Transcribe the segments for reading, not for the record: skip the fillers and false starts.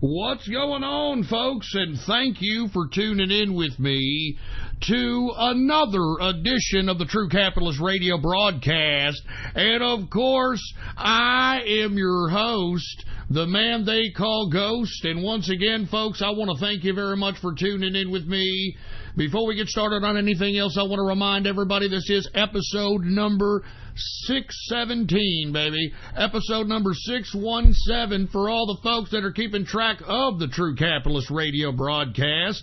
What's going on, folks? And thank you for tuning in with me to another edition of the True Capitalist Radio broadcast. And, of course, I am your host, the man they call Ghost. And once again, folks, I want to thank you very much for tuning in with me. Before we get started on anything else, I want to remind everybody this is episode number 617, baby. Episode number 617 for all the folks that are keeping track of the True Capitalist Radio broadcast.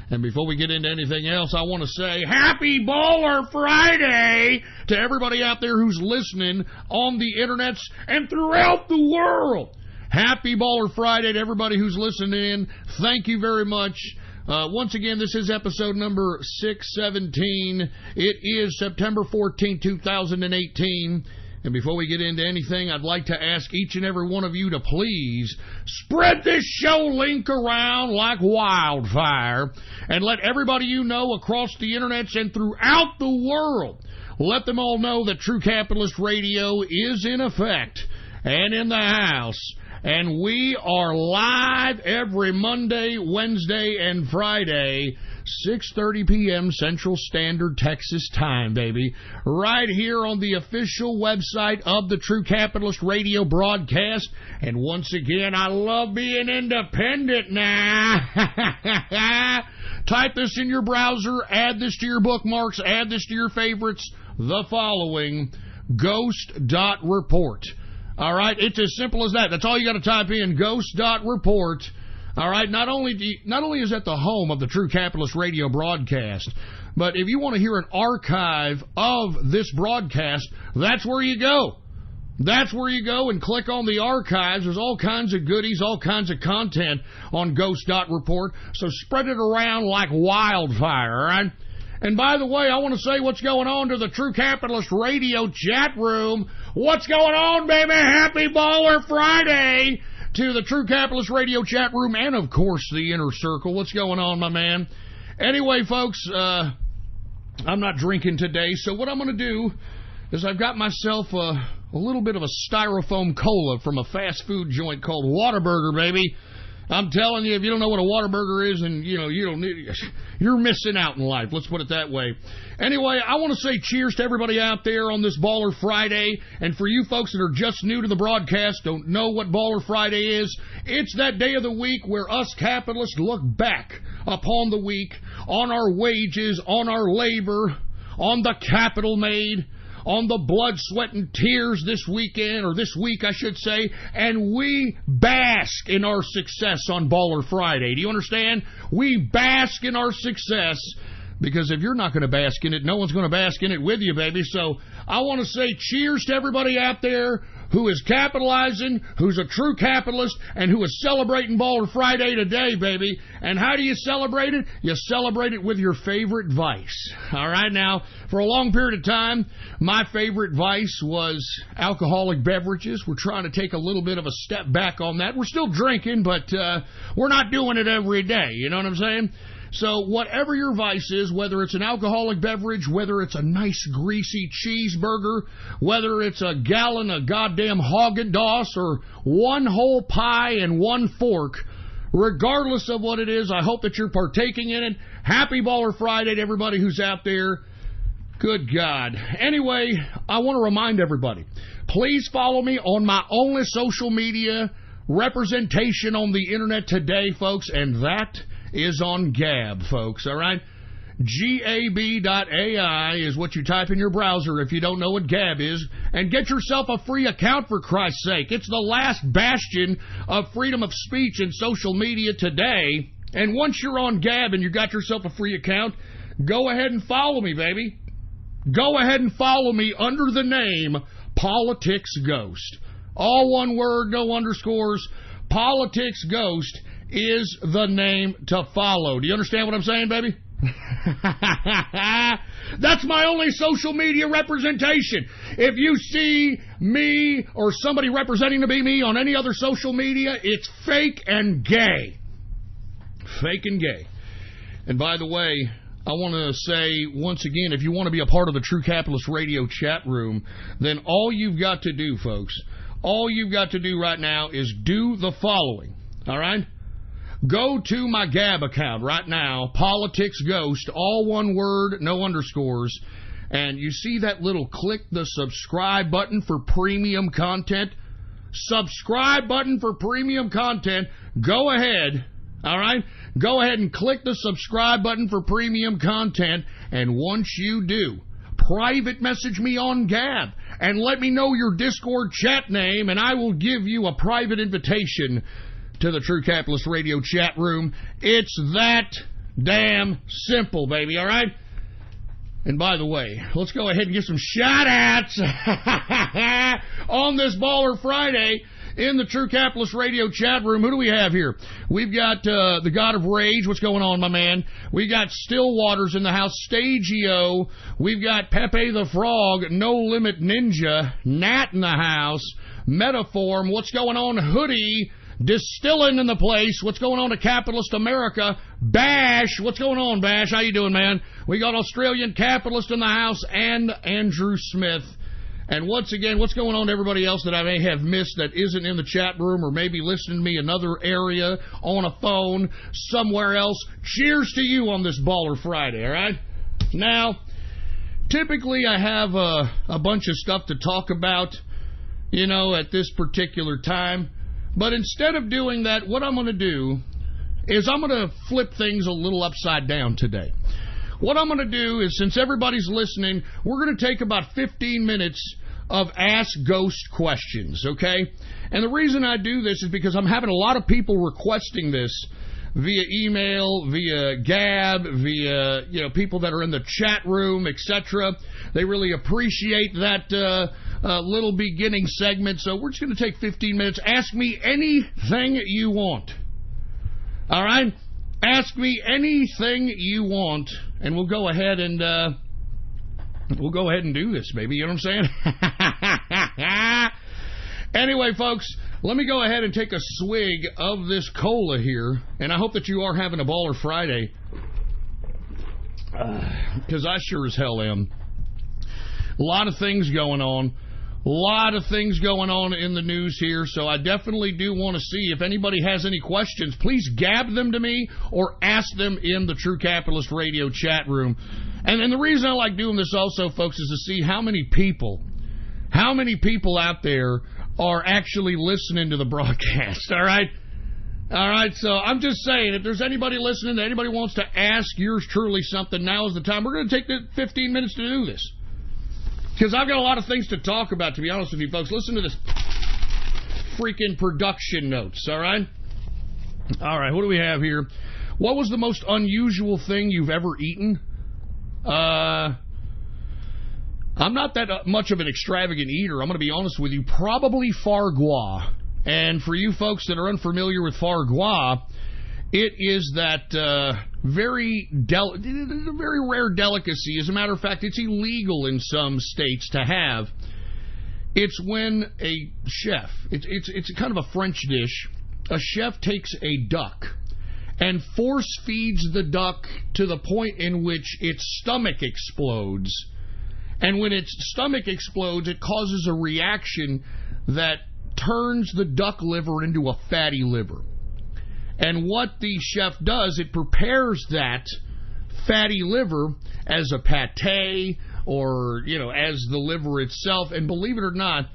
And before we get into anything else, I want to say Happy Baller Friday to everybody out there who's listening on the internets and throughout the world. Happy Baller Friday to everybody who's listening in. Thank you very much. Once again, this is episode number 617. It is September 14, 2018. And before we get into anything, I'd like to ask each and every one of you to please spread this show link around like wildfire and let everybody you know across the internets and throughout the world, let them all know that True Capitalist Radio is in effect and in the house. And we are live every Monday, Wednesday, and Friday, 6:30 p.m. Central Standard Texas Time, baby. Right here on the official website of the True Capitalist Radio broadcast. And once again, I love being independent now. Type this in your browser, add this to your bookmarks, add this to your favorites. The following, ghost.report. All right, it's as simple as that. That's all you got to type in, ghost.report. All right, not only is that the home of the True Capitalist Radio broadcast, but if you want to hear an archive of this broadcast, that's where you go. That's where you go and click on the archives. There's all kinds of goodies, all kinds of content on ghost.report, so spread it around like wildfire, all right? And by the way, I want to say what's going on to the True Capitalist Radio chat room. What's going on, baby? Happy Baller Friday to the True Capitalist Radio chat room and, of course, the Inner Circle. What's going on, my man? Anyway, folks, I'm not drinking today, so what I'm going to do is I've got myself a little bit of a styrofoam cola from a fast food joint called Whataburger, baby. I'm telling you, if you don't know what a Whataburger is, and you're missing out in life. Let's put it that way. Anyway, I want to say cheers to everybody out there on this Baller Friday. And for you folks that are just new to the broadcast, don't know what Baller Friday is, it's that day of the week where us capitalists look back upon the week, on our wages, on our labor, on the capital made, on the blood, sweat, and tears this weekend, or this week, I should say, and we bask in our success on Baller Friday. Do you understand? We bask in our success, because if you're not going to bask in it, no one's going to bask in it with you, baby. So I want to say cheers to everybody out there who is capitalizing, who's a true capitalist, and who is celebrating Baller Friday today, baby. And how do you celebrate it? You celebrate it with your favorite vice. All right, now, for a long period of time, my favorite vice was alcoholic beverages. We're trying to take a little bit of a step back on that. We're still drinking, but we're not doing it every day. You know what I'm saying? So whatever your vice is, whether it's an alcoholic beverage, whether it's a nice greasy cheeseburger, whether it's a gallon of goddamn Haagen-Dazs or one whole pie and one fork, regardless of what it is, I hope that you're partaking in it. Happy Baller Friday to everybody who's out there. Good God. Anyway, I want to remind everybody, please follow me on my only social media representation on the internet today, folks, and that is on Gab, folks, all right? Gab.ai is what you type in your browser if you don't know what Gab is, and get yourself a free account, for Christ's sake. It's the last bastion of freedom of speech and social media today, and once you're on Gab and you got yourself a free account, go ahead and follow me, baby. Go ahead and follow me under the name Politics Ghost. All one word, no underscores. Politics Ghost is the name to follow. Do you understand what I'm saying, baby? That's my only social media representation. If you see me or somebody representing to be me on any other social media, it's fake and gay. Fake and gay. And by the way, I want to say once again, if you want to be a part of the True Capitalist Radio chat room, then all you've got to do, folks, all you've got to do right now is do the following. all right? Go to my Gab account right now, Politics Ghost, all one word, no underscores, and you see that little click the subscribe button for premium content? Subscribe button for premium content. Go ahead, all right? Go ahead and click the subscribe button for premium content, and once you do, private message me on Gab and let me know your Discord chat name, and I will give you a private invitation to the True Capitalist Radio chat room. It's that damn simple, baby, all right? And by the way, let's go ahead and get some shout-outs on this Baller Friday in the True Capitalist Radio chat room. Who do we have here? We've got the God of Rage. What's going on, my man? We got Stillwaters in the house. Stagio. We've got Pepe the Frog. No Limit Ninja. Nat in the house. Metaform. What's going on, Hoodie? Distilling in the place. What's going on to Capitalist America? Bash. What's going on, Bash? How you doing, man? We got Australian Capitalist in the house and Andrew Smith. And once again, what's going on to everybody else that I may have missed that isn't in the chat room or maybe listening to me another area, on a phone, somewhere else? Cheers to you on this Baller Friday, all right? Now, typically I have a bunch of stuff to talk about, you know, at this particular time. But instead of doing that, what I'm going to do is I'm going to flip things a little upside down today. What I'm going to do is, since everybody's listening, we're going to take about 15 minutes of Ask Ghost questions, okay? And the reason I do this is because I'm having a lot of people requesting this via email, via Gab, via, you know, people that are in the chat room, etc. They really appreciate that little beginning segment. So we're just going to take 15 minutes. Ask me anything you want. All right? Ask me anything you want, and we'll go ahead and do this, baby. You know what I'm saying? Anyway, folks, let me go ahead and take a swig of this cola here, and I hope that you are having a Baller Friday, because I sure as hell am. A lot of things going on. A lot of things going on in the news here, so I definitely do want to see if anybody has any questions. Please gab them to me or ask them in the True Capitalist Radio chat room. And the reason I like doing this also, folks, is to see how many people out there are actually listening to the broadcast, all right? All right, so I'm just saying, if there's anybody listening, anybody wants to ask yours truly something, now is the time. We're going to take the 15 minutes to do this. Because I've got a lot of things to talk about, to be honest with you folks. Listen to this freaking production notes, all right? All right, what do we have here? What was the most unusual thing you've ever eaten? I'm not that much of an extravagant eater, I'm going to be honest with you. Probably foie gras. And for you folks that are unfamiliar with foie gras, it is that very rare delicacy. As a matter of fact, it's illegal in some states to have. It's when a chef, it's kind of a French dish, a chef takes a duck and force feeds the duck to the point in which its stomach explodes. And when its stomach explodes, it causes a reaction that turns the duck liver into a fatty liver. And what the chef does, it prepares that fatty liver as a pate or, you know, as the liver itself. And believe it or not,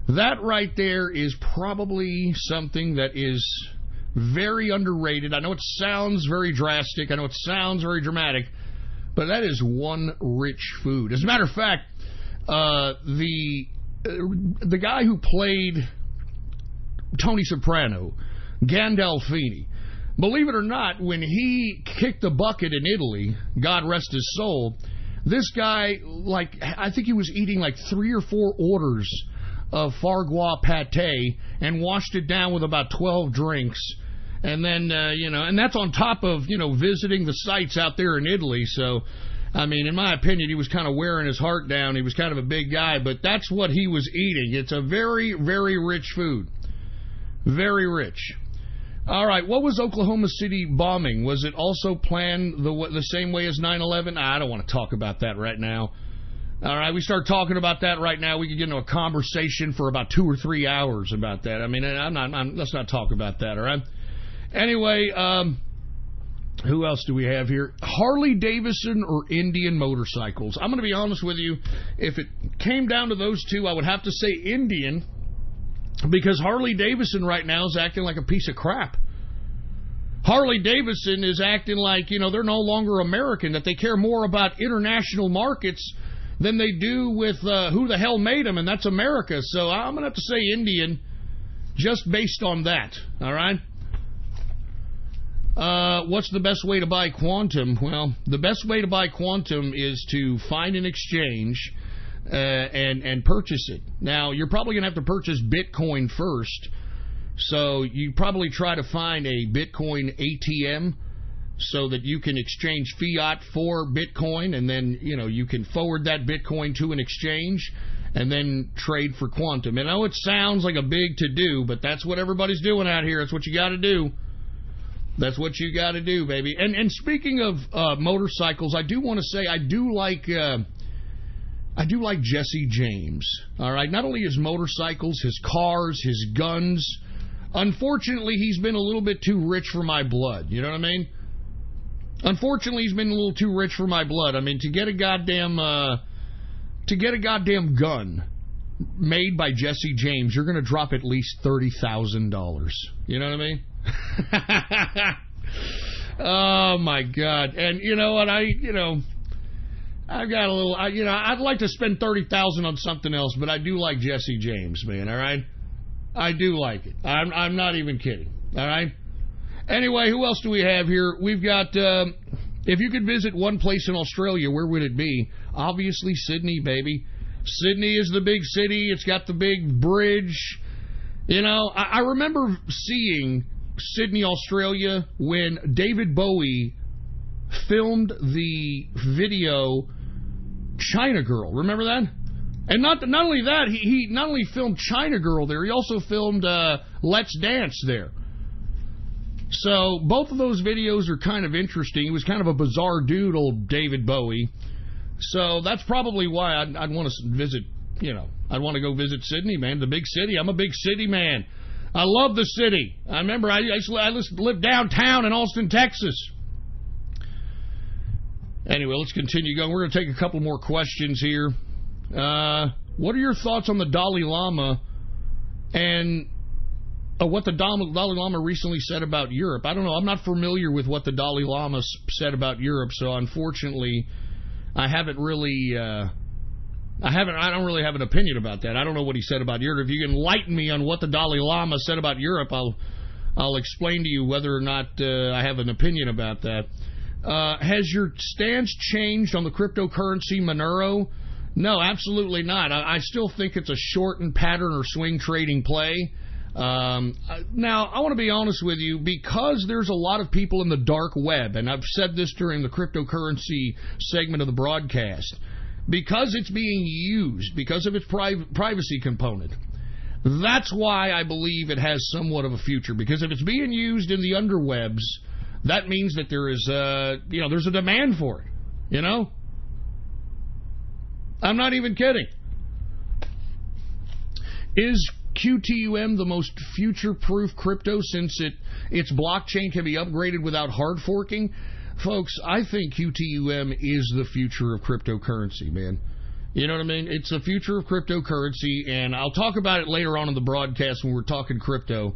that right there is probably something that is very underrated. I know it sounds very drastic. I know it sounds very dramatic. But that is one rich food. As a matter of fact, the guy who played Tony Soprano, Gandolfini, believe it or not, when he kicked the bucket in Italy, God rest his soul, this guy, like, I think he was eating like 3 or 4 orders of foie gras pate and washed it down with about 12 drinks. And then, and that's on top of, visiting the sites out there in Italy. So, I mean, in my opinion, he was kind of wearing his heart down. He was kind of a big guy, but that's what he was eating. It's a very, very rich food. Very rich. All right, what was Oklahoma City bombing? Was it also planned the same way as 9/11? I don't want to talk about that right now. All right, we start talking about that right now, we could get into a conversation for about 2 or 3 hours about that. I mean, let's not talk about that, all right? Anyway, who else do we have here? Harley Davidson or Indian motorcycles? I'm going to be honest with you. If it came down to those two, I would have to say Indian, because Harley Davidson right now is acting like a piece of crap. Harley Davidson is acting like, they're no longer American, that they care more about international markets than they do with who the hell made them, and that's America. So I'm going to have to say Indian just based on that, all right? What's the best way to buy Quantum? Well, the best way to buy Quantum is to find an exchange and purchase it. Now, you're probably going to have to purchase Bitcoin first, so you probably try to find a Bitcoin ATM so that you can exchange fiat for Bitcoin, and then, you can forward that Bitcoin to an exchange and then trade for Quantum. And I know it sounds like a big to-do, but that's what everybody's doing out here. That's what you got to do. That's what you got to do, baby. And speaking of motorcycles, I do want to say I do like Jesse James. All right, not only his motorcycles, his cars, his guns. Unfortunately, he's been a little bit too rich for my blood. You know what I mean? Unfortunately, he's been a little too rich for my blood. I mean, to get a goddamn gun made by Jesse James, you're going to drop at least $30,000. You know what I mean? Oh my God! And you know what? I've got a little. I'd like to spend $30,000 on something else, but I do like Jesse James, man. All right, I do like it. I'm not even kidding. All right. Anyway, who else do we have here? We've got. If you could visit one place in Australia, where would it be? Obviously, Sydney, baby. Sydney is the big city. It's got the big bridge. I remember seeing Sydney, Australia, when David Bowie filmed the video China Girl. Remember that? And not only that, he not only filmed China Girl there, he also filmed Let's Dance there. So both of those videos are kind of interesting. He was kind of a bizarre dude, old David Bowie. So that's probably why I'd want to visit, I'd want to go visit Sydney, man, the big city. I'm a big city man. I love the city. I remember I lived downtown in Austin, Texas. Anyway, let's continue going. We're going to take a couple more questions here. What are your thoughts on the Dalai Lama and what the Dalai Lama recently said about Europe? I don't know. I'm not familiar with what the Dalai Lama said about Europe, so unfortunately, I haven't really... I don't really have an opinion about that. I don't know what he said about Europe. If you can enlighten me on what the Dalai Lama said about Europe, I'll explain to you whether or not I have an opinion about that. Has your stance changed on the cryptocurrency Monero? No, absolutely not. I still think it's a shortened pattern or swing trading play. Now, I want to be honest with you, because there's a lot of people in the dark web, and I've said this during the cryptocurrency segment of the broadcast, because it's being used, because of its privacy component. That's why I believe it has somewhat of a future, because if it's being used in the underwebs, that means that there is there's a demand for it, I'm not even kidding. Is QTUM the most future-proof crypto since its blockchain can be upgraded without hard forking? Folks, I think QTUM is the future of cryptocurrency, man. You know what I mean? It's the future of cryptocurrency, and I'll talk about it later on in the broadcast when we're talking crypto.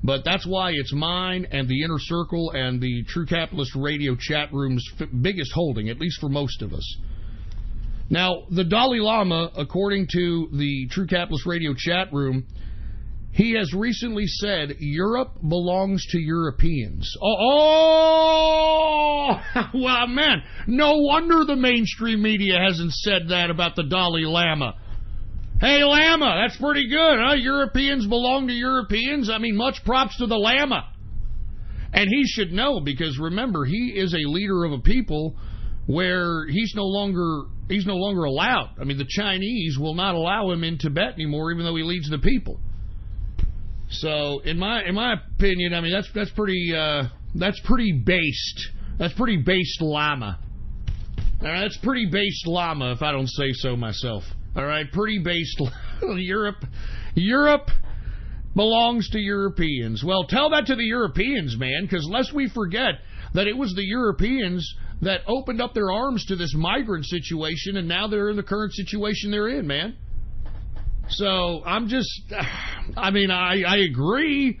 But that's why it's mine and the Inner Circle and the True Capitalist Radio chat room's biggest holding, at least for most of us. Now, the Dalai Lama, according to the True Capitalist Radio chat room, he has recently said Europe belongs to Europeans. Oh, well, man, no wonder the mainstream media hasn't said that about the Dalai Lama. Hey, Lama, that's pretty good, huh? Europeans belong to Europeans. I mean, much props to the Lama. And he should know, because remember, he is a leader of a people where he's no longer allowed. I mean, the Chinese will not allow him in Tibet anymore, even though he leads the people. So, in my opinion, I mean, that's pretty based. That's pretty based Lama. All right, that's pretty based Lama, if I don't say so myself. All right, pretty based Europe belongs to Europeans. Well, tell that to the Europeans, man, because lest we forget that it was the Europeans that opened up their arms to this migrant situation, and now they're in the current situation they're in, man. So I agree.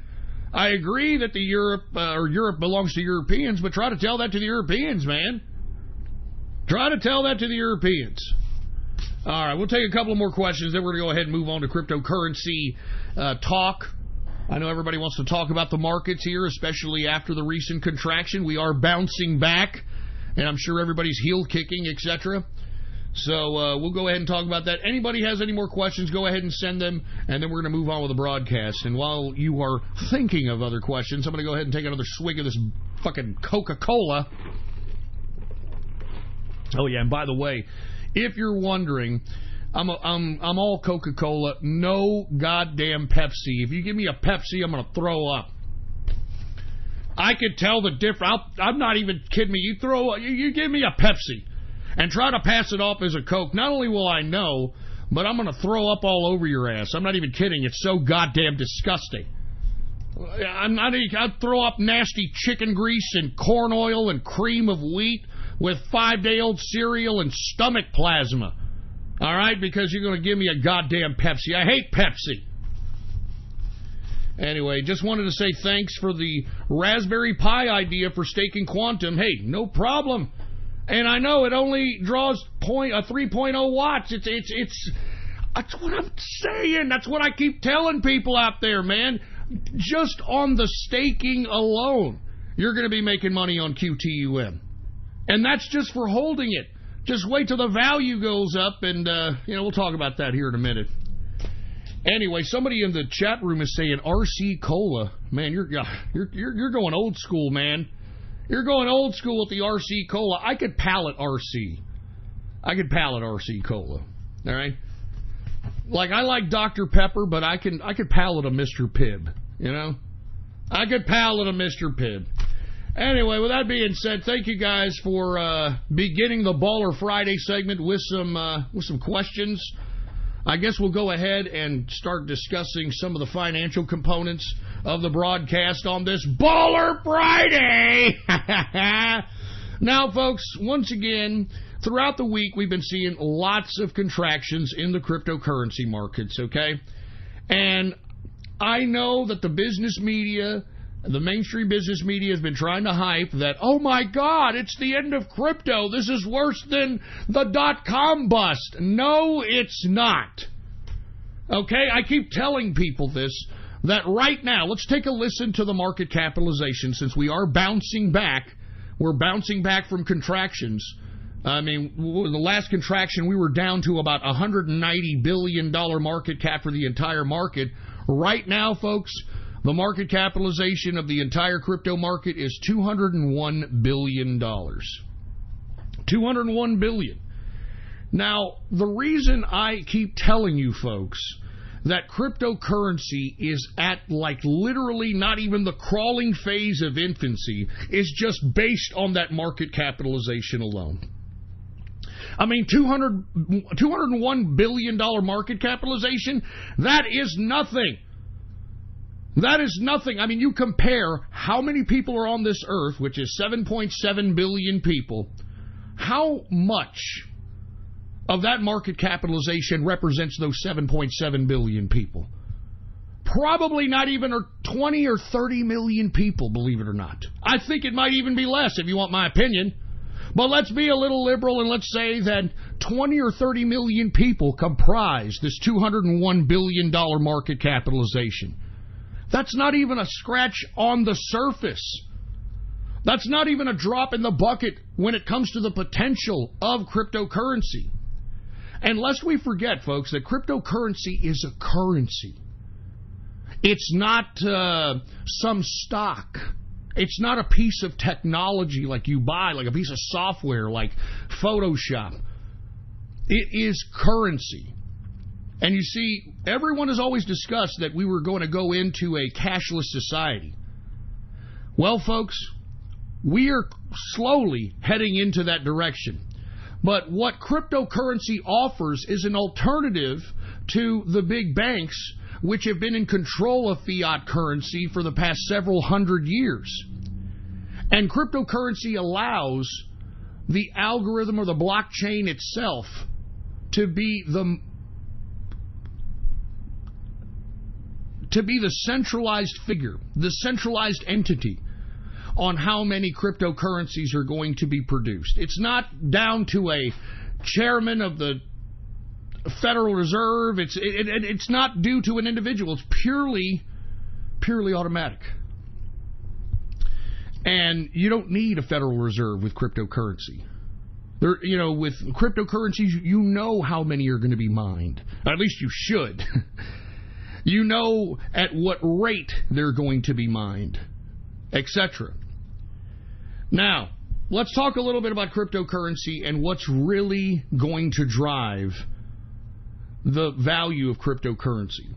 I agree that Europe belongs to Europeans, but try to tell that to the Europeans, man. Try to tell that to the Europeans. All right, we'll take a couple more questions, then we're going to go ahead and move on to cryptocurrency talk. I know everybody wants to talk about the markets here, especially after the recent contraction. We are bouncing back, and I'm sure everybody's heel kicking, etc. So we'll go ahead and talk about that. Anybody has any more questions, go ahead and send them, and then we're going to move on with the broadcast. And while you are thinking of other questions, I'm going to go ahead and take another swig of this fucking Coca-Cola. Oh, yeah, and by the way, if you're wondering, I'm all Coca-Cola, no goddamn Pepsi. If you give me a Pepsi, I'm going to throw up. I could tell the difference. I'm not even kidding me. You give me a Pepsi and try to pass it off as a Coke. Not only will I know, but I'm going to throw up all over your ass. I'm not even kidding. It's so goddamn disgusting. I'd throw up nasty chicken grease and corn oil and cream of wheat with 5-day-old cereal and stomach plasma. All right? Because you're going to give me a goddamn Pepsi. I hate Pepsi. Anyway, just wanted to say thanks for the Raspberry Pi idea for staking quantum. Hey, no problem. And I know it only draws 3.0 watts. That's what I'm saying. That's what I keep telling people out there, man. Just on the staking alone, you're going to be making money on QTUM. And that's just for holding it. Just wait till the value goes up, and we'll talk about that here in a minute. Anyway, somebody in the chat room is saying RC Cola. Man, you're going old school, man. You're going old school with the RC Cola. I could palate RC Cola. All right? Like, I like Dr. Pepper, but I could palate a Mr. Pibb, you know? I could palate a Mr. Pibb. Anyway, with that being said, thank you guys for beginning the Baller Friday segment with some questions. I guess we'll go ahead and start discussing some of the financial components of the broadcast on this Baller Friday. Now, folks, once again, throughout the week, we've been seeing lots of contractions in the cryptocurrency markets, okay? And I know that the business media, the mainstream business media, has been trying to hype that, oh my God, it's the end of crypto. This is worse than the dot-com bust. No, it's not. Okay, I keep telling people this, that right now, let's take a listen to the market capitalization since we are bouncing back. We're bouncing back from contractions. I mean, the last contraction, we were down to about $190 billion market cap for the entire market. Right now, folks, the market capitalization of the entire crypto market is $201 billion. $201 billion. Now, the reason I keep telling you folks that cryptocurrency is at, like, literally not even the crawling phase of infancy is just based on that market capitalization alone. I mean, $201 billion market capitalization, that is nothing. That is nothing. I mean, you compare how many people are on this earth, which is 7.7 billion people, how much of that market capitalization represents those 7.7 billion people? Probably not even 20 or 30 million people, believe it or not. I think it might even be less, if you want my opinion. But let's be a little liberal and let's say that 20 or 30 million people comprise this $201 billion market capitalization. That's not even a scratch on the surface. That's not even a drop in the bucket when it comes to the potential of cryptocurrency. And lest we forget, folks, that cryptocurrency is a currency. It's not some stock. It's not a piece of technology like you buy, like a piece of software like Photoshop. It is currency. And you see, everyone has always discussed that we were going to go into a cashless society. Well, folks, we are slowly heading into that direction. But what cryptocurrency offers is an alternative to the big banks which have been in control of fiat currency for the past several hundred years. And cryptocurrency allows the algorithm or the blockchain itself to be the centralized figure, the centralized entity on how many cryptocurrencies are going to be produced. It's not down to a chairman of the Federal Reserve. It's not due to an individual. It's purely automatic. And you don't need a Federal Reserve with cryptocurrency. With cryptocurrencies, you know how many are going to be mined. Or at least you should. You know at what rate they're going to be mined, etc. Now, let's talk a little bit about cryptocurrency and what's really going to drive the value of cryptocurrency.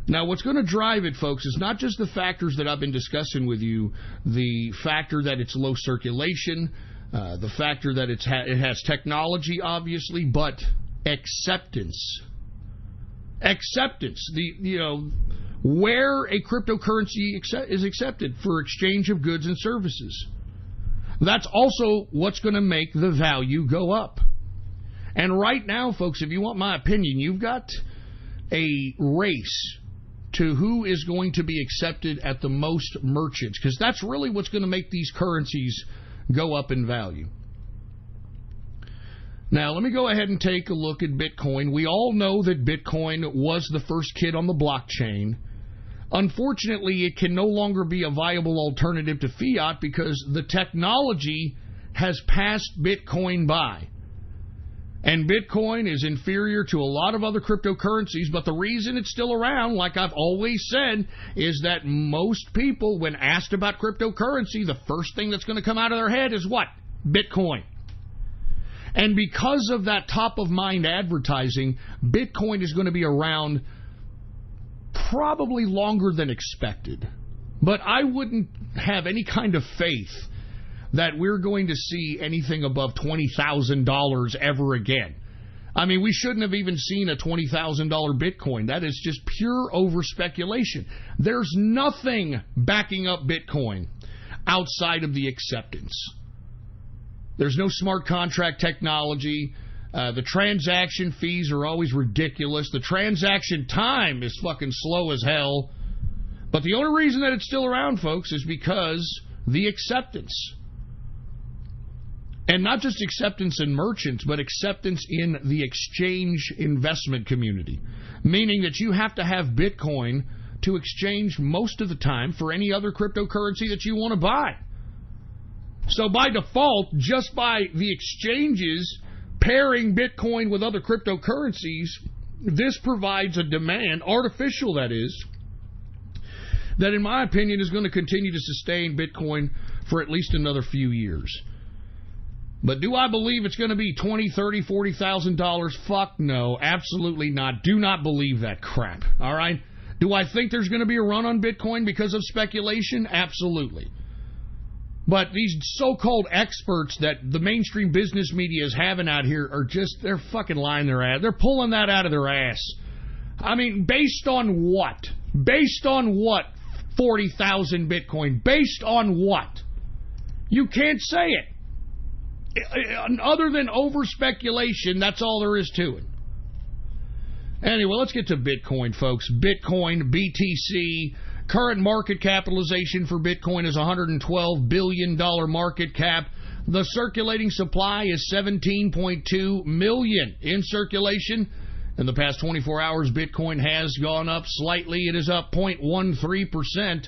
Now, what's going to drive it, folks, is not just the factors that I've been discussing with you, the factor that it's low circulation, the factor that it has technology, obviously, but acceptance. Acceptance, where a cryptocurrency is accepted for exchange of goods and services. That's also what's going to make the value go up. And right now, folks, if you want my opinion, you've got a race to who is going to be accepted at the most merchants, because that's really what's going to make these currencies go up in value. Now, let me go ahead and take a look at Bitcoin. We all know that Bitcoin was the first kid on the blockchain. Unfortunately, it can no longer be a viable alternative to fiat because the technology has passed Bitcoin by. And Bitcoin is inferior to a lot of other cryptocurrencies, but the reason it's still around, like I've always said, is that most people, when asked about cryptocurrency, the first thing that's going to come out of their head is what? Bitcoin. And because of that top-of-mind advertising, Bitcoin is going to be around probably longer than expected. But I wouldn't have any kind of faith that we're going to see anything above $20,000 ever again. I mean, we shouldn't have even seen a $20,000 Bitcoin. That is just pure over-speculation. There's nothing backing up Bitcoin outside of the acceptance. There's no smart contract technology. The transaction fees are always ridiculous. The transaction time is fucking slow as hell. But the only reason that it's still around, folks, is because the acceptance. And not just acceptance in merchants, but acceptance in the exchange investment community. Meaning that you have to have Bitcoin to exchange most of the time for any other cryptocurrency that you want to buy. So by default, just by the exchanges pairing Bitcoin with other cryptocurrencies, this provides a demand, artificial that is, that in my opinion is going to continue to sustain Bitcoin for at least another few years. But do I believe it's going to be $20,000, $30,000, $40,000? Fuck no, absolutely not. Do not believe that crap, all right? Do I think there's going to be a run on Bitcoin because of speculation? Absolutely. But these so-called experts that the mainstream business media is having out here are just, they're fucking lying their ass. They're pulling that out of their ass. I mean, based on what? Based on what? 40,000 Bitcoin. Based on what? You can't say it. Other than over-speculation, that's all there is to it. Anyway, let's get to Bitcoin, folks. Bitcoin, BTC. Current market capitalization for Bitcoin is $112 billion market cap. The circulating supply is 17.2 million in circulation. In the past 24 hours, Bitcoin has gone up slightly. It is up 0.13%.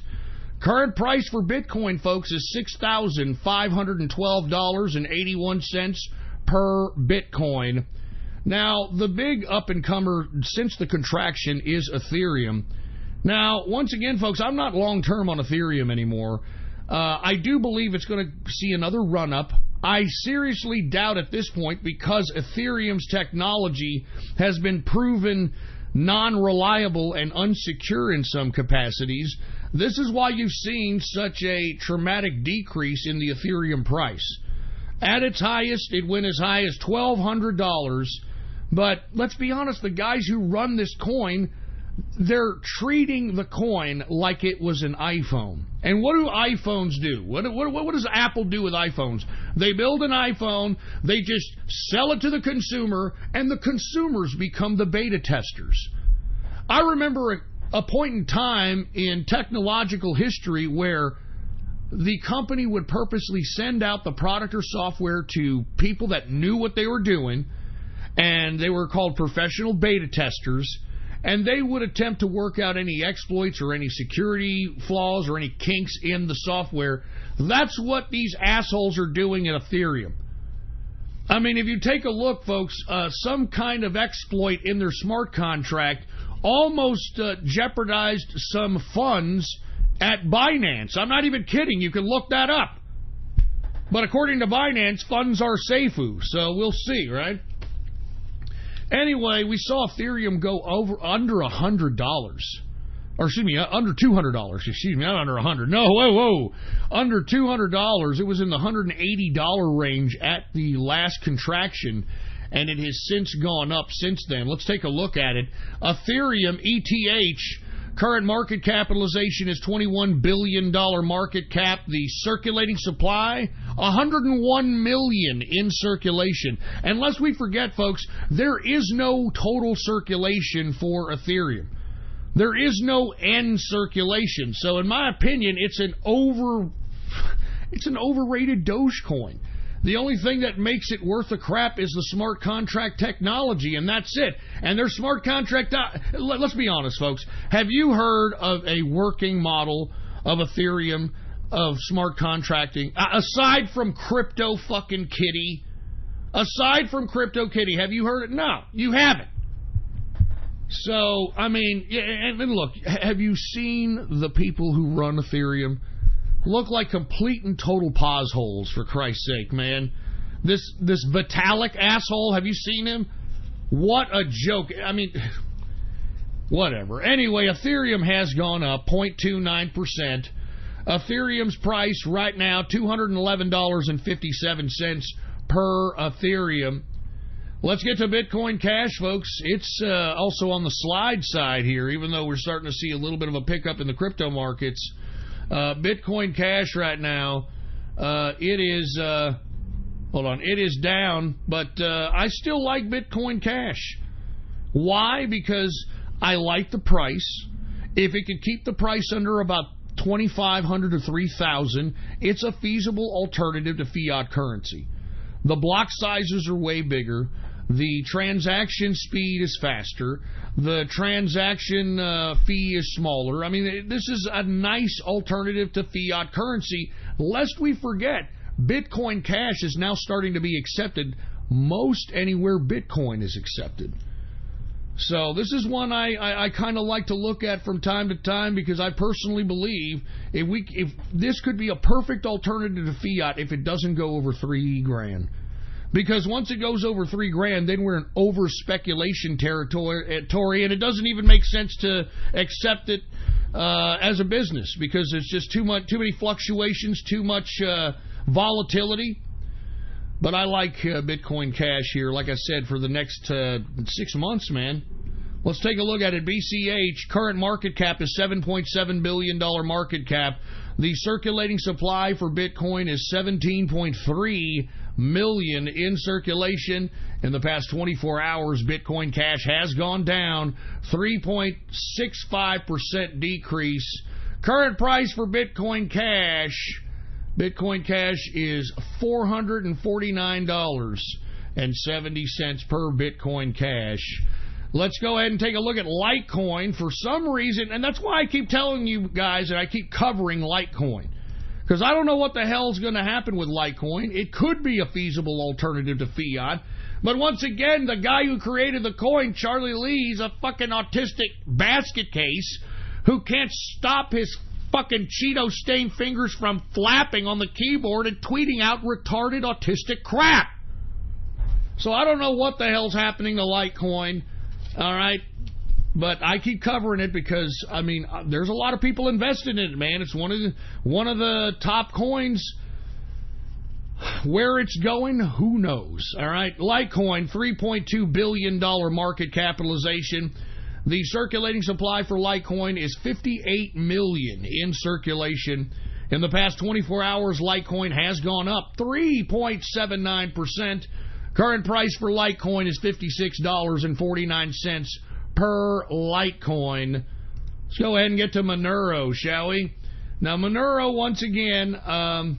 Current price for Bitcoin, folks, is $6,512.81 per Bitcoin. Now, the big up-and-comer since the contraction is Ethereum. Now, once again, folks, I'm not long-term on Ethereum anymore. I do believe it's going to see another run-up. I seriously doubt at this point, because Ethereum's technology has been proven non-reliable and unsecure in some capacities. This is why you've seen such a traumatic decrease in the Ethereum price. At its highest, it went as high as $1,200. But let's be honest, the guys who run this coin, they're treating the coin like it was an iPhone. And what do iPhones do? What does Apple do with iPhones? They build an iPhone, they just sell it to the consumer, and the consumers become the beta testers. I remember a point in time in technological history where the company would purposely send out the product or software to people that knew what they were doing, and they were called professional beta testers, and they would attempt to work out any exploits or any security flaws or any kinks in the software. That's what these assholes are doing at Ethereum. I mean, if you take a look, folks, some kind of exploit in their smart contract almost jeopardized some funds at Binance. I'm not even kidding. You can look that up. But according to Binance, funds are safe-oo, so we'll see, right? Anyway, we saw Ethereum go under $100. Or, excuse me, under $200. Excuse me, not under $100. No, whoa. Under $200. It was in the $180 range at the last contraction, and it has since gone up since then. Let's take a look at it. Ethereum, ETH, current market capitalization is $21 billion market cap. The circulating supply, 101 million in circulation. And lest we forget, folks, there is no total circulation for Ethereum. There is no end circulation. So in my opinion, it's an overrated Dogecoin. The only thing that makes it worth a crap is the smart contract technology, and that's it. And their smart contract, let's be honest, folks. Have you heard of a working model of Ethereum, of smart contracting? Aside from Crypto fucking Kitty, have you heard it? No, you haven't. So, I mean, and look, have you seen the people who run Ethereum? Look like complete and total pause holes, for Christ's sake, man. This Vitalik asshole, have you seen him? What a joke. I mean, whatever. Anyway, Ethereum has gone up 0.29%. Ethereum's price right now, $211.57 per Ethereum. Let's get to Bitcoin Cash, folks. It's also on the slide side here, even though we're starting to see a little bit of a pickup in the crypto markets. Bitcoin Cash right now, it is down, but I still like Bitcoin Cash. Why? Because I like the price. If it could keep the price under about $2,500 to $3,000, it's a feasible alternative to fiat currency. The block sizes are way bigger. The transaction speed is faster. The transaction fee is smaller. I mean, this is a nice alternative to fiat currency. Lest we forget, Bitcoin Cash is now starting to be accepted most anywhere Bitcoin is accepted. So this is one I kind of like to look at from time to time, because I personally believe if this could be a perfect alternative to fiat if it doesn't go over $3,000. Because once it goes over $3,000, then we're in over speculation territory, and it doesn't even make sense to accept it as a business, because it's just too many fluctuations, too much volatility. But I like Bitcoin Cash here, like I said, for the next 6 months, man. Let's take a look at it. BCH, current market cap is $7.7 billion market cap. The circulating supply for Bitcoin is 17.3 million in circulation. In the past 24 hours, Bitcoin Cash has gone down 3.65% decrease. Current price for Bitcoin Cash is $449.70 per Bitcoin Cash. Let's go ahead and take a look at Litecoin. For some reason, and that's why I keep telling you guys that I keep covering Litecoin, because I don't know what the hell's going to happen with Litecoin. It could be a feasible alternative to fiat, but once again, the guy who created the coin, Charlie Lee's a fucking autistic basket case who can't stop his fucking Cheeto-stained fingers from flapping on the keyboard and tweeting out retarded autistic crap. So I don't know what the hell's happening to Litecoin. All right, but I keep covering it because, I mean, there's a lot of people invested in it, man. It's one of the top coins. Where it's going, who knows? All right, Litecoin, $3.2 billion market capitalization. The circulating supply for Litecoin is 58 million in circulation. In the past 24 hours, Litecoin has gone up 3.79%. Current price for Litecoin is $56.49 per Litecoin. Let's go ahead and get to Monero, shall we? Now, Monero, once again, I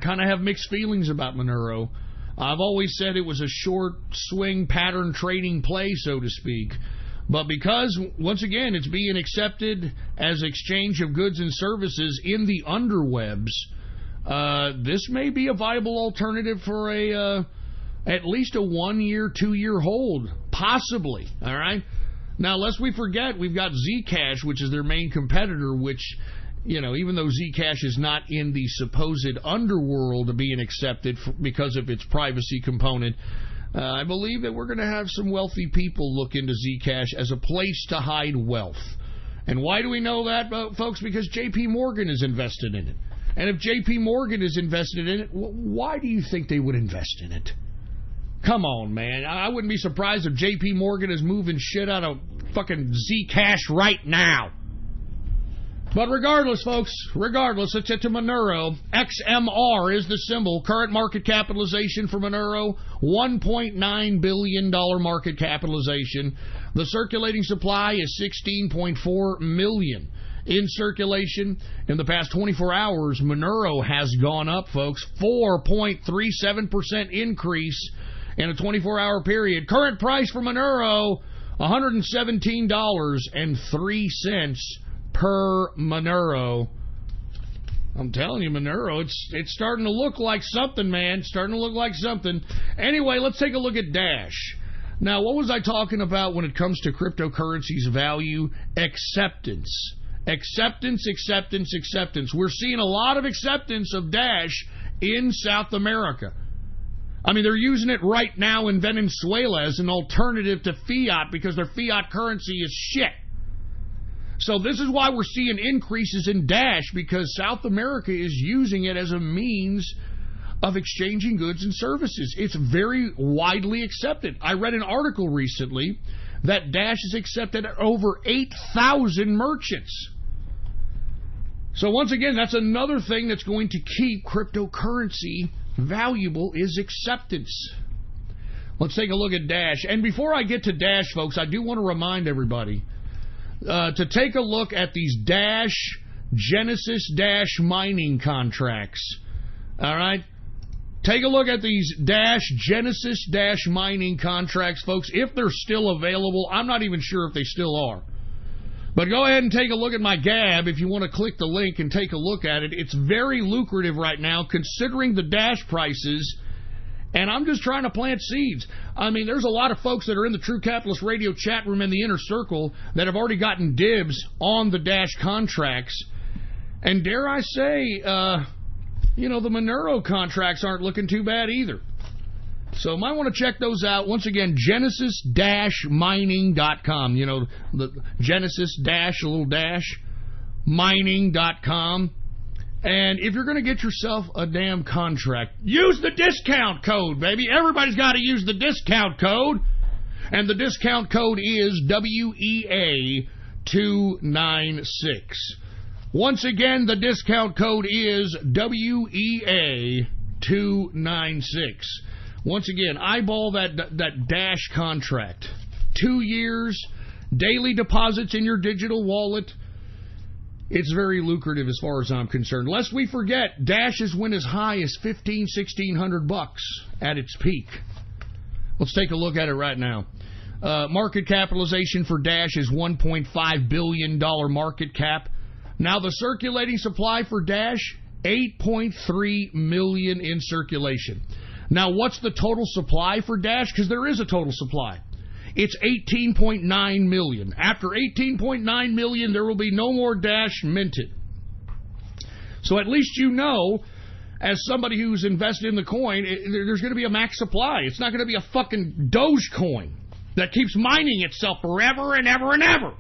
kind of have mixed feelings about Monero. I've always said it was a short swing pattern trading play, so to speak. But because, once again, it's being accepted as exchange of goods and services in the underwebs, this may be a viable alternative for at least a 1 year, 2 year hold, possibly. All right. Now, lest we forget, we've got Zcash, which is their main competitor, which, you know, even though Zcash is not in the supposed underworld being accepted because of its privacy component, I believe that we're going to have some wealthy people look into Zcash as a place to hide wealth. And why do we know that, folks? Because J.P. Morgan is invested in it. And if J.P. Morgan is invested in it, why do you think they would invest in it? Come on, man. I wouldn't be surprised if J.P. Morgan is moving shit out of fucking Zcash right now. But regardless, folks, let's get to Monero. XMR is the symbol. Current market capitalization for Monero, $1.9 billion market capitalization. The circulating supply is 16.4 million. In circulation, in the past 24 hours, Monero has gone up, folks. 4.37% increase in a 24-hour period. Current price for Monero, $117.03 per Monero. I'm telling you, Monero, it's starting to look like something, man. Starting to look like something. Anyway, let's take a look at Dash. Now, what was I talking about when it comes to cryptocurrency's value? Acceptance. Acceptance. We're seeing a lot of acceptance of Dash in South America. I mean, they're using it right now in Venezuela as an alternative to fiat because their fiat currency is shit. So this is why we're seeing increases in Dash, because South America is using it as a means of exchanging goods and services. It's very widely accepted. I read an article recently that Dash is accepted at over 8,000 merchants. So once again, that's another thing that's going to keep cryptocurrency valuable, is acceptance. Let's take a look at Dash. And before I get to Dash, folks, I do want to remind everybody to take a look at these Dash Genesis Dash mining contracts. All right? Take a look at these Dash Genesis Dash mining contracts, folks, if they're still available. I'm not even sure if they still are. But go ahead and take a look at my Gab if you want to click the link and take a look at it. It's very lucrative right now considering the Dash prices. And I'm just trying to plant seeds. I mean, there's a lot of folks that are in the True Capitalist Radio chat room in the inner circle that have already gotten dibs on the Dash contracts. And dare I say, the Monero contracts aren't looking too bad either. So might want to check those out. Once again, Genesis-mining.com. You know, the Genesis dash, a little dash, mining.com. And if you're going to get yourself a damn contract, use the discount code, baby. Everybody's got to use the discount code. And the discount code is WEA296. Once again, the discount code is WEA296. Once again, eyeball that Dash contract. 2 years, daily deposits in your digital wallet. It's very lucrative as far as I'm concerned. Lest we forget, Dashes went as high as $1,600 at its peak. Let's take a look at it right now. Market capitalization for Dash is $1.5 billion market cap. Now the circulating supply for Dash, 8.3 million in circulation. Now what's the total supply for Dash? Because there is a total supply. It's 18.9 million. After 18.9 million, there will be no more Dash minted. So at least you know, as somebody who's invested in the coin, there's going to be a max supply. It's not going to be a fucking Dogecoin that keeps mining itself forever and ever and ever.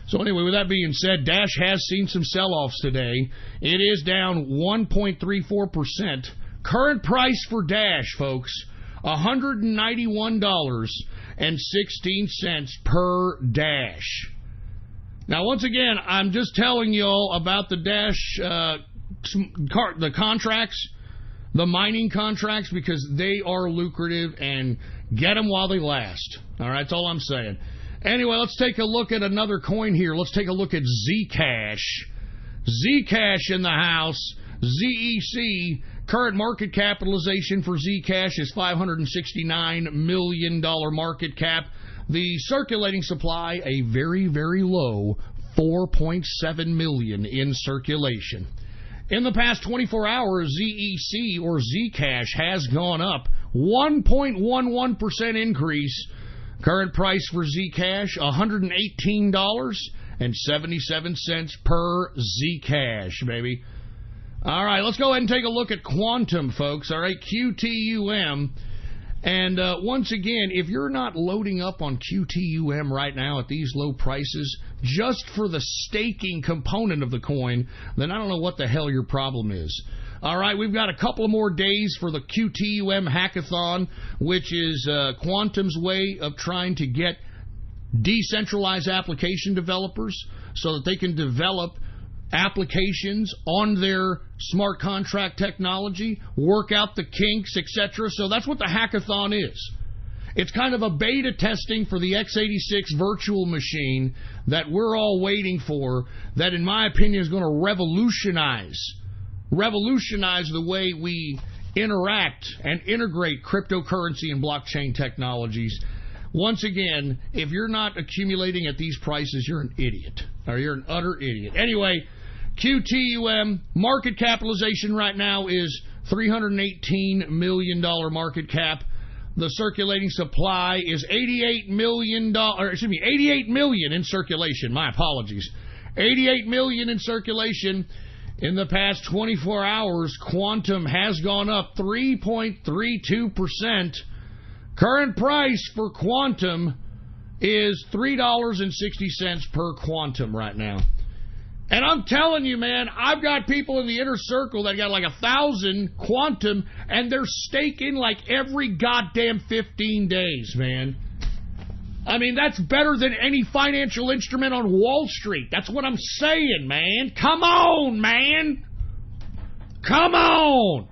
So anyway, with that being said, Dash has seen some sell-offs today. It is down 1.34%. Current price for Dash, folks, $191.16 per Dash. Now, once again, I'm just telling you all about the Dash, the contracts, the mining contracts, because they are lucrative, and get them while they last. All right, that's all I'm saying. Anyway, let's take a look at another coin here. Let's take a look at Zcash. Zcash in the house. ZEC. Current market capitalization for Zcash is $569 million market cap. The circulating supply, a very, very low 4.7 million in circulation. In the past 24 hours, ZEC or Zcash has gone up 1.11% increase. Current price for Zcash, $118.77 per Zcash, baby. All right, let's go ahead and take a look at Quantum, folks. All right, QTUM. And once again, if you're not loading up on QTUM right now at these low prices, just for the staking component of the coin, then I don't know what the hell your problem is. All right, we've got a couple more days for the QTUM hackathon, which is Quantum's way of trying to get decentralized application developers so that they can develop applications on their smart contract technology, work out the kinks, etc. So that's what the hackathon is. It's kind of a beta testing for the x86 virtual machine that we're all waiting for, that in my opinion is going to revolutionize the way we interact and integrate cryptocurrency and blockchain technologies. Once again, if you're not accumulating at these prices, you're an idiot, or you're an utter idiot. Anyway, QTUM market capitalization right now is $318 million market cap. The circulating supply is $88 million in circulation. My apologies. $88 million in circulation. In the past 24 hours, Quantum has gone up 3.32%. Current price for Quantum is $3.60 per Quantum right now. And I'm telling you, man, I've got people in the inner circle that got like 1,000 Quantum, and they're staking like every goddamn 15 days, man. I mean, that's better than any financial instrument on Wall Street. That's what I'm saying, man. Come on, man. Come on.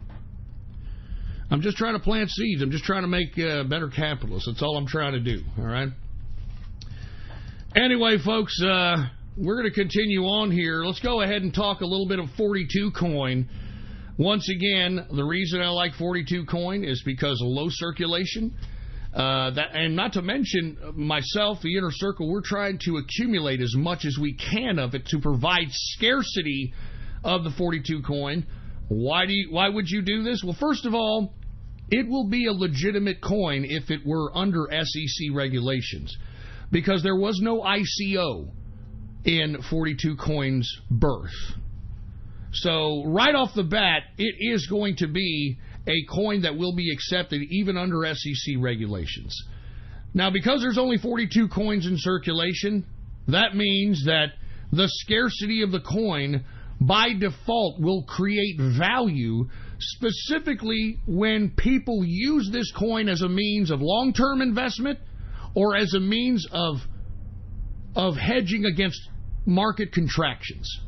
I'm just trying to plant seeds. I'm just trying to make better capitalists. That's all I'm trying to do, all right? Anyway, folks, we're going to continue on here. Let's go ahead and talk a little bit of 42 Coin. Once again, the reason I like 42 Coin is because of low circulation. And not to mention, myself, the inner circle, we're trying to accumulate as much as we can of it to provide scarcity of the 42 Coin. Why would you do this? Well, first of all, it will be a legitimate coin if it were under SEC regulations, because there was no ICO in 42 Coin's birth. So right off the bat, it is going to be a coin that will be accepted even under SEC regulations. Now, because there's only 42 coins in circulation, that means that the scarcity of the coin by default will create value, specifically when people use this coin as a means of long-term investment or as a means of hedging against market contractions.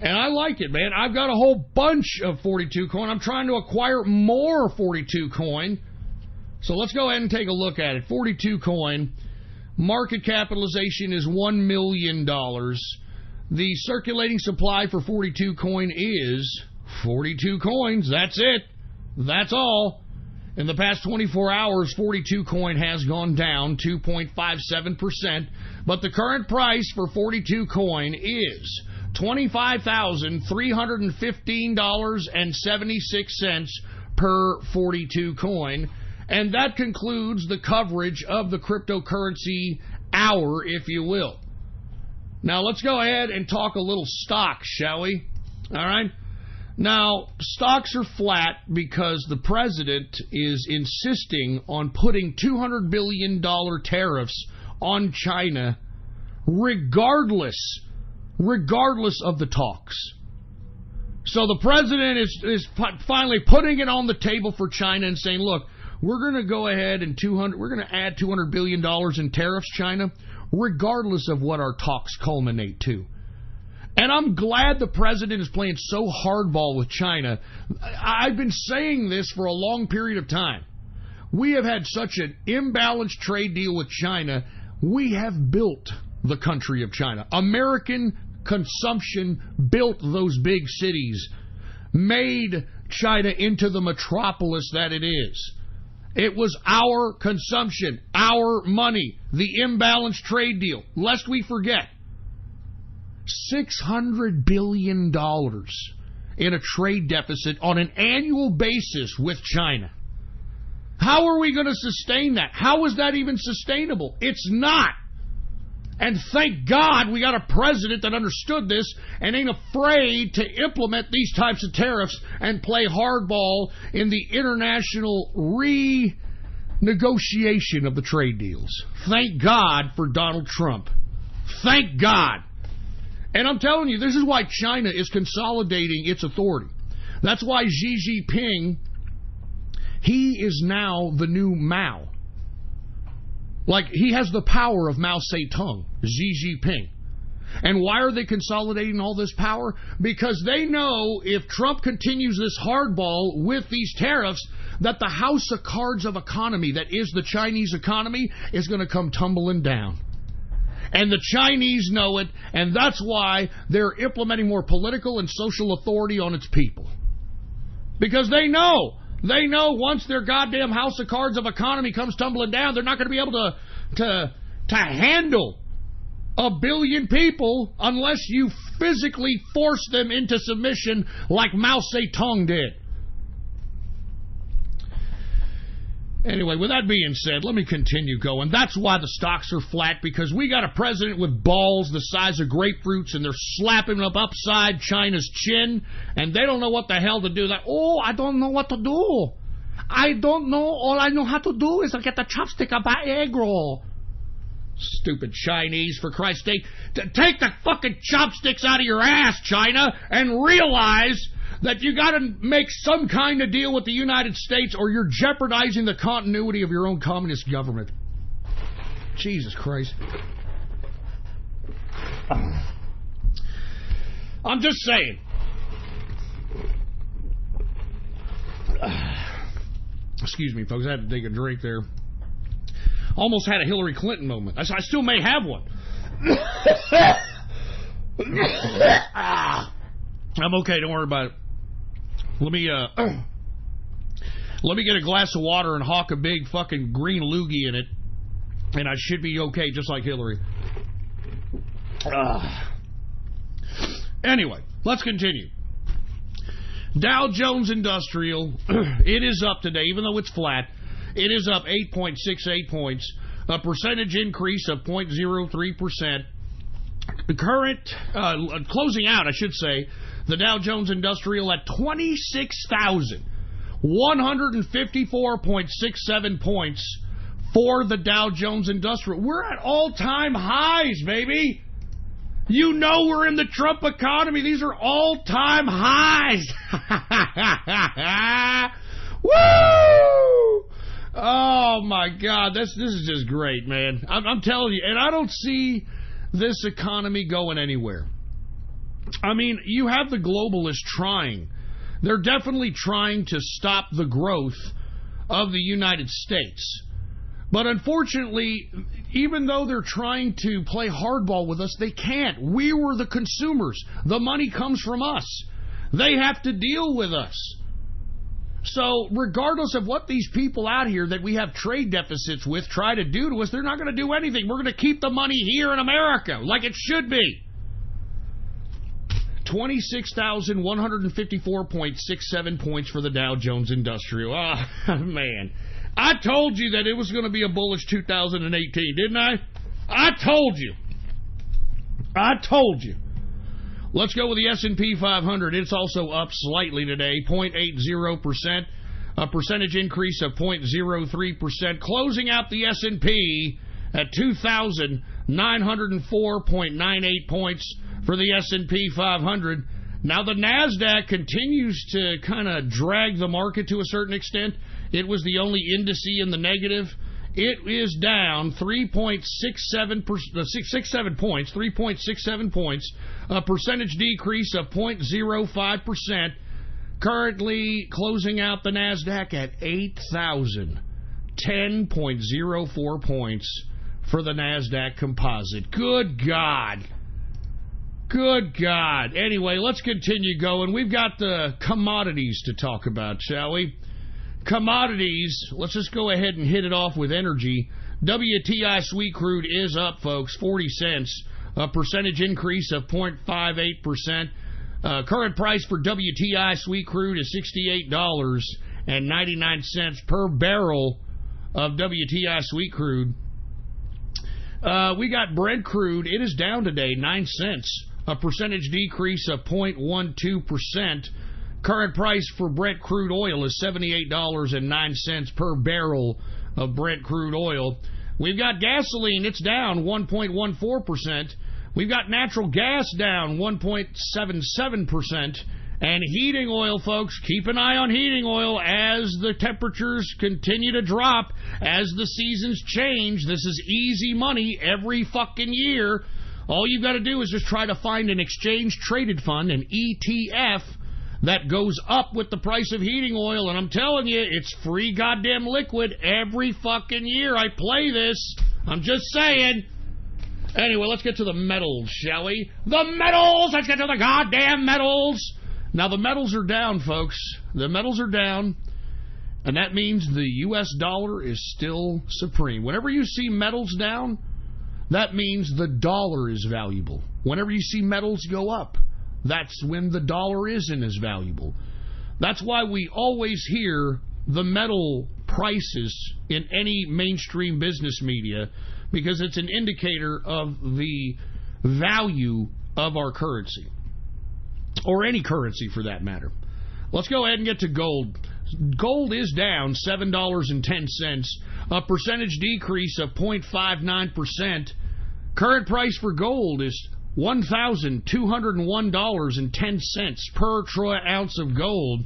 And I like it, man. I've got a whole bunch of 42 Coin. I'm trying to acquire more 42 Coin. So let's go ahead and take a look at it. 42 Coin. Market capitalization is $1 million. The circulating supply for 42 Coin is 42 coins. That's it. That's all. In the past 24 hours, 42 Coin has gone down 2.57%. But the current price for 42 Coin is $25,315.76 per 42 Coin. And that concludes the coverage of the cryptocurrency hour, if you will. Now, let's go ahead and talk a little stocks, shall we? All right? Now, stocks are flat because the president is insisting on putting $200 billion tariffs on China regardless of the talks. So the president is finally putting it on the table for China and saying, look, we're going to go ahead and we're going to add $200 billion in tariffs, China, regardless of what our talks culminate to. And I'm glad the president is playing so hardball with China. I've been saying this for a long period of time. We have had such an imbalanced trade deal with China. We have built the country of China. American consumption built those big cities, made China into the metropolis that it is. It was our consumption, our money, the imbalanced trade deal. Lest we forget, $600 billion in a trade deficit on an annual basis with China. How are we going to sustain that? How is that even sustainable? It's not. And thank God we got a president that understood this and ain't afraid to implement these types of tariffs and play hardball in the international renegotiation of the trade deals. Thank God for Donald Trump. Thank God. And I'm telling you, this is why China is consolidating its authority. That's why Xi Jinping, he is now the new Mao. Like, he has the power of Mao Zedong, Xi Jinping. And why are they consolidating all this power? Because they know if Trump continues this hardball with these tariffs, that the house of cards of economy that is the Chinese economy is going to come tumbling down. And the Chinese know it, and that's why they're implementing more political and social authority on its people. Because they know once their goddamn house of cards of economy comes tumbling down, they're not going to be able to handle 1 billion people unless you physically force them into submission like Mao Zedong did. Anyway, with that being said, let me continue going. That's why the stocks are flat, because we got a president with balls the size of grapefruits, and they're slapping them upside China's chin, and they don't know what the hell to do. I don't know what to do. I don't know. All I know how to do is get the chopstick and buy egg roll. Stupid Chinese, for Christ's sake. Take the fucking chopsticks out of your ass, China, and realize that you got to make some kind of deal with the United States, or you're jeopardizing the continuity of your own communist government. Jesus Christ. I'm just saying. Excuse me, folks. I had to take a drink there. Almost had a Hillary Clinton moment. I still may have one. I'm okay. Don't worry about it. Let me get a glass of water and hawk a big fucking green loogie in it, and I should be okay, just like Hillary. Anyway, let's continue. Dow Jones Industrial, it is up today, even though it's flat. It is up 8.68 points, a percentage increase of 0.03%. The current, closing out, I should say, the Dow Jones Industrial at 26,154.67 points for the Dow Jones Industrial. We're at all-time highs, baby. You know we're in the Trump economy. These are all-time highs. Woo! Oh, my God. This is just great, man. I'm telling you, and I don't see this economy going anywhere. I mean, you have the globalists trying. They're definitely trying to stop the growth of the United States. But unfortunately, even though they're trying to play hardball with us, they can't. We were the consumers. The money comes from us. They have to deal with us. So regardless of what these people out here that we have trade deficits with try to do to us, they're not going to do anything. We're going to keep the money here in America like it should be. 26,154.67 points for the Dow Jones Industrial. Oh, man. I told you that it was going to be a bullish 2018, didn't I? I told you. Let's go with the S&P 500. It's also up slightly today, 0.80%, a percentage increase of 0.03%, closing out the S&P at 2,904.98 points for the S&P 500. Now, the NASDAQ continues to kind of drag the market to a certain extent. it was the only indice in the negative. It is down 3.67 points, 3.67 points, a percentage decrease of 0.05%, currently closing out the NASDAQ at 8,010.04 points for the NASDAQ composite. Good God. Good God. Anyway, let's continue going. We've got the commodities to talk about, shall we? Commodities, let's just go ahead and hit it off with energy. WTI sweet crude is up, folks, 40 cents, a percentage increase of 0.58%. Current price for WTI sweet crude is $68.99 per barrel of WTI sweet crude. We got Brent crude. It is down today, 9 cents, a percentage decrease of 0.12%. Current price for Brent crude oil is $78.09 per barrel of Brent crude oil. We've got gasoline. It's down 1.14%. We've got natural gas down 1.77%. And heating oil, folks, keep an eye on heating oil as the temperatures continue to drop, as the seasons change. This is easy money every fucking year. All you've got to do is just try to find an exchange-traded fund, an ETF, that goes up with the price of heating oil, and I'm telling you, it's free goddamn liquid every fucking year. I play this. I'm just saying. Anyway, let's get to the metals, shall we? The metals! Let's get to the goddamn metals! Now, the metals are down, folks. The metals are down, and that means the U.S. dollar is still supreme. Whenever you see metals down, that means the dollar is valuable. Whenever you see metals go up, that's when the dollar isn't as valuable. That's why we always hear the metal prices in any mainstream business media, because it's an indicator of the value of our currency, or any currency for that matter. Let's go ahead and get to gold. Gold is down $7.10, a percentage decrease of 0.59%. Current price for gold is $1,201.10 per troy ounce of gold.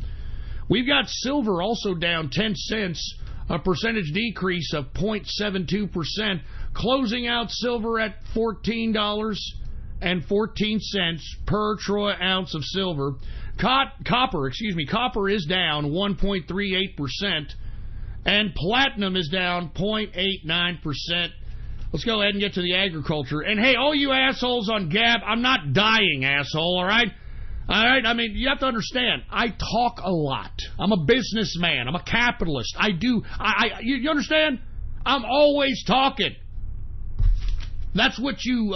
We've got silver also down 10 cents, a percentage decrease of 0.72%, closing out silver at $14.14 per troy ounce of silver. Copper is down 1.38%, and platinum is down 0.89%. Let's go ahead and get to the agriculture. And hey, all you assholes on Gab, I'm not dying, asshole, all right? All right? I mean, you have to understand, I talk a lot. I'm a businessman. I'm a capitalist. You understand? I'm always talking. That's what you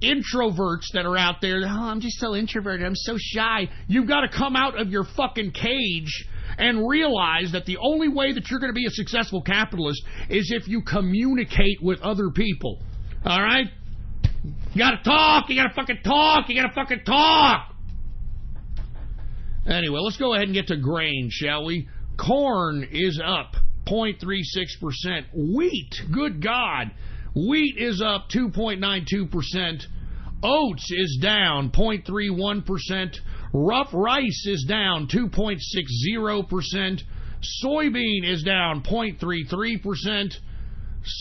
introverts that are out there, oh, I'm just so introverted, I'm so shy. You've got to come out of your fucking cage and realize that the only way that you're going to be a successful capitalist is if you communicate with other people. All right? You got to talk. You got to fucking talk. You got to fucking talk. Anyway, let's go ahead and get to grain, shall we? Corn is up 0.36%. Wheat, good God. Wheat is up 2.92%. Oats is down 0.31%. Rough rice is down 2.60%. Soybean is down 0.33%.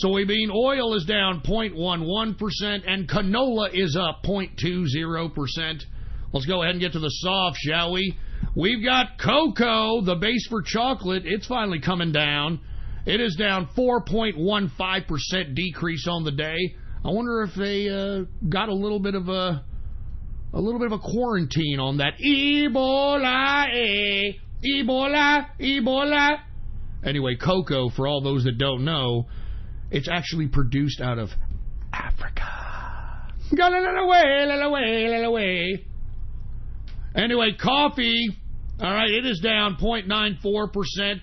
Soybean oil is down 0.11%. And canola is up 0.20%. Let's go ahead and get to the soft, shall we? We've got cocoa, the base for chocolate. It's finally coming down. It is down 4.15% decrease on the day. I wonder if they got a little bit of a quarantine on that. Ebola, Ebola. Anyway, cocoa, for all those that don't know, it's actually produced out of Africa. Go away. Anyway, coffee, all right, it is down 0.94%.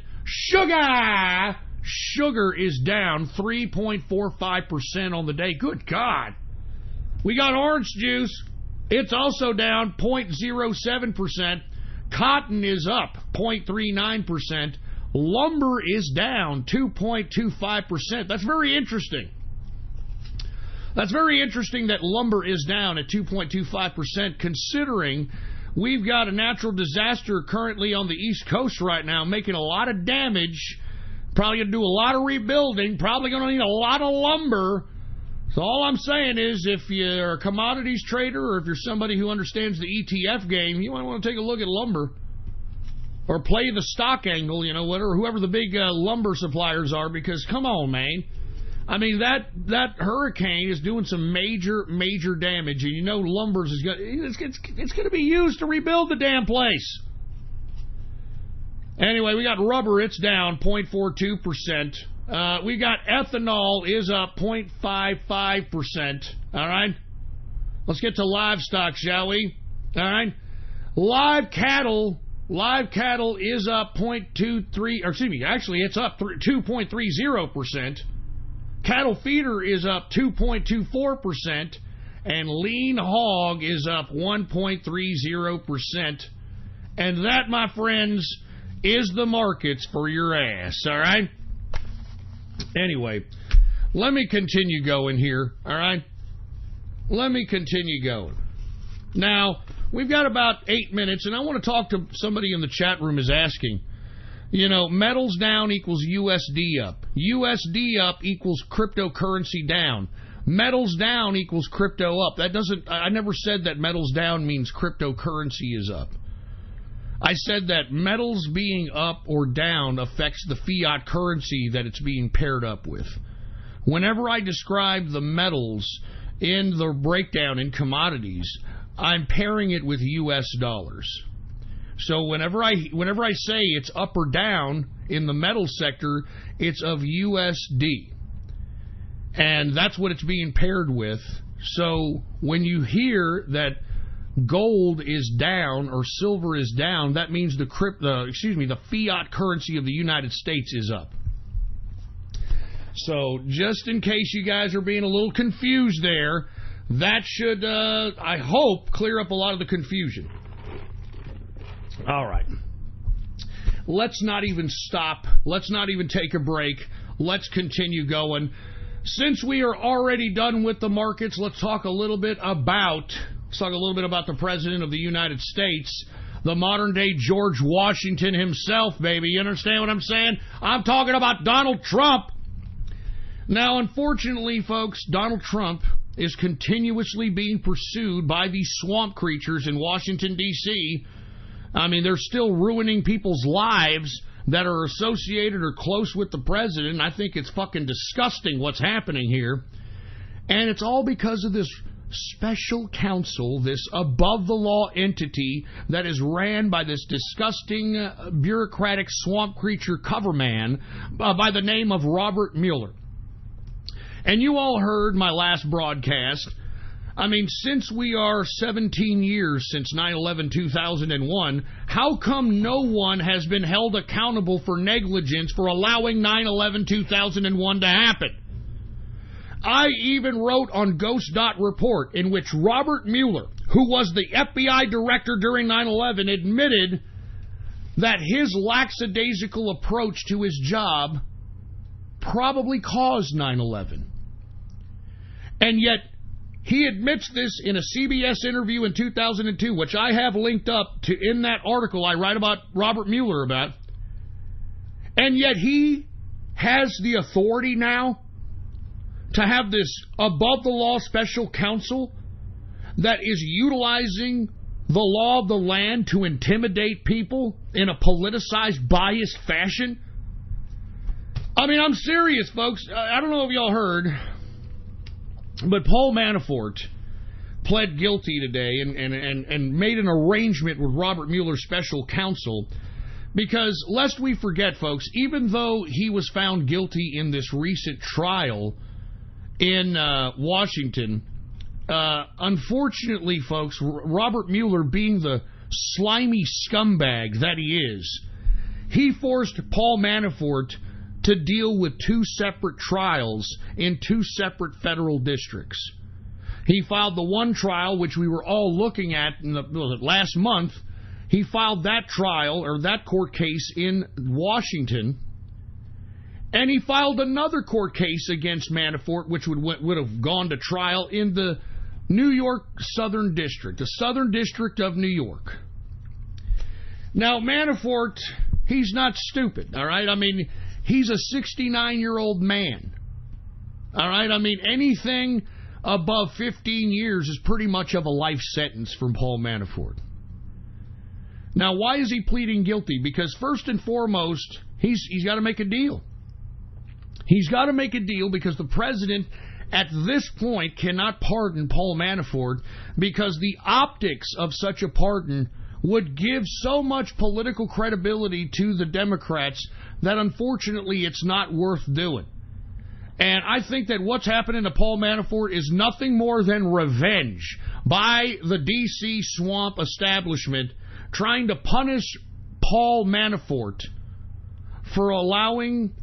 Sugar is down 3.45% on the day. Good God. We got orange juice. It's also down 0.07%. Cotton is up 0.39%. Lumber is down 2.25%. That's very interesting. That's very interesting that lumber is down at 2.25%, considering we've got a natural disaster currently on the East Coast right now, making a lot of damage. Probably going to do a lot of rebuilding. Probably going to need a lot of lumber. So all I'm saying is, if you're a commodities trader or if you're somebody who understands the ETF game, you might want to take a look at lumber. Or play the stock angle, you know, whatever, whoever the big lumber suppliers are, because come on, man. I mean, that hurricane is doing some major damage, and you know lumber's is it's going to be used to rebuild the damn place. Anyway, we got rubber, it's down 0.42%. We got ethanol is up 0.55%. All right? Let's get to livestock, shall we? All right? Live cattle is up 0.23, or excuse me, actually it's up 2.30%. Cattle feeder is up 2.24%, and lean hog is up 1.30%. And that, my friends, is the markets for your ass, all right? Anyway, let me continue going here, all right? Let me continue going. Now, we've got about 8 minutes, and I want to talk to somebody in the chat room is asking, you know, metals down equals USD up. USD up equals cryptocurrency down. Metals down equals crypto up. That doesn't, I never said that metals down means cryptocurrency is up. I said that metals being up or down affects the fiat currency that it's being paired up with. Whenever I describe the metals in the breakdown in commodities, I'm pairing it with US dollars. So whenever I say it's up or down in the metal sector, it's of USD. And that's what it's being paired with. So when you hear that gold is down or silver is down, that means the fiat currency of the United States is up. So just in case you guys are being a little confused there, that should, I hope, clear up a lot of the confusion. All right. Let's not even stop. Let's not even take a break. Let's continue going. Since we are already done with the markets, let's talk a little bit about the President of the United States, the modern-day George Washington himself, baby. You understand what I'm saying? I'm talking about Donald Trump. Now, unfortunately, folks, Donald Trump is continuously being pursued by these swamp creatures in Washington, D.C. I mean, they're still ruining people's lives that are associated or close with the president. I think it's fucking disgusting what's happening here. And it's all because of this special counsel, this above-the-law entity that is ran by this disgusting bureaucratic swamp creature coverman by the name of Robert Mueller. And you all heard my last broadcast. I mean, since we are 17 years since 9/11/2001, how come no one has been held accountable for negligence for allowing 9/11/2001 to happen? I even wrote on Ghost.Report, in which Robert Mueller, who was the FBI director during 9/11, admitted that his lackadaisical approach to his job probably caused 9/11. And yet, he admits this in a CBS interview in 2002, which I have linked up to in that article I write about Robert Mueller about. And yet he has the authority now to have this above-the-law special counsel that is utilizing the law of the land to intimidate people in a politicized, biased fashion. I mean, I'm serious, folks. I don't know if y'all heard, but Paul Manafort pled guilty today and made an arrangement with Robert Mueller's special counsel because, lest we forget, folks, even though he was found guilty in this recent trial in Washington, unfortunately, folks, Robert Mueller, being the slimy scumbag that he is, he forced Paul Manafort to deal with two separate trials in two separate federal districts. He filed the one trial, which we were all looking at in last month. He filed that trial, or that court case, in Washington. And he filed another court case against Manafort, which would have gone to trial in the New York Southern District, the Southern District of New York. Now, Manafort, he's not stupid, all right? I mean, he's a 69-year-old man. All right? I mean, anything above 15 years is pretty much of a life sentence from Paul Manafort. Now, why is he pleading guilty? Because first and foremost, he's got to make a deal. He's got to make a deal because the president at this point cannot pardon Paul Manafort, because the optics of such a pardon would give so much political credibility to the Democrats that unfortunately it's not worth doing. And I think that what's happening to Paul Manafort is nothing more than revenge by the D.C. swamp establishment trying to punish Paul Manafort for allowing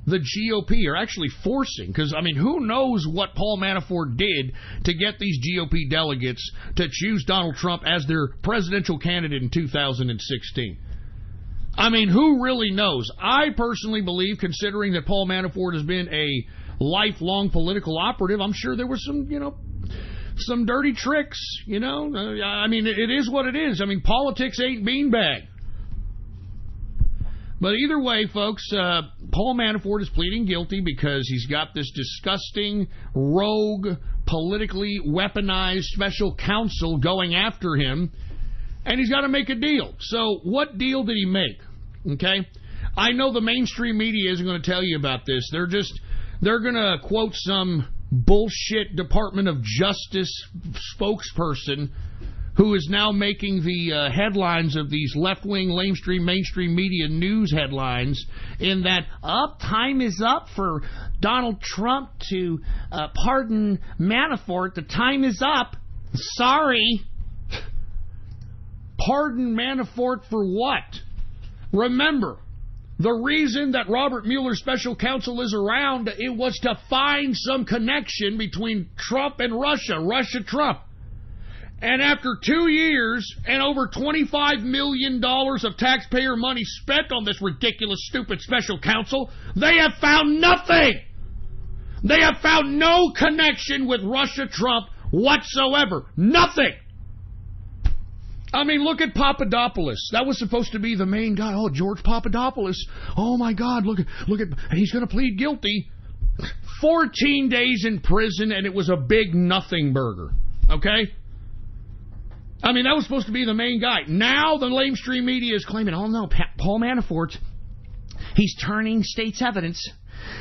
the GOP, or actually forcing, because, I mean, who knows what Paul Manafort did to get these GOP delegates to choose Donald Trump as their presidential candidate in 2016. I mean, who really knows? I personally believe, considering that Paul Manafort has been a lifelong political operative, I'm sure there were some dirty tricks, I mean, it is what it is. I mean, politics ain't beanbag. But either way, folks, Paul Manafort is pleading guilty because he's got this disgusting, rogue, politically weaponized special counsel going after him, and he's got to make a deal. So what deal did he make? Okay? I know the mainstream media isn't going to tell you about this. They're going to quote some bullshit Department of Justice spokesperson who is now making the headlines of these left-wing, mainstream media news headlines in that, time is up for Donald Trump to pardon Manafort. The time is up. Sorry. Pardon Manafort for what? Remember, the reason that Robert Mueller's special counsel is around, it was to find some connection between Trump and Russia-Trump. And after 2 years and over $25 million of taxpayer money spent on this ridiculous, stupid special counsel, they have found nothing. They have found no connection with Russia-Trump whatsoever. Nothing. I mean, look at Papadopoulos. That was supposed to be the main guy. Oh, George Papadopoulos. Oh, my God, look at, he's going to plead guilty. 14 days in prison, and it was a big nothing burger. Okay? I mean, that was supposed to be the main guy. Now the mainstream media is claiming, oh, no, Paul Manafort, he's turning state's evidence.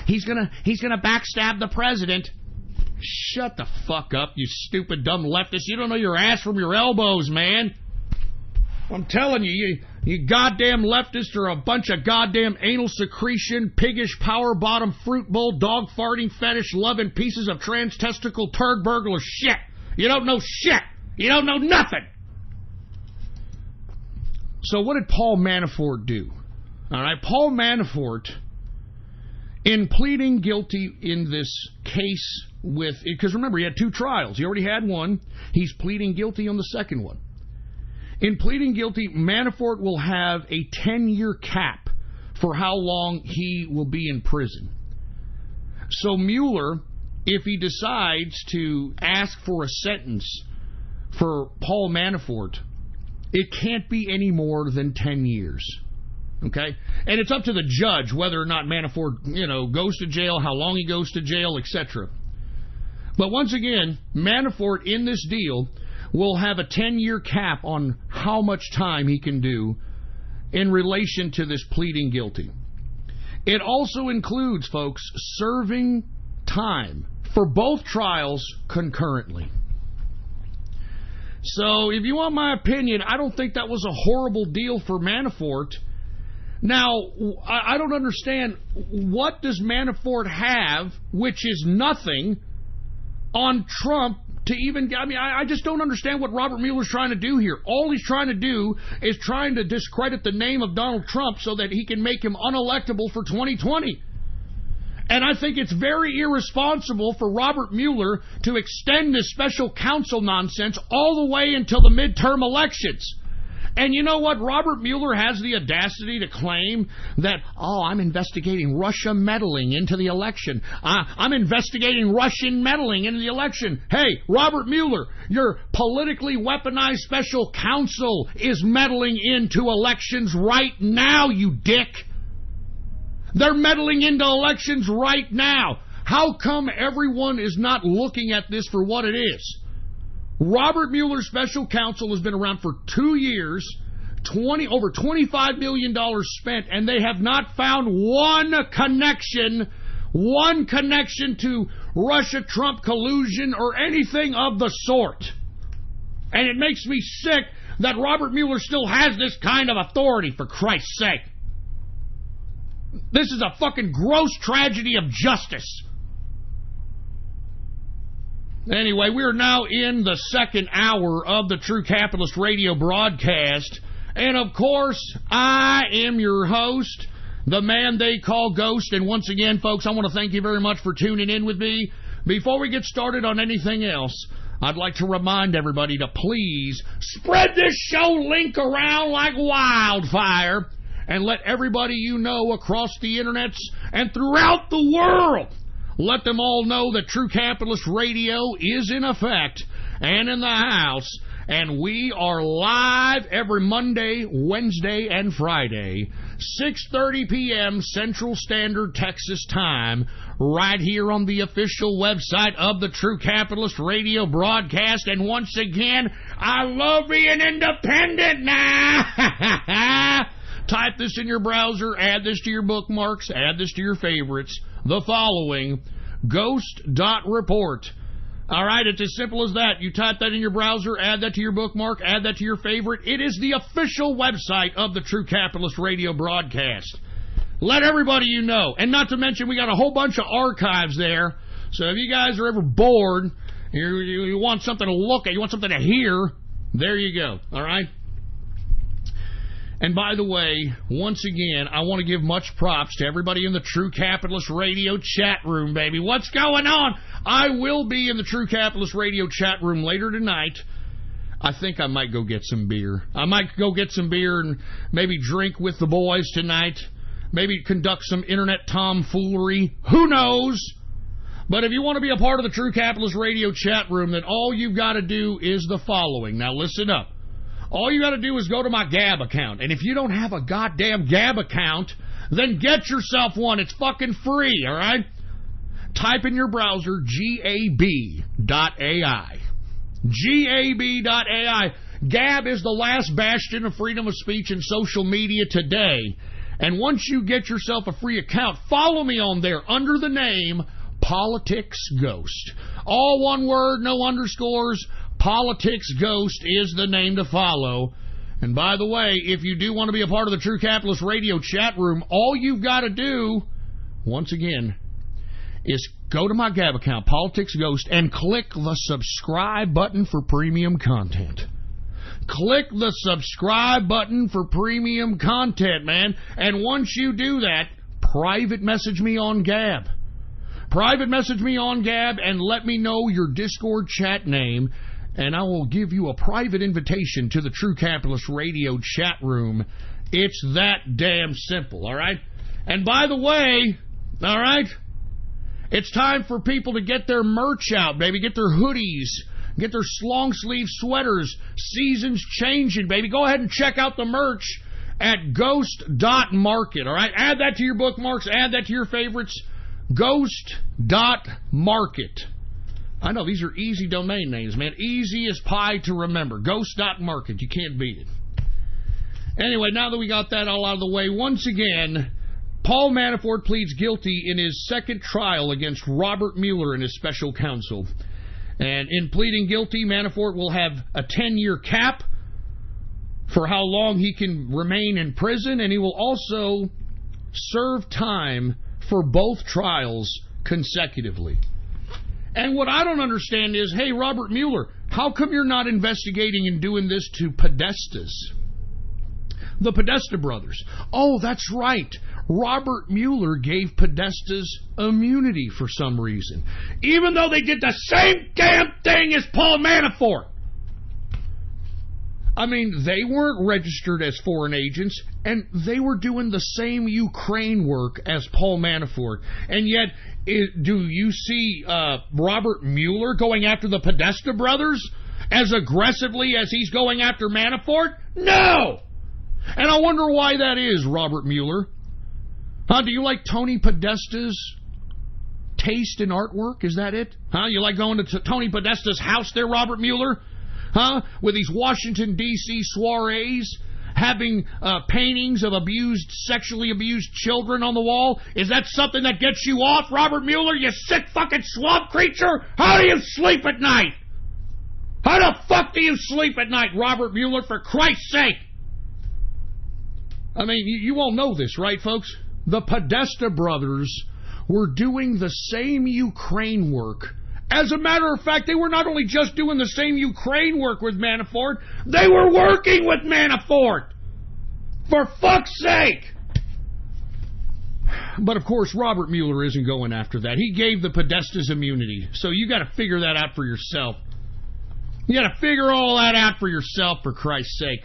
He's gonna backstab the president. Shut the fuck up, you stupid, dumb leftist. You don't know your ass from your elbows, man. I'm telling you, you goddamn leftists are a bunch of goddamn anal secretion, piggish, power-bottom, fruit bowl, dog-farting, fetish-loving pieces of trans-testicle turd burglar shit. You don't know shit. You don't know nothing. So what did Paul Manafort do? All right, Paul Manafort, in pleading guilty in this case with, because remember, he had 2 trials. He already had one. He's pleading guilty on the second one. In pleading guilty, Manafort will have a 10-year cap for how long he will be in prison. So Mueller, if he decides to ask for a sentence for Paul Manafort, it can't be any more than 10 years. Okay? And it's up to the judge whether or not Manafort, goes to jail, how long he goes to jail, etc. But once again, Manafort in this deal will have a 10-year cap on how much time he can do in relation to this pleading guilty. It also includes, folks, serving time for both trials concurrently. So, if you want my opinion, I don't think that was a horrible deal for Manafort. Now, I don't understand, what does Manafort have, which is nothing, on Trump to even, I just don't understand what Robert Mueller's trying to do here. All he's trying to do is trying to discredit the name of Donald Trump so that he can make him unelectable for 2020. And I think it's very irresponsible for Robert Mueller to extend this special counsel nonsense all the way until the midterm elections. And you know what? Robert Mueller has the audacity to claim that, I'm investigating Russia meddling into the election. I'm investigating Russian meddling into the election. Hey, Robert Mueller, your politically weaponized special counsel is meddling into elections right now, you dick. They're meddling into elections right now. How come everyone is not looking at this for what it is? Robert Mueller's special counsel has been around for 2 years, over $25 million spent, and they have not found one connection to Russia-Trump collusion or anything of the sort. And it makes me sick that Robert Mueller still has this kind of authority, for Christ's sake. This is a fucking gross tragedy of justice. Anyway, we are now in the second hour of the True Capitalist Radio broadcast. And of course, I am your host, the man they call Ghost. And once again, folks, I want to thank you very much for tuning in with me. Before we get started on anything else, I'd like to remind everybody to please spread this show link around like wildfire and let everybody you know across the internets and throughout the world, let them all know that True Capitalist Radio is in effect and in the house, and we are live every Monday, Wednesday, and Friday, 6:30 p.m. Central Standard Texas Time, right here on the official website of the True Capitalist Radio broadcast. And once again, I love being independent now. Type this in your browser, add this to your bookmarks, add this to your favorites. The following, ghost.report. All right, it's as simple as that. You type that in your browser, add that to your bookmark, add that to your favorite. It is the official website of the True Capitalist Radio broadcast. Let everybody you know. And not to mention, we got a whole bunch of archives there. So if you guys are ever bored, you want something to look at, you want something to hear, there you go. All right? And by the way, once again, I want to give much props to everybody in the True Capitalist Radio chat room, baby. What's going on? I will be in the True Capitalist Radio chat room later tonight. I think I might go get some beer. I might go get some beer and maybe drink with the boys tonight. Maybe conduct some internet tomfoolery. Who knows? But if you want to be a part of the True Capitalist Radio chat room, then all you've got to do is the following. Now listen up. All you got to do is go to my Gab account. And if you don't have a goddamn Gab account, then get yourself one. It's fucking free, all right? Type in your browser gab.ai. gab.ai. Gab is the last bastion of freedom of speech and social media today. And once you get yourself a free account, follow me on there under the name Politics Ghost. All one word, no underscores. Politics Ghost is the name to follow. And by the way, if you do want to be a part of the True Capitalist Radio chat room, all you've got to do, once again, is go to my Gab account, Politics Ghost, and click the subscribe button for premium content. Click the subscribe button for premium content, man. And once you do that, private message me on Gab. Private message me on Gab and let me know your Discord chat name, and I will give you a private invitation to the True Capitalist Radio chat room. It's that damn simple, all right? And by the way, all right, it's time for people to get their merch out, baby. Get their hoodies, get their long-sleeve sweaters. Season's changing, baby. Go ahead and check out the merch at ghost.market, all right? Add that to your bookmarks. Add that to your favorites. Ghost.market. I know, these are easy domain names, man. Easy as pie to remember. Ghost.market. You can't beat it. Anyway, now that we got that all out of the way, once again, Paul Manafort pleads guilty in his second trial against Robert Mueller and his special counsel. And in pleading guilty, Manafort will have a 10-year cap for how long he can remain in prison, and he will also serve time for both trials consecutively. And what I don't understand is, hey, Robert Mueller, how come you're not investigating and doing this to Podestas? The Podesta brothers. Oh, that's right. Robert Mueller gave Podestas immunity for some reason, even though they did the same damn thing as Paul Manafort. I mean, they weren't registered as foreign agents, and they were doing the same Ukraine work as Paul Manafort. And yet, do you see Robert Mueller going after the Podesta brothers as aggressively as he's going after Manafort? No! And I wonder why that is, Robert Mueller. Huh? Do you like Tony Podesta's taste in artwork? Is that it? Huh? You like going to Tony Podesta's house there, Robert Mueller? Huh? With these Washington, D.C. soirees, having paintings of sexually abused children on the wall? Is that something that gets you off, Robert Mueller, you sick fucking swamp creature? How do you sleep at night? How the fuck do you sleep at night, Robert Mueller, for Christ's sake? I mean, you all know this, right, folks? The Podesta brothers were doing the same Ukraine work. As a matter of fact, they were not only just doing the same Ukraine work with Manafort, they were working with Manafort! For fuck's sake! But of course, Robert Mueller isn't going after that. He gave the Podestas immunity, so you got to figure that out for yourself. You got to figure all that out for yourself, for Christ's sake.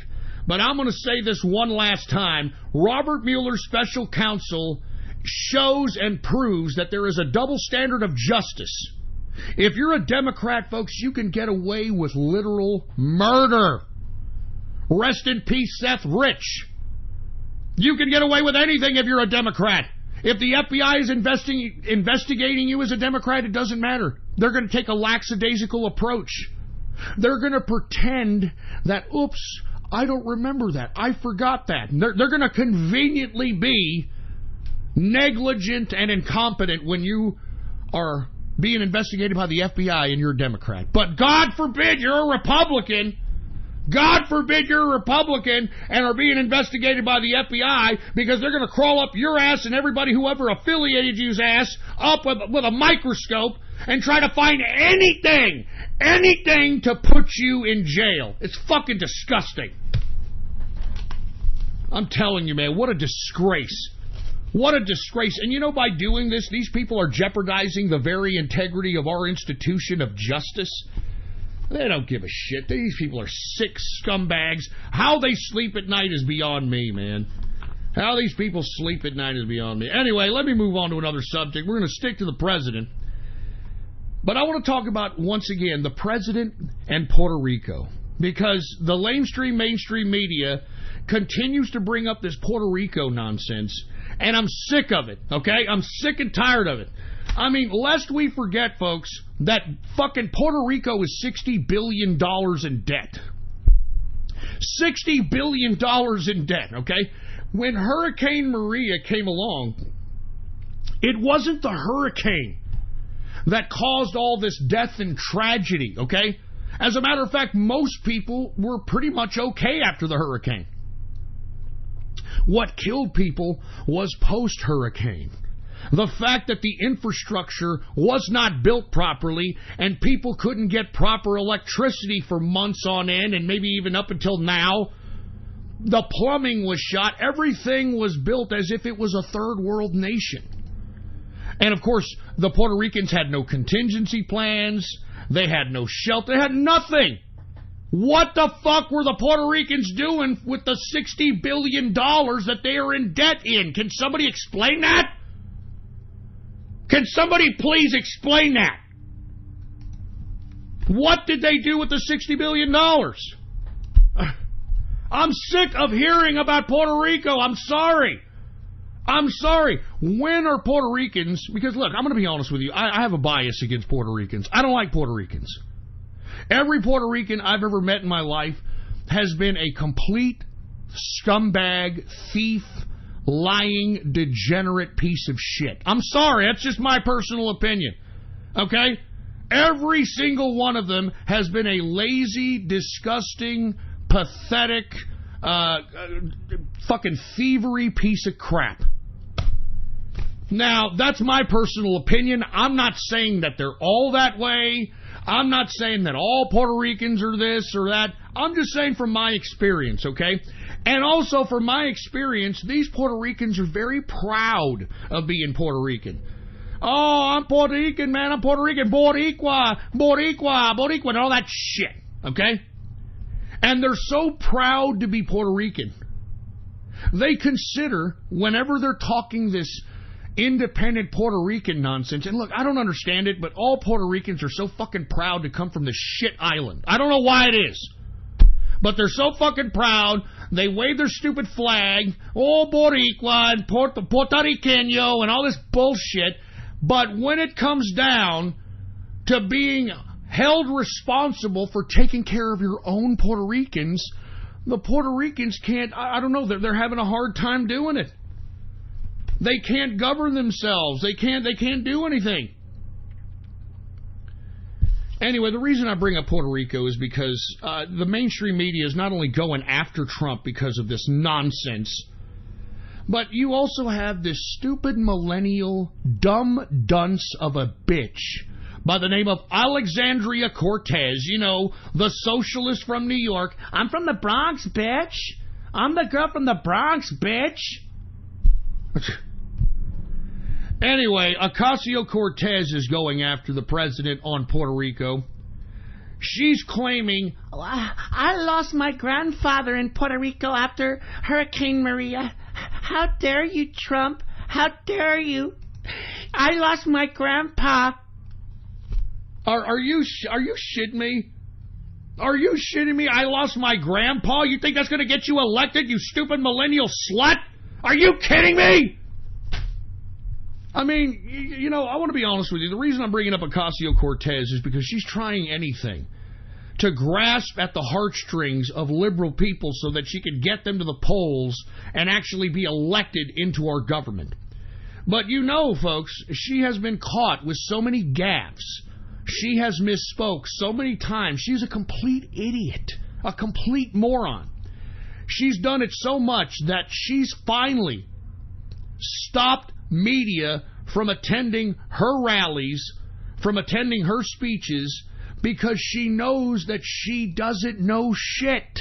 But I'm going to say this one last time. Robert Mueller's special counsel shows and proves that there is a double standard of justice. If you're a Democrat, folks, you can get away with literal murder. Rest in peace, Seth Rich. You can get away with anything if you're a Democrat. If the FBI is investigating you as a Democrat, it doesn't matter. They're going to take a lackadaisical approach. They're going to pretend that, oops, I don't remember that. I forgot that. They're going to conveniently be negligent and incompetent when you are being investigated by the FBI and you're a Democrat. But God forbid you're a Republican. God forbid you're a Republican and are being investigated by the FBI, because they're going to crawl up your ass and everybody who ever affiliated you's ass up with a microscope and try to find anything to put you in jail. It's fucking disgusting. I'm telling you, man, what a disgrace. What a disgrace. And you know, by doing this, these people are jeopardizing the very integrity of our institution of justice. They don't give a shit. These people are sick scumbags. How they sleep at night is beyond me, man. How these people sleep at night is beyond me. Anyway, let me move on to another subject. We're going to stick to the president. But I want to talk about, once again, the president and Puerto Rico. Because the mainstream media continues to bring up this Puerto Rico nonsense. And I'm sick of it, okay? I'm sick and tired of it. I mean, lest we forget, folks, that fucking Puerto Rico is $60 billion in debt. $60 billion in debt, okay? When Hurricane Maria came along, it wasn't the hurricane that caused all this death and tragedy, okay? As a matter of fact, most people were pretty much okay after the hurricane. What killed people was post-hurricane. The fact that the infrastructure was not built properly and people couldn't get proper electricity for months on end, and maybe even up until now. The plumbing was shot. Everything was built as if it was a third world nation. And of course, the Puerto Ricans had no contingency plans. They had no shelter. They had nothing. What the fuck were the Puerto Ricans doing with the $60 billion that they are in debt in? Can somebody explain that? Can somebody please explain that? What did they do with the $60 billion? I'm sick of hearing about Puerto Rico. I'm sorry. When are Puerto Ricans... Because, look, I'm going to be honest with you. I have a bias against Puerto Ricans. I don't like Puerto Ricans. Every Puerto Rican I've ever met in my life has been a complete scumbag, thief, lying, degenerate piece of shit. I'm sorry. That's just my personal opinion. Okay? Every single one of them has been a lazy, disgusting, pathetic, fucking thievery piece of crap. Now, that's my personal opinion. I'm not saying that they're all that way. I'm not saying that all Puerto Ricans are this or that. I'm just saying from my experience, okay? And also from my experience, these Puerto Ricans are very proud of being Puerto Rican. Oh, I'm Puerto Rican, man. I'm Puerto Rican. Boricua, and all that shit, okay? And they're so proud to be Puerto Rican. They consider, whenever they're talking this independent Puerto Rican nonsense, and look, I don't understand it, but all Puerto Ricans are so fucking proud to come from this shit island. I don't know why it is, but they're so fucking proud They wave their stupid flag, oh, Boricua and Puerto Riqueño and all this bullshit. But when it comes down to being held responsible for taking care of your own Puerto Ricans, the Puerto Ricans can't, I don't know, they're having a hard time doing it. They can't govern themselves. They can't do anything. Anyway, the reason I bring up Puerto Rico is because the mainstream media is not only going after Trump because of this nonsense, but you also have this stupid millennial dumb dunce of a bitch by the name of Alexandria Cortez, you know, the socialist from New York. I'm from the Bronx, bitch. I'm the girl from the Bronx, bitch. Anyway, Ocasio-Cortez is going after the president on Puerto Rico. She's claiming, I lost my grandfather in Puerto Rico after Hurricane Maria. How dare you, Trump? How dare you? I lost my grandpa. Are you shitting me? Are you shitting me? I lost my grandpa? You think that's going to get you elected, you stupid millennial slut? Are you kidding me? I mean, you know, I want to be honest with you. The reason I'm bringing up Ocasio-Cortez is because she's trying anything to grasp at the heartstrings of liberal people so that she can get them to the polls and actually be elected into our government. But you know, folks, she has been caught with so many gaffes. She has misspoke so many times. She's a complete idiot, a complete moron. She's done it so much that she's finally stopped media from attending her rallies, from attending her speeches, because she knows that she doesn't know shit.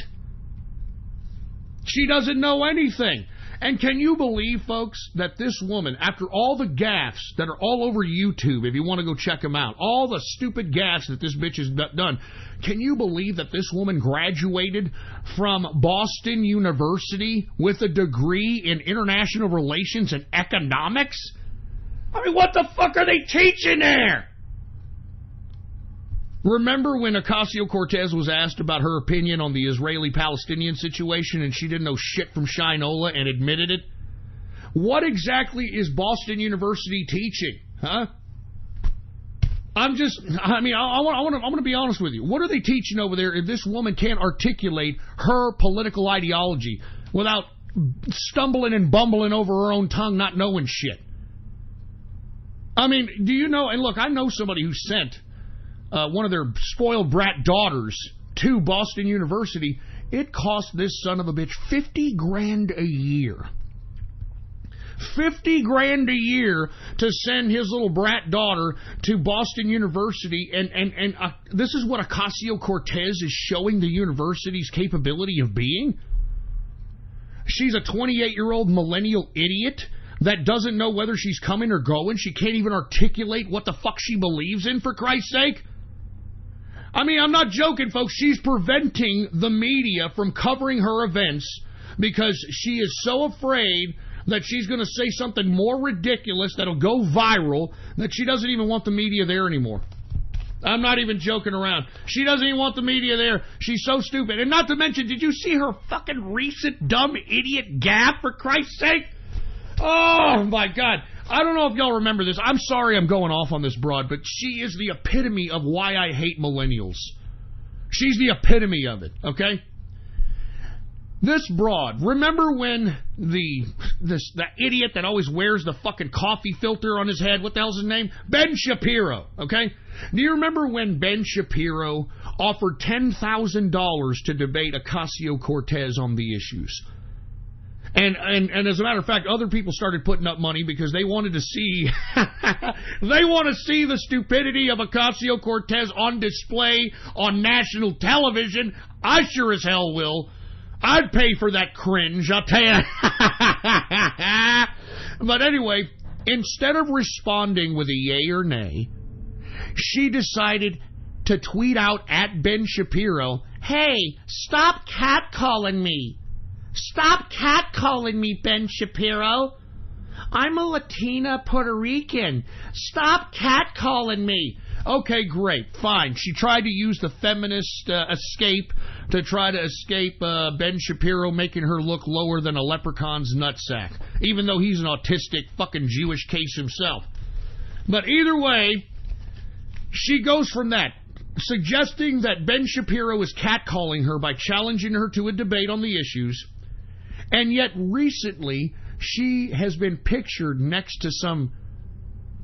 She doesn't know anything. And can you believe, folks, that this woman, after all the gaffes that are all over YouTube, if you want to go check them out, all the stupid gaffes that this bitch has done, can you believe that this woman graduated from Boston University with a degree in international relations and economics? I mean, what the fuck are they teaching there? Remember when Ocasio-Cortez was asked about her opinion on the Israeli-Palestinian situation and she didn't know shit from Shinola and admitted it? What exactly is Boston University teaching? Huh? I want to be honest with you. What are they teaching over there if this woman can't articulate her political ideology without stumbling and bumbling over her own tongue, not knowing shit? I mean, do you know, and look, I know somebody who sent one of their spoiled brat daughters to Boston University. It cost this son of a bitch $50,000 a year. $50,000 a year to send his little brat daughter to Boston University, and this is what Ocasio-Cortez is showing the university's capability of being? She's a 28-year-old millennial idiot that doesn't know whether she's coming or going. She can't even articulate what the fuck she believes in, for Christ's sake. I mean, I'm not joking, folks. She's preventing the media from covering her events because she is so afraid that she's going to say something more ridiculous that'll go viral that she doesn't even want the media there anymore. I'm not even joking around. She doesn't even want the media there. She's so stupid. And not to mention, did you see her fucking recent dumb idiot gaffe, for Christ's sake? Oh, my God. I don't know if y'all remember this. I'm sorry I'm going off on this broad, but she is the epitome of why I hate millennials. She's the epitome of it, okay? This broad, remember when that idiot that always wears the fucking coffee filter on his head, what the hell's his name? Ben Shapiro, okay? Do you remember when Ben Shapiro offered $10,000 to debate Ocasio-Cortez on the issues? And as a matter of fact, other people started putting up money because they wanted to see they want to see the stupidity of Ocasio-Cortez on display on national television. I sure as hell will. I'd pay for that cringe, I'll tell you. But anyway, instead of responding with a yay or nay, she decided to tweet out at Ben Shapiro, "Hey, stop catcalling me. Stop catcalling me, Ben Shapiro. I'm a Latina Puerto Rican. Stop catcalling me. Okay, great, fine. She tried to use the feminist escape to try to escape Ben Shapiro, making her look lower than a leprechaun's nutsack, even though he's an autistic fucking Jewish case himself. But either way, she goes from that, suggesting that Ben Shapiro is catcalling her by challenging her to a debate on the issues, and yet recently she has been pictured next to some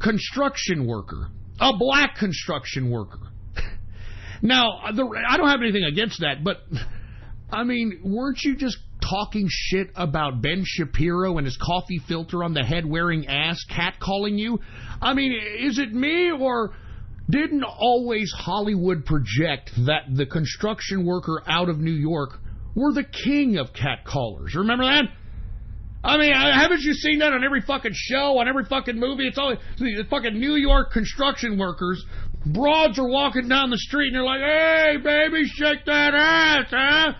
construction worker, a black construction worker. Now, I don't have anything against that, but, I mean, weren't you just talking shit about Ben Shapiro and his coffee filter on the head wearing ass catcalling you? I mean, is it me, or didn't always Hollywood project that the construction worker out of New York were the king of catcallers? Remember that? I mean, haven't you seen that on every fucking show, on every fucking movie? It's always the fucking New York construction workers. Broads are walking down the street and they're like, "Hey, baby, shake that ass, huh?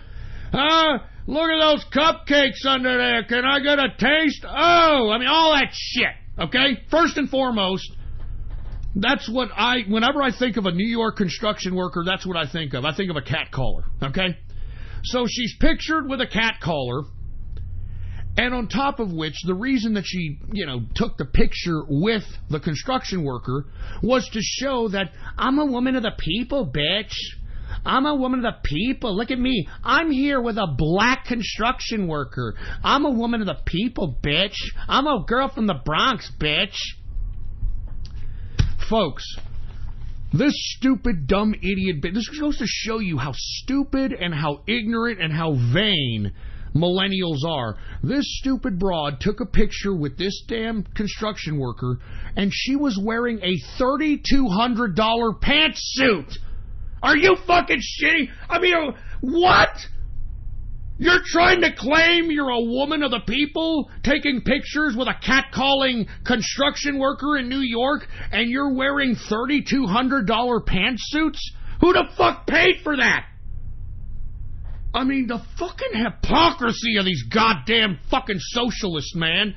Huh? Look at those cupcakes under there. Can I get a taste? Oh," I mean, all that shit, okay? First and foremost, that's what whenever I think of a New York construction worker, that's what I think of. I think of a catcaller, okay? So she's pictured with a catcaller. And on top of which, the reason that she, took the picture with the construction worker was to show that I'm a woman of the people, bitch. I'm a woman of the people. Look at me. I'm here with a black construction worker. I'm a woman of the people, bitch. I'm a girl from the Bronx, bitch. Folks, this stupid, dumb idiot bitch, this goes to show you how stupid and how ignorant and how vain millennials are. This stupid broad took a picture with this damn construction worker, and she was wearing a $3,200 pantsuit. Are you fucking shitting? I mean, what? You're trying to claim you're a woman of the people, taking pictures with a catcalling construction worker in New York, and you're wearing $3,200 pantsuits? Who the fuck paid for that? I mean, the fucking hypocrisy of these goddamn fucking socialists, man.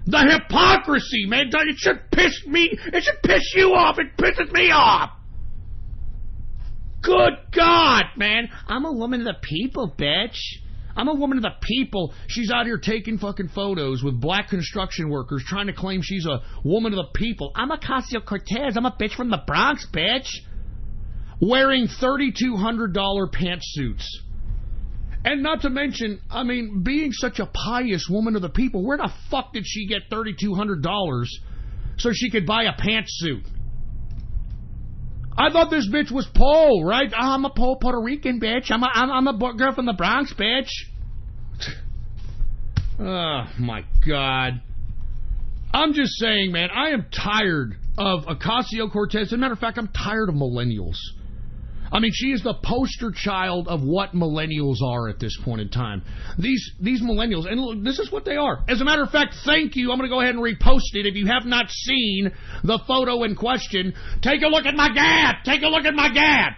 The hypocrisy, man. It should piss me. It should piss you off. It pisses me off. Good God, man. I'm a woman of the people, bitch. I'm a woman of the people. She's out here taking fucking photos with black construction workers trying to claim she's a woman of the people. I'm Ocasio-Cortez. I'm a bitch from the Bronx, bitch. Wearing $3,200 pantsuits. And not to mention, I mean, being such a pious woman of the people, where the fuck did she get $3,200 so she could buy a pantsuit? I thought this bitch was Pole, right? I'm a Puerto Rican bitch. I'm a girl from the Bronx, bitch. Oh, my God. I'm just saying, man, I am tired of Ocasio-Cortez. As a matter of fact, I'm tired of millennials. I mean, she is the poster child of what millennials are at this point in time. These millennials, and look, this is what they are. As a matter of fact, thank you. I'm going to go ahead and repost it. If you have not seen the photo in question, take a look at my gad. Take a look at my gad.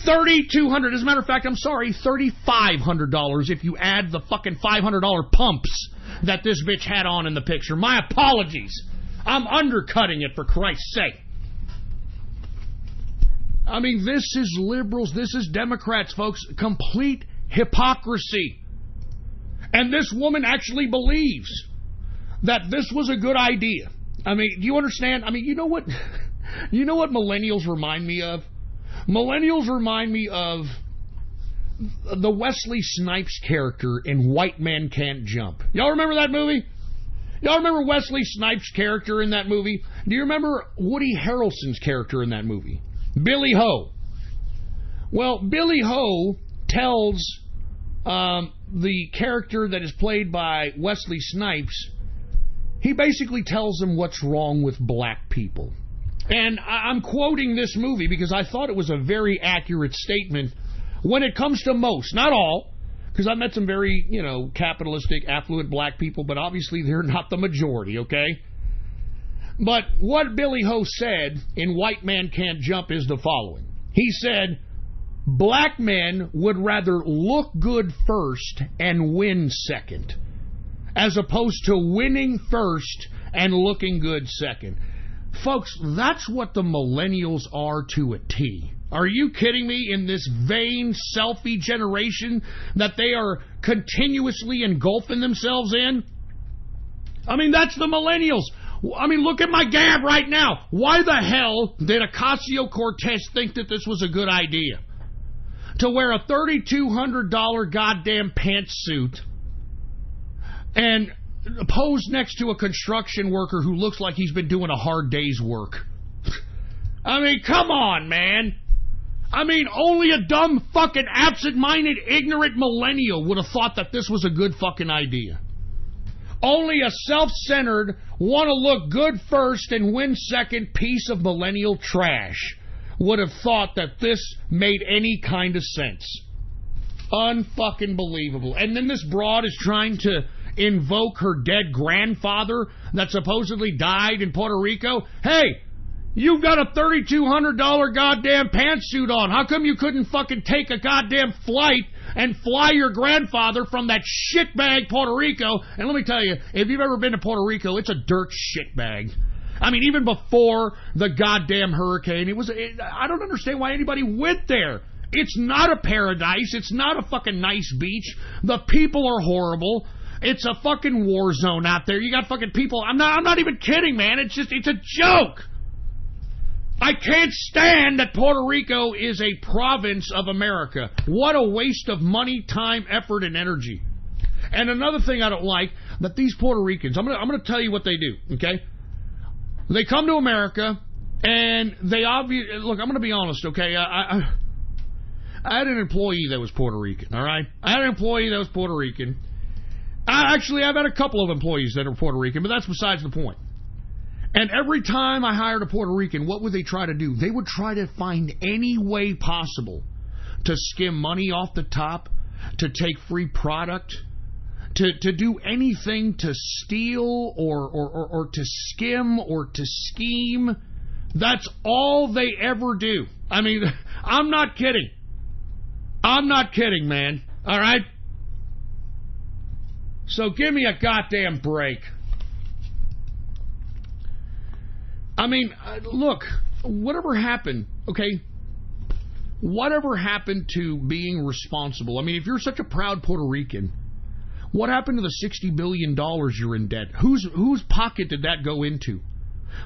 $3,200. As a matter of fact, I'm sorry, $3,500 if you add the fucking $500 pumps that this bitch had on in the picture. My apologies. I'm undercutting it, for Christ's sake. I mean, this is liberals, this is Democrats, folks. Complete hypocrisy. And this woman actually believes that this was a good idea. I mean, do you understand? I mean, you know what millennials remind me of? Millennials remind me of the Wesley Snipes character in White Men Can't Jump. Y'all remember that movie? Y'all remember Wesley Snipes' character in that movie? Do you remember Woody Harrelson's character in that movie? Billy Ho. Well, Billy Ho tells the character that is played by Wesley Snipes, he basically tells him what's wrong with black people. And I'm quoting this movie because I thought it was a very accurate statement when it comes to most, not all, because I met some very, capitalistic, affluent black people, but obviously they're not the majority, okay? But what Billy Ho said in White Man Can't Jump is the following. He said, black men would rather look good first and win second, as opposed to winning first and looking good second. Folks, that's what the millennials are to a T. Are you kidding me? In this vain selfie generation that they are continuously engulfing themselves in? I mean, that's the millennials. I mean, look at my gab right now. Why the hell did Ocasio-Cortez think that this was a good idea? To wear a $3,200 goddamn pantsuit and pose next to a construction worker who looks like he's been doing a hard day's work. I mean, come on, man. I mean, only a dumb, fucking, absent-minded, ignorant millennial would have thought that this was a good fucking idea. Only a self-centered, want-to-look good first and win second piece of millennial trash would have thought that this made any kind of sense. Unfucking believable. And then this broad is trying to invoke her dead grandfather that supposedly died in Puerto Rico. Hey, you've got a $3,200 goddamn pantsuit on. How come you couldn't fucking take a goddamn flight and fly your grandfather from that shitbag Puerto Rico? And let me tell you, if you've ever been to Puerto Rico, it's a dirt shitbag. I mean, even before the goddamn hurricane, I don't understand why anybody went there. It's not a paradise. It's not a fucking nice beach. The people are horrible. It's a fucking war zone out there. You got fucking people. I'm not even kidding, man. It's a joke. I can't stand that Puerto Rico is a province of America. What a waste of money, time, effort, and energy. And another thing I don't like, that these Puerto Ricans, I'm gonna tell you what they do, okay? They come to America, and they obviously, look, I'm gonna be honest, okay? I had an employee that was Puerto Rican, all right? I had an employee that was Puerto Rican. I've had a couple of employees that are Puerto Rican, but that's besides the point. And every time I hired a Puerto Rican, what would they try to do? They would try to find any way possible to skim money off the top, to take free product, to do anything to steal or to skim or to scheme. That's all they ever do. I mean, I'm not kidding. I'm not kidding, man. All right? So give me a goddamn break. I mean, look, whatever happened, okay? Whatever happened to being responsible? I mean, if you're such a proud Puerto Rican, what happened to the $60 billion you're in debt? Whose pocket did that go into?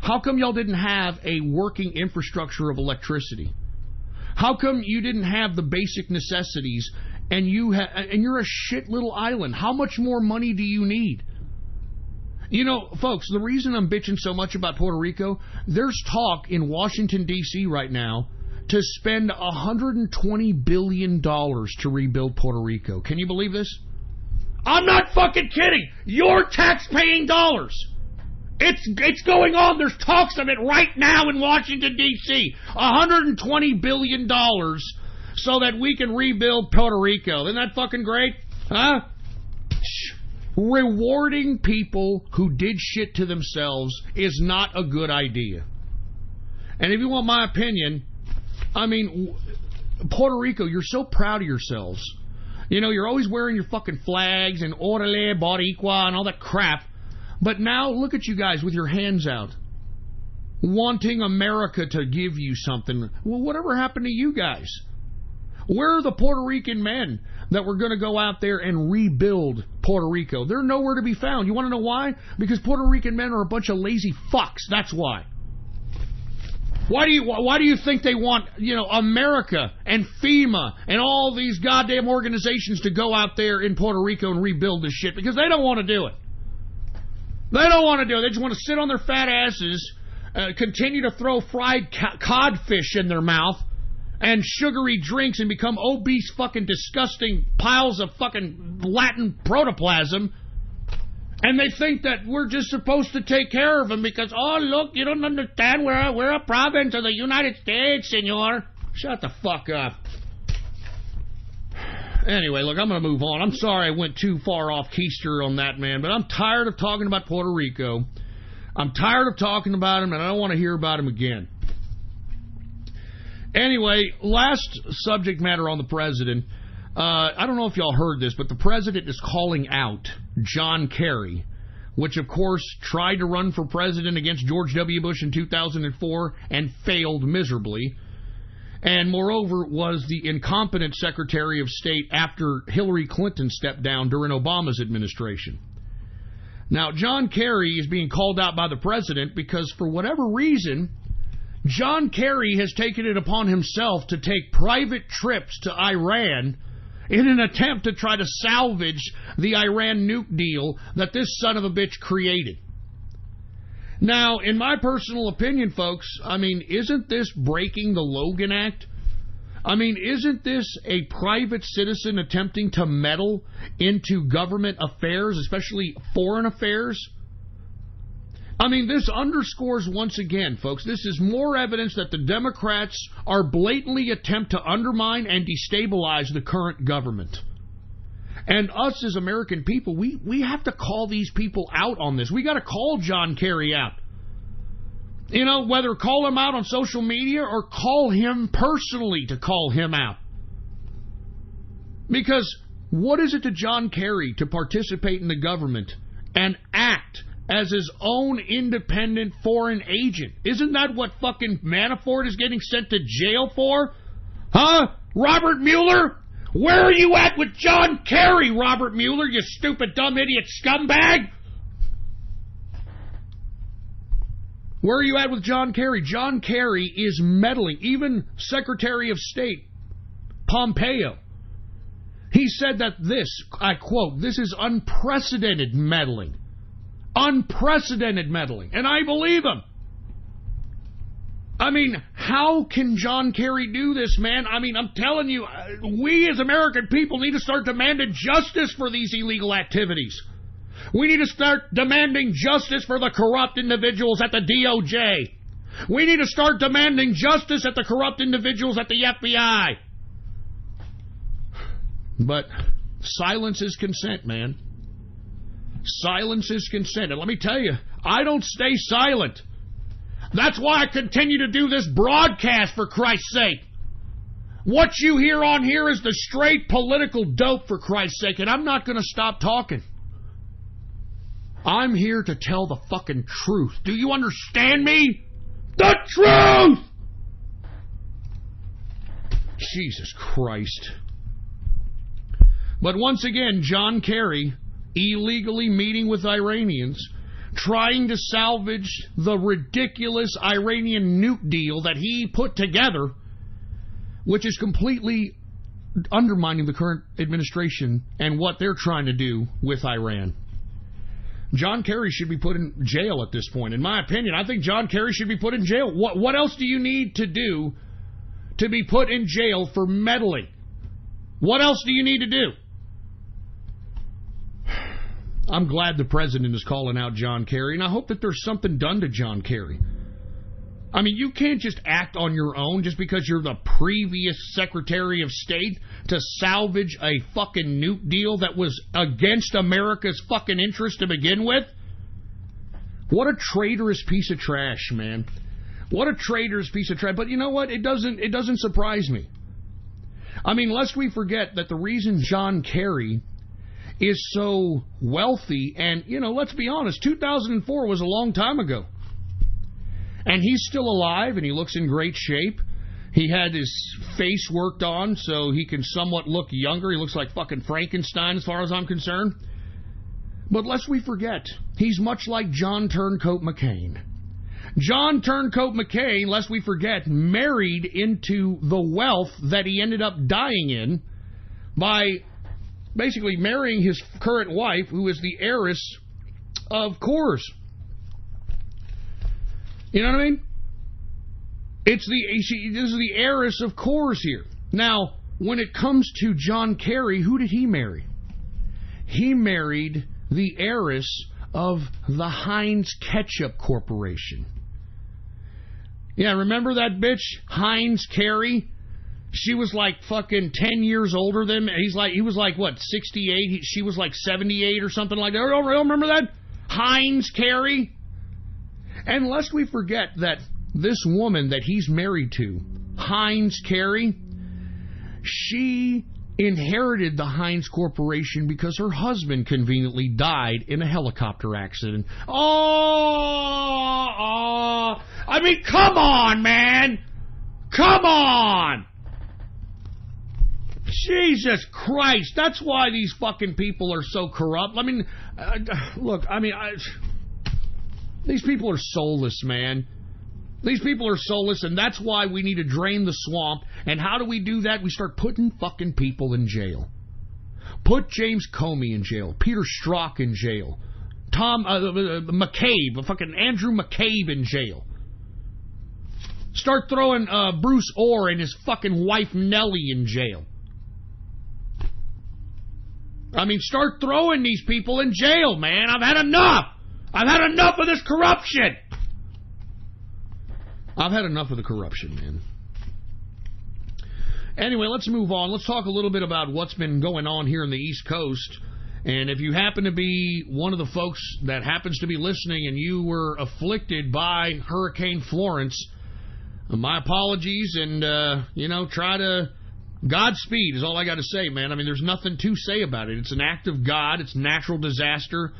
How come y'all didn't have a working infrastructure of electricity? How come you didn't have the basic necessities and you're a shit little island? How much more money do you need? You know, folks, the reason I'm bitching so much about Puerto Rico, there's talk in Washington, D.C. right now to spend $120 billion to rebuild Puerto Rico. Can you believe this? I'm not fucking kidding. Your tax-paying dollars. It's going on. There's talks of it right now in Washington, D.C. $120 billion so that we can rebuild Puerto Rico. Isn't that fucking great? Huh? Rewarding people who did shit to themselves is not a good idea. And if you want my opinion, I mean, Puerto Rico, you're so proud of yourselves. You know, you're always wearing your fucking flags and Orale, Boricua, and all that crap. But now, look at you guys with your hands out, wanting America to give you something. Well, whatever happened to you guys? Where are the Puerto Rican men that were going to go out there and rebuild Puerto Rico? They're nowhere to be found. You want to know why? Because Puerto Rican men are a bunch of lazy fucks. That's why. Why do you think they want, you know, America and FEMA and all these goddamn organizations to go out there in Puerto Rico and rebuild this shit? Because they don't want to do it. They don't want to do it. They just want to sit on their fat asses, continue to throw fried codfish in their mouth and sugary drinks and become obese, fucking disgusting piles of fucking Latin protoplasm. And they think that we're just supposed to take care of them because, oh, look, you don't understand. We're a province of the United States, senor. Shut the fuck up. Anyway, look, I'm going to move on. I'm sorry I went too far off keister on that, man, but I'm tired of talking about Puerto Rico. I'm tired of talking about him, and I don't want to hear about him again. Anyway, last subject matter on the president. I don't know if y'all heard this, but the president is calling out John Kerry, which of course tried to run for president against George W. Bush in 2004 and failed miserably, and moreover was the incompetent Secretary of State after Hillary Clinton stepped down during Obama's administration. Now, John Kerry is being called out by the president because for whatever reason, John Kerry has taken it upon himself to take private trips to Iran in an attempt to try to salvage the Iran nuke deal that this son of a bitch created. Now, in my personal opinion, folks, I mean, isn't this breaking the Logan Act? I mean, isn't this a private citizen attempting to meddle into government affairs, especially foreign affairs? I mean, this underscores once again, folks, this is more evidence that the Democrats are blatantly attempt to undermine and destabilize the current government. And us as American people, we have to call these people out on this. We got to call John Kerry out. You know, whether call him out on social media or call him personally to call him out. Because what is it to John Kerry to participate in the government and act as his own independent foreign agent? Isn't that what fucking Manafort is getting sent to jail for? Huh? Robert Mueller? Where are you at with John Kerry, Robert Mueller, you stupid, dumb, idiot scumbag? Where are you at with John Kerry? John Kerry is meddling. Even Secretary of State Pompeo, he said that this, I quote, this is unprecedented meddling. Unprecedented meddling. And I believe him. I mean, how can John Kerry do this, man? I mean, I'm telling you, we as American people need to start demanding justice for these illegal activities. We need to start demanding justice for the corrupt individuals at the DOJ. We need to start demanding justice at the corrupt individuals at the FBI. But silence is consent, man. Silence is consent. And let me tell you, I don't stay silent. That's why I continue to do this broadcast, for Christ's sake. What you hear on here is the straight political dope, for Christ's sake, and I'm not going to stop talking. I'm here to tell the fucking truth. Do you understand me? The truth! Jesus Christ. But once again, John Kerry illegally meeting with Iranians, trying to salvage the ridiculous Iranian nuke deal that he put together, which is completely undermining the current administration and what they're trying to do with Iran. John Kerry should be put in jail at this point. In my opinion, I think John Kerry should be put in jail. What else do you need to do to be put in jail for meddling? What else do you need to do? I'm glad the president is calling out John Kerry, and I hope that there's something done to John Kerry. I mean, you can't just act on your own just because you're the previous Secretary of State to salvage a fucking nuke deal that was against America's fucking interest to begin with. What a traitorous piece of trash, man. What a traitorous piece of trash. But you know what? It doesn't surprise me. I mean, lest we forget that the reason John Kerry is so wealthy, and, you know, let's be honest, 2004 was a long time ago. And he's still alive, and he looks in great shape. He had his face worked on so he can somewhat look younger. He looks like fucking Frankenstein as far as I'm concerned. But lest we forget, he's much like John Turncoat McCain. John Turncoat McCain, lest we forget, married into the wealth that he ended up dying in by basically marrying his current wife, who is the heiress of Coors. You know what I mean? This is the heiress of Coors here. Now, when it comes to John Kerry, who did he marry? He married the heiress of the Heinz Ketchup Corporation. Yeah, remember that bitch, Heinz Kerry? She was like fucking 10 years older than him. He was like, what, 68? She was like 78 or something like that. Oh, remember that? Heinz Kerry? And lest we forget that this woman that he's married to, Heinz Kerry, she inherited the Heinz Corporation because her husband conveniently died in a helicopter accident. I mean, come on, man! Come on! Jesus Christ, that's why these fucking people are so corrupt. I mean, look, these people are soulless, man. These people are soulless, and that's why we need to drain the swamp. And how do we do that? We start putting fucking people in jail. Put James Comey in jail. Peter Strzok in jail. McCabe, fucking Andrew McCabe in jail. Start throwing Bruce Orr and his fucking wife Nellie in jail. I mean, start throwing these people in jail, man. I've had enough. I've had enough of this corruption. I've had enough of the corruption, man. Anyway, let's move on. Let's talk a little bit about what's been going on here in the East Coast. And if you happen to be one of the folks that happens to be listening and you were afflicted by Hurricane Florence, my apologies, and, try to... Godspeed is all I got to say, man. I mean, there's nothing to say about it. It's an act of God. It's natural disaster.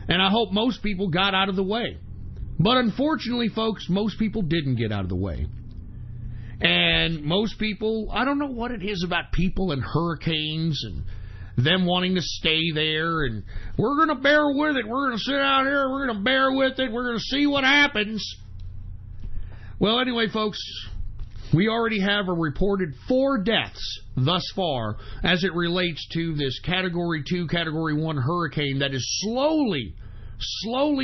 And I hope most people got out of the way. But unfortunately, folks, most people didn't get out of the way. And most people, I don't know what it is about people and hurricanes and them wanting to stay there. And we're going to bear with it. We're going to sit out here. We're going to bear with it. We're going to see what happens. Well, anyway, folks, we already have a reported 4 deaths thus far as it relates to this Category 2, Category 1 hurricane that is slowly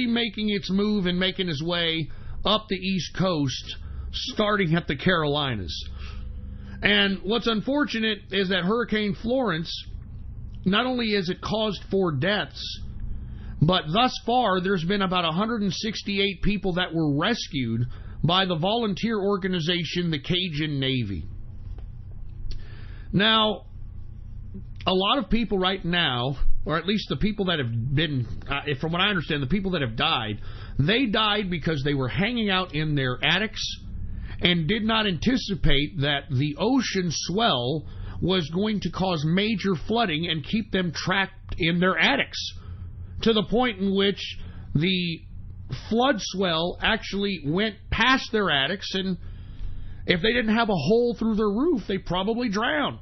making its move and making its way up the East Coast, starting at the Carolinas. And what's unfortunate is that Hurricane Florence, not only has it caused 4 deaths, but thus far there's been about 168 people that were rescued by the volunteer organization, the Cajun Navy. Now, a lot of people right now, or at least the people that have been, from what I understand, the people that have died, they died because they were hanging out in their attics and did not anticipate that the ocean swell was going to cause major flooding and keep them trapped in their attics, to the point in which the flood swell actually went past their attics, and if they didn't have a hole through their roof, they probably drowned.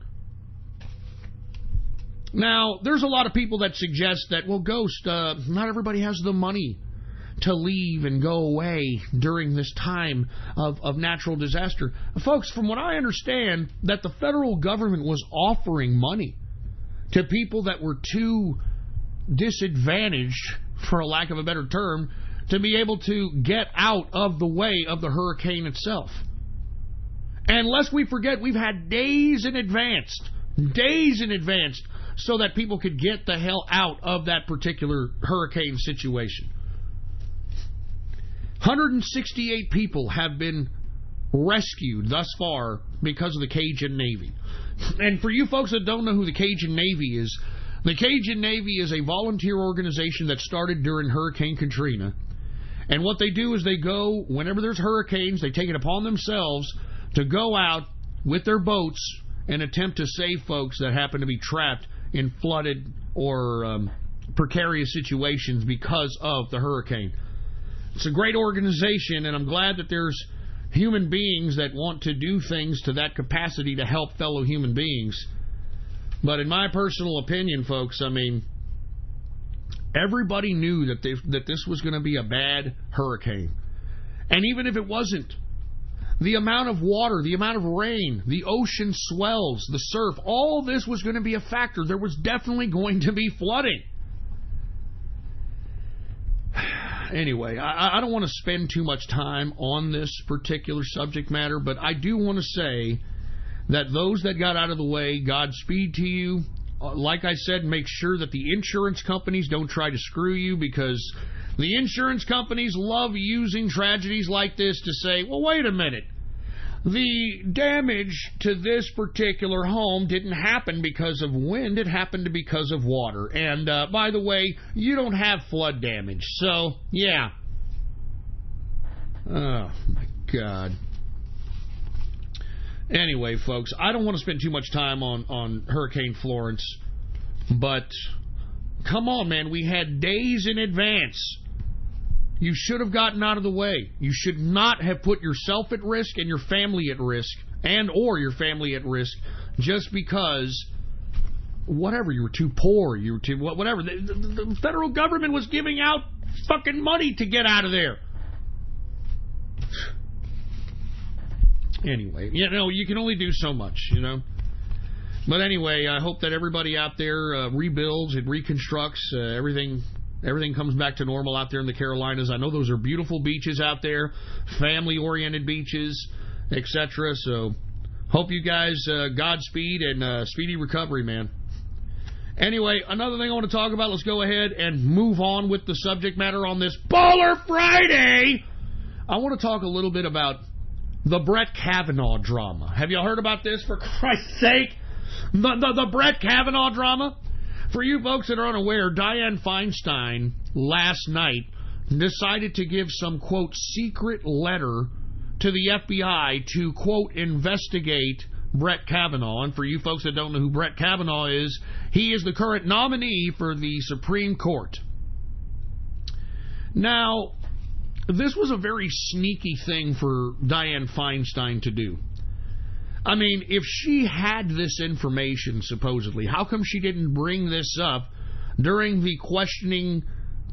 Now, there's a lot of people that suggest that, well, Ghost, not everybody has the money to leave and go away during this time of natural disaster. Folks, from what I understand, that the federal government was offering money to people that were too disadvantaged, for a lack of a better term, to be able to get out of the way of the hurricane itself. And lest we forget, we've had days in advance, so that people could get the hell out of that particular hurricane situation. 168 people have been rescued thus far because of the Cajun Navy. And for you folks that don't know who the Cajun Navy is, the Cajun Navy is a volunteer organization that started during Hurricane Katrina. And what they do is they go, whenever there's hurricanes, they take it upon themselves to go out with their boats and attempt to save folks that happen to be trapped in flooded or precarious situations because of the hurricane. It's a great organization, and I'm glad that there's human beings that want to do things to that capacity to help fellow human beings. But in my personal opinion, folks, I mean, everybody knew that this was going to be a bad hurricane. And even if it wasn't, the amount of water, the amount of rain, the ocean swells, the surf, all this was going to be a factor. There was definitely going to be flooding. Anyway, I don't want to spend too much time on this particular subject matter, but I do want to say that those that got out of the way, Godspeed to you. Like I said, make sure that the insurance companies don't try to screw you, because the insurance companies love using tragedies like this to say, well, wait a minute. The damage to this particular home didn't happen because of wind. It happened because of water. And, by the way, you don't have flood damage. So, yeah. Oh, my God. Anyway, folks, I don't want to spend too much time on Hurricane Florence, but come on, man. We had days in advance. You should have gotten out of the way. You should not have put yourself at risk and your family at risk, or your family at risk, just because, whatever, you were too poor, you were too, whatever. The federal government was giving out fucking money to get out of there. Anyway, you can only do so much, But anyway, I hope that everybody out there rebuilds and reconstructs, everything comes back to normal out there in the Carolinas. I know those are beautiful beaches out there, family-oriented beaches, etc. So, hope you guys Godspeed and speedy recovery, man. Anyway, another thing I want to talk about, let's go ahead and move on with the subject matter on this Baller Friday. I want to talk a little bit about the Brett Kavanaugh drama. Have y'all heard about this, for Christ's sake? The Brett Kavanaugh drama? For you folks that are unaware, Dianne Feinstein last night decided to give some, quote, secret letter to the FBI to, quote, investigate Brett Kavanaugh. And for you folks that don't know who Brett Kavanaugh is, he is the current nominee for the Supreme Court. Now, this was a very sneaky thing for Dianne Feinstein to do. I mean, if she had this information, supposedly, how come she didn't bring this up during the questioning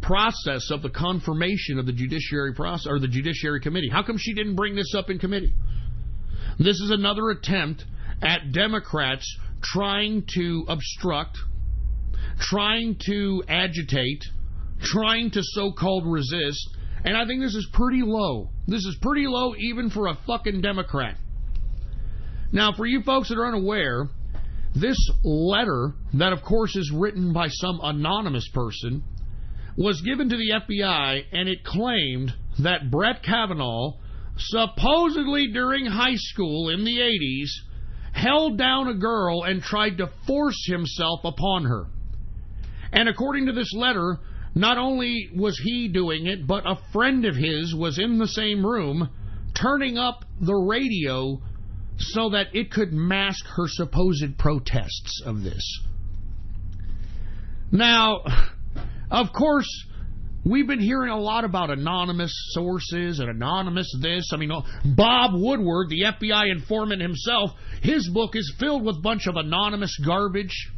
process of the confirmation of the judiciary process, or the Judiciary Committee? How come she didn't bring this up in committee? This is another attempt at Democrats trying to obstruct, trying to agitate, trying to so-called resist, and I think this is pretty low. This is pretty low even for a fucking Democrat. Now, for you folks that are unaware, this letter, that of course is written by some anonymous person, was given to the FBI, and it claimed that Brett Kavanaugh, supposedly during high school in the 80s, held down a girl and tried to force himself upon her. And according to this letter, not only was he doing it, but a friend of his was in the same room, turning up the radio so that it could mask her supposed protests of this. Now, of course, we've been hearing a lot about anonymous sources and anonymous this. I mean, Bob Woodward, the FBI informant himself, his book is filled with a bunch of anonymous garbage.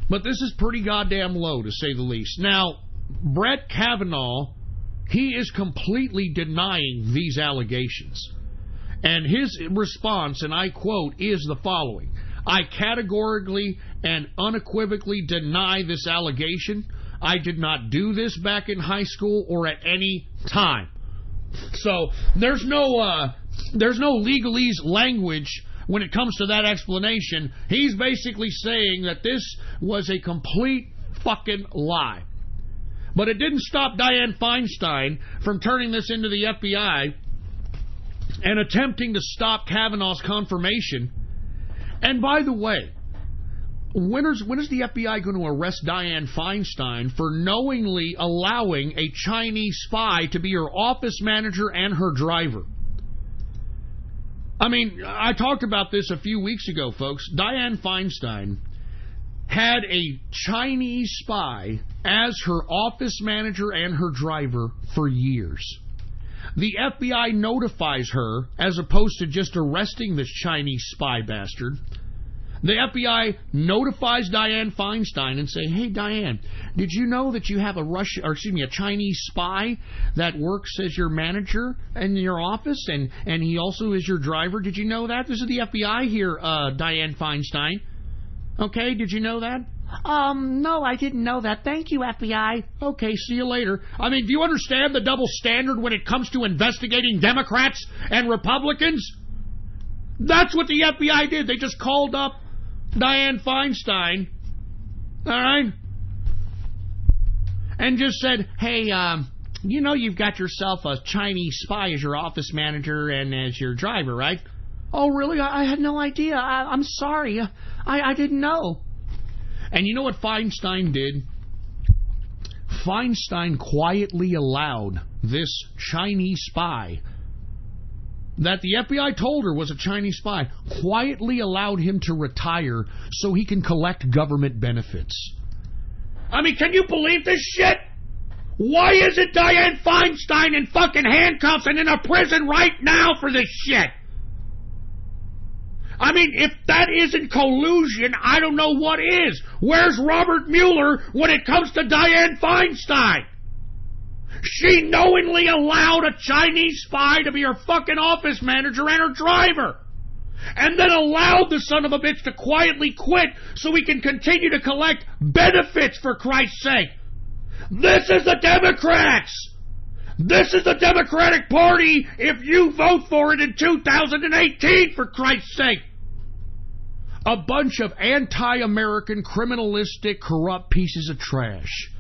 But this is pretty goddamn low, to say the least. Now, Brett Kavanaugh, he is completely denying these allegations. And his response, and I quote, is the following: I categorically and unequivocally deny this allegation. I did not do this back in high school or at any time. So there's no legalese language when it comes to that explanation. He's basically saying that this was a complete fucking lie. But it didn't stop Dianne Feinstein from turning this into the FBI and attempting to stop Kavanaugh's confirmation. And by the way, when is the FBI going to arrest Dianne Feinstein for knowingly allowing a Chinese spy to be her office manager and her driver? I mean, I talked about this a few weeks ago, folks. Dianne Feinstein had a Chinese spy as her office manager and her driver for years. The FBI notifies her, as opposed to just arresting this Chinese spy bastard. The FBI notifies Dianne Feinstein and say, hey, Dianne, did you know that you have a Chinese spy that works as your manager in your office, and he also is your driver? Did you know that? This is the FBI here, Dianne Feinstein. Okay, did you know that? No, I didn't know that. Thank you, FBI. Okay, see you later. I mean, do you understand the double standard when it comes to investigating Democrats and Republicans? That's what the FBI did. They just called up Dianne Feinstein, all right, and just said, hey, you know you've got yourself a Chinese spy as your office manager and as your driver, right? Oh, really? I had no idea. I'm sorry. I didn't know. And you know what Feinstein did? Feinstein quietly allowed this Chinese spy that the FBI told her was a Chinese spy quietly allowed him to retire so he can collect government benefits. I mean, can you believe this shit? Why isn't Dianne Feinstein in fucking handcuffs and in a prison right now for this shit? I mean, if that isn't collusion, I don't know what is. Where's Robert Mueller when it comes to Dianne Feinstein? She knowingly allowed a Chinese spy to be her fucking office manager and her driver. And then allowed the son of a bitch to quietly quit so he can continue to collect benefits, for Christ's sake. This is the Democrats. This is the Democratic Party if you vote for it in 2018, for Christ's sake. A bunch of anti-American, criminalistic, corrupt pieces of trash.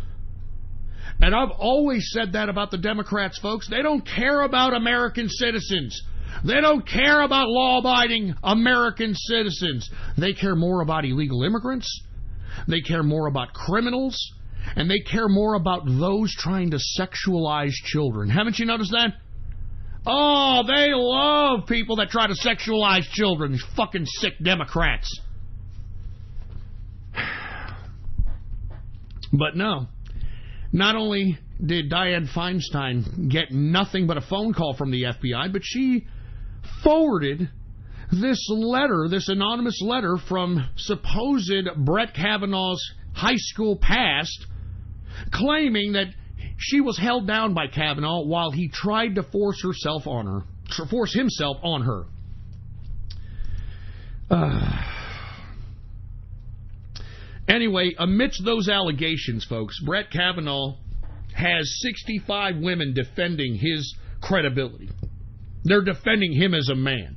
And I've always said that about the Democrats, folks. They don't care about American citizens. They don't care about law-abiding American citizens. They care more about illegal immigrants. They care more about criminals. And they care more about those trying to sexualize children. Haven't you noticed that? Oh, they love people that try to sexualize children. These fucking sick Democrats. But no. Not only did Dianne Feinstein get nothing but a phone call from the FBI, but she forwarded this letter, this anonymous letter from supposed Brett Kavanaugh's high school past, claiming that she was held down by Kavanaugh while he tried to force himself on her. Anyway, amidst those allegations, folks, Brett Kavanaugh has 65 women defending his credibility. They're defending him as a man.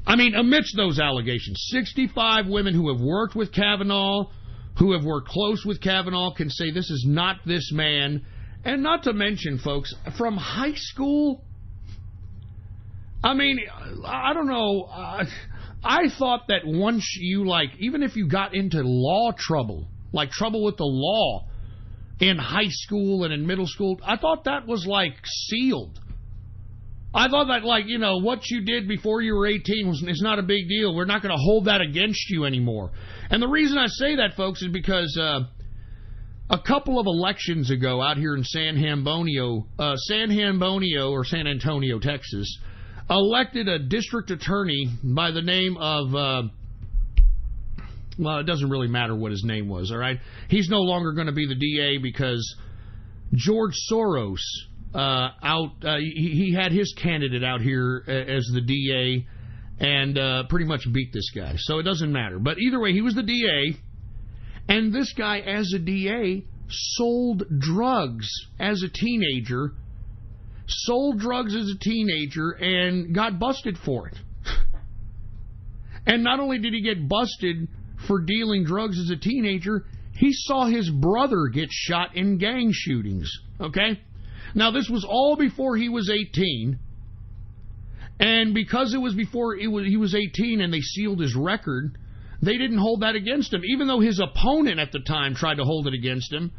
I mean, amidst those allegations, 65 women who have worked with Kavanaugh, who have worked close with Kavanaugh, can say this is not this man. And not to mention, folks, from high school, I mean, I don't know. I thought that once you, even if you got into law trouble, like trouble with the law in high school and in middle school, I thought that was, sealed. I thought that, what you did before you were 18 is not a big deal. We're not going to hold that against you anymore. And the reason I say that, folks, is because a couple of elections ago out here in San Antonio, Texas, elected a district attorney by the name of, well, it doesn't really matter what his name was, all right? He's no longer going to be the DA because George Soros he had his candidate out here as the DA and pretty much beat this guy. So it doesn't matter. But either way, he was the DA, and this guy, as a DA, sold drugs as a teenager, and got busted for it. And not only did he get busted for dealing drugs as a teenager, he saw his brother get shot in gang shootings, okay? Now, this was all before he was 18, and because it was before he was 18 and they sealed his record, they didn't hold that against him, even though his opponent at the time tried to hold it against him,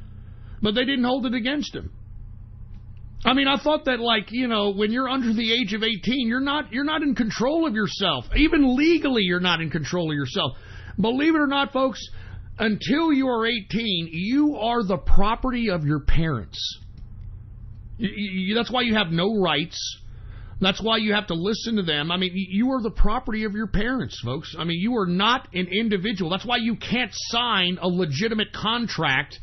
but they didn't hold it against him. I mean, I thought that, when you're under the age of 18, you're not in control of yourself. Even legally, you're not in control of yourself. Believe it or not, folks, until you are 18, you are the property of your parents. That's why you have no rights. That's why you have to listen to them. I mean, you are the property of your parents, folks. I mean, you are not an individual. That's why you can't sign a legitimate contract,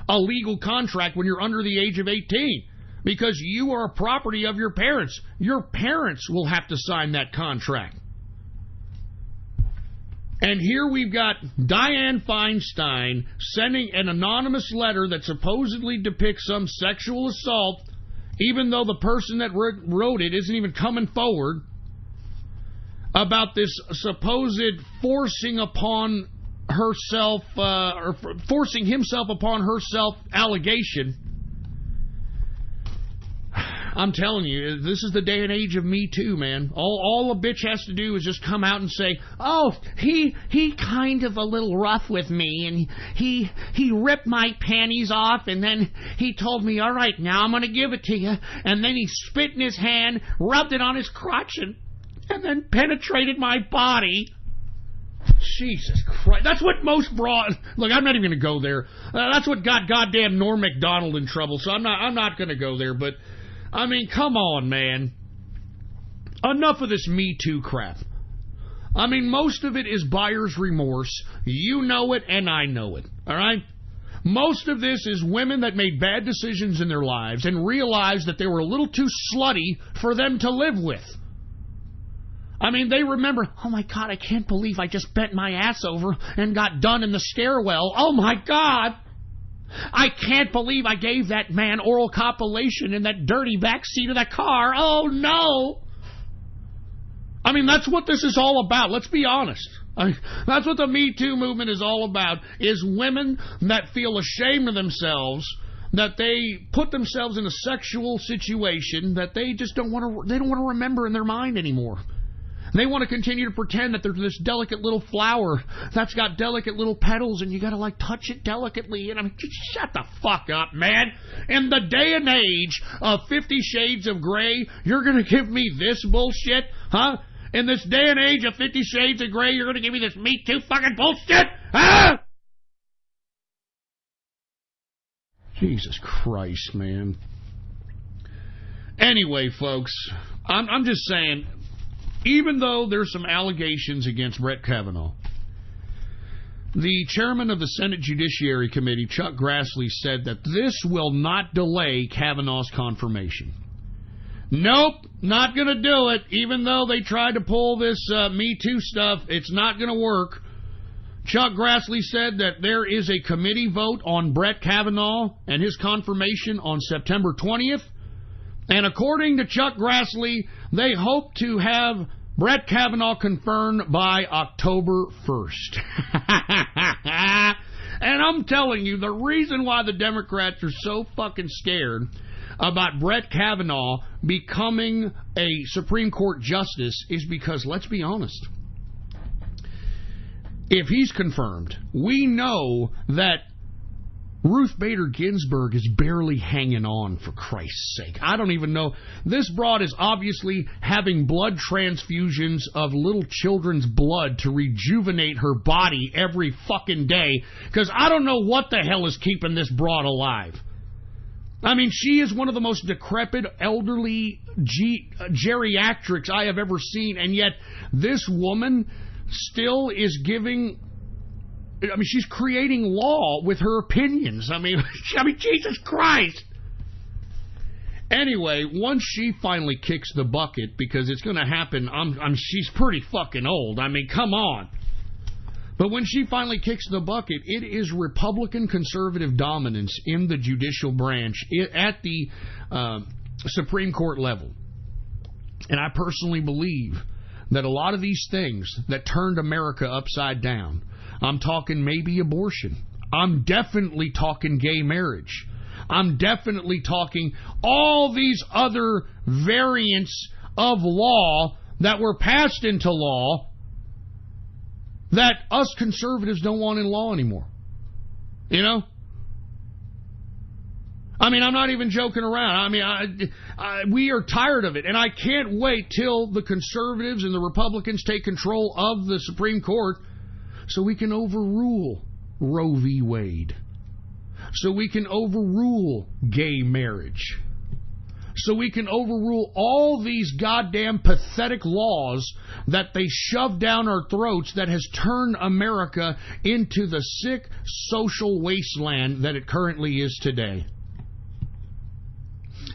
a legal contract, when you're under the age of 18. Because you are a property of your parents. Your parents will have to sign that contract. And here we've got Dianne Feinstein sending an anonymous letter that supposedly depicts some sexual assault, even though the person that wrote it isn't even coming forward, about this supposed forcing upon herself, or forcing himself upon herself allegation. I'm telling you, this is the day and age of Me Too, man. All a bitch has to do is just come out and say, oh, he kind of a little rough with me, and he ripped my panties off, and then he told me, all right, now I'm going to give it to you, and then he spit in his hand, rubbed it on his crotch, and then penetrated my body. Jesus Christ. That's what most broad... Look, I'm not even going to go there. That's what got goddamn Norm Macdonald in trouble, so I'm not going to go there. But, I mean, come on, man. Enough of this Me Too crap. I mean, most of it is buyer's remorse. You know it, and I know it. All right? Most of this is women that made bad decisions in their lives and realized that they were a little too slutty for them to live with. I mean, they remember, oh my God, I can't believe I just bent my ass over and got done in the stairwell. Oh my God. I can't believe I gave that man oral copulation in that dirty back seat of that car. Oh no. I mean, that's what this is all about. Let's be honest. That's what the Me Too movement is all about, is women that feel ashamed of themselves, that they put themselves in a sexual situation that they just don't want to remember in their mind anymore. They want to continue to pretend that they're this delicate little flower that's got delicate little petals, and you got to, like, touch it delicately. And I mean, just shut the fuck up, man. In the day and age of 50 Shades of Grey, you're going to give me this bullshit? Huh? In this day and age of 50 Shades of Grey, you're going to give me this Me Too fucking bullshit? Huh? Jesus Christ, man. Anyway, folks, I'm just saying... Even though there's some allegations against Brett Kavanaugh, the chairman of the Senate Judiciary Committee, Chuck Grassley, said that this will not delay Kavanaugh's confirmation. Nope, not going to do it. Even though they tried to pull this Me Too stuff, it's not going to work. Chuck Grassley said that there is a committee vote on Brett Kavanaugh and his confirmation on September 20th. And according to Chuck Grassley, they hope to have Brett Kavanaugh confirmed by October 1st. And I'm telling you, the reason why the Democrats are so fucking scared about Brett Kavanaugh becoming a Supreme Court justice is because, let's be honest, if he's confirmed, we know that Ruth Bader Ginsburg is barely hanging on, for Christ's sake. I don't even know. This broad is obviously having blood transfusions of little children's blood to rejuvenate her body every fucking day, because I don't know what the hell is keeping this broad alive. I mean, she is one of the most decrepit, elderly geriatrics I have ever seen, and yet this woman still is giving... I mean, she's creating law with her opinions. I mean, Jesus Christ. Anyway, once she finally kicks the bucket, because it's going to happen, she's pretty fucking old. I mean, come on. But when she finally kicks the bucket, it is Republican conservative dominance in the judicial branch at the Supreme Court level. And I personally believe that a lot of these things that turned America upside down, I'm talking maybe abortion, I'm definitely talking gay marriage, I'm definitely talking all these other variants of law that were passed into law that us conservatives don't want in law anymore. You know? I mean, I'm not even joking around. I mean, we are tired of it, and I can't wait till the conservatives and the Republicans take control of the Supreme Court so we can overrule Roe v. Wade, so we can overrule gay marriage, so we can overrule all these goddamn pathetic laws that they shove down our throats that has turned America into the sick social wasteland that it currently is today.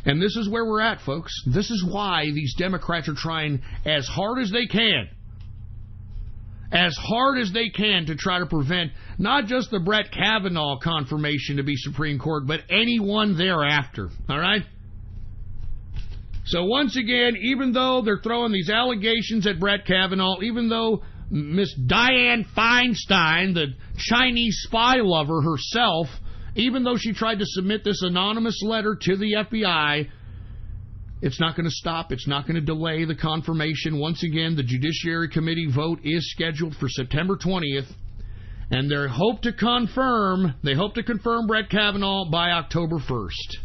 And this is where we're at, folks. This is why these Democrats are trying as hard as they can to try to prevent not just the Brett Kavanaugh confirmation to be Supreme Court, but anyone thereafter. All right? So once again, even though they're throwing these allegations at Brett Kavanaugh, even though Miss Dianne Feinstein, the Chinese spy lover herself, even though she tried to submit this anonymous letter to the FBI, It's not going to stop. It's not going to delay the confirmation. Once again, the Judiciary Committee vote is scheduled for September 20th, and they hope to confirm Brett Kavanaugh by October 1st.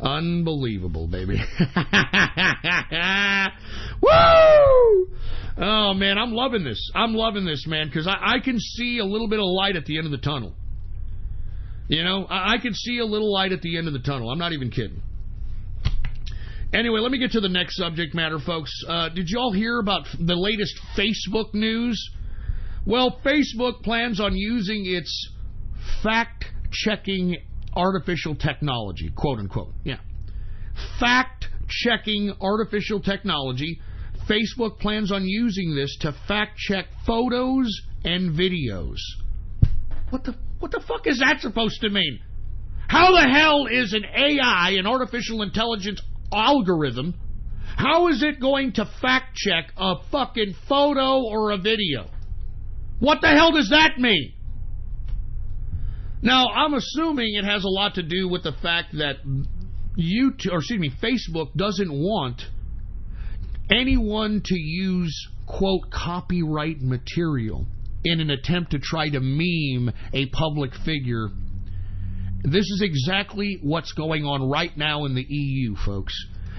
Unbelievable, baby. Woo! Oh, man, I'm loving this. I'm loving this, man, because I can see a little bit of light at the end of the tunnel. You know, I can see a little light at the end of the tunnel. I'm not even kidding. Anyway, let me get to the next subject matter, folks. Did you all hear about the latest Facebook news? Well, Facebook plans on using its fact-checking artificial technology, quote-unquote. Yeah. Fact-checking artificial technology. Facebook plans on using this to fact-check photos and videos. What the fuck is that supposed to mean? How the hell is an AI, an artificial intelligence algorithm, how is it going to fact check a fucking photo or a video? What the hell does that mean? Now, I'm assuming it has a lot to do with the fact that Facebook doesn't want anyone to use, quote, copyright material in an attempt to try to meme a public figure. This is exactly what's going on right now in the EU, folks.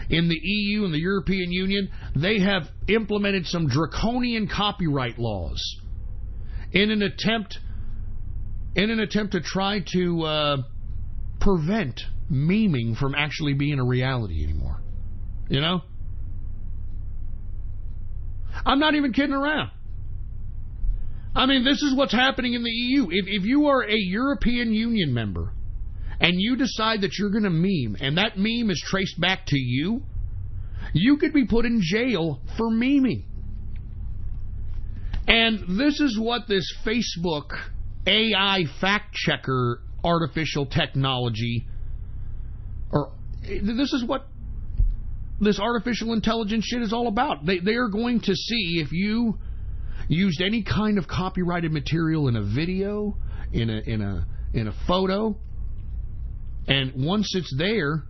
In the EU and the European Union, they have implemented some draconian copyright laws in an attempt to try to prevent memeing from actually being a reality anymore. You know? I'm not even kidding around. I mean, this is what's happening in the EU. If you are a European Union member and you decide that you're going to meme, and that meme is traced back to you, you could be put in jail for memeing. And this is what this Facebook AI fact-checker artificial technology, or this is what this artificial intelligence shit is all about. They are going to see if you used any kind of copyrighted material in a video, in a photo, and once it's there,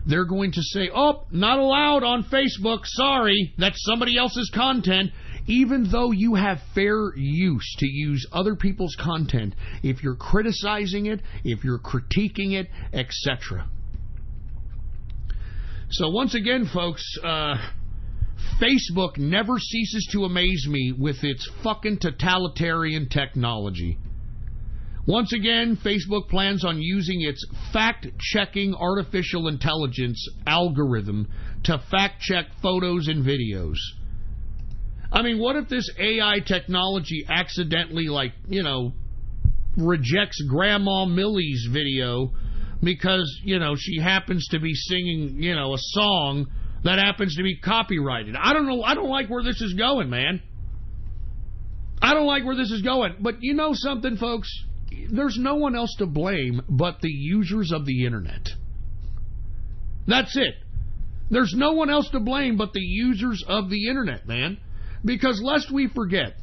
they're going to say, oh, not allowed on Facebook, sorry, that's somebody else's content, even though you have fair use to use other people's content, if you're criticizing it, if you're critiquing it, etc. So once again, folks, Facebook never ceases to amaze me with its fucking totalitarian technology. Once again, Facebook plans on using its fact-checking artificial intelligence algorithm to fact-check photos and videos. I mean, what if this AI technology accidentally, rejects Grandma Millie's video because, she happens to be singing, a song that happens to be copyrighted? I don't know. I don't like where this is going, man. I don't like where this is going. But you know something, folks? There's no one else to blame but the users of the internet. That's it. There's no one else to blame but the users of the internet, man. Because lest we forget,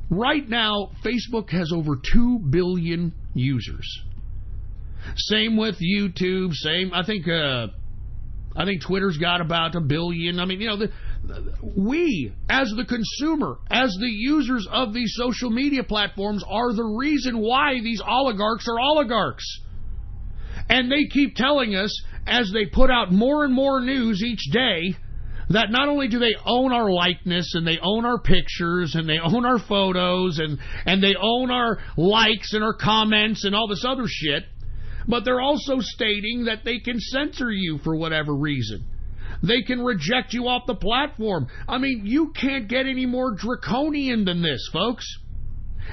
right now, Facebook has over 2 billion users. Same with YouTube. I think Twitter's got about 1 billion. I mean, we, as the consumer, as the users of these social media platforms, are the reason why these oligarchs are oligarchs. And they keep telling us, as they put out more and more news each day, that not only do they own our likeness, and they own our pictures, and they own our photos, and they own our likes and our comments and all this other shit, but they're also stating that they can censor you for whatever reason. They can reject you off the platform. I mean, you can't get any more draconian than this, folks.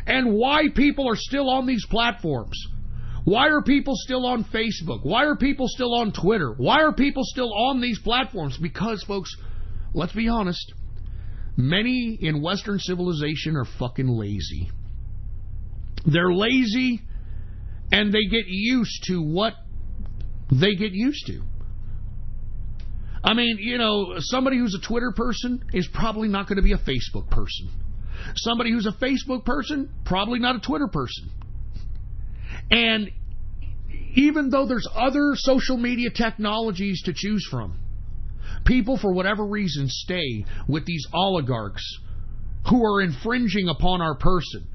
And why people are still on these platforms? Why are people still on Facebook? Why are people still on Twitter? Why are people still on these platforms? Because, folks, let's be honest, many in Western civilization are fucking lazy. They're lazy, and they get used to what they get used to. I mean, somebody who's a Twitter person is probably not going to be a Facebook person. Somebody who's a Facebook person, probably not a Twitter person. And even though there's other social media technologies to choose from, People, for whatever reason, stay with these oligarchs who are infringing upon our person,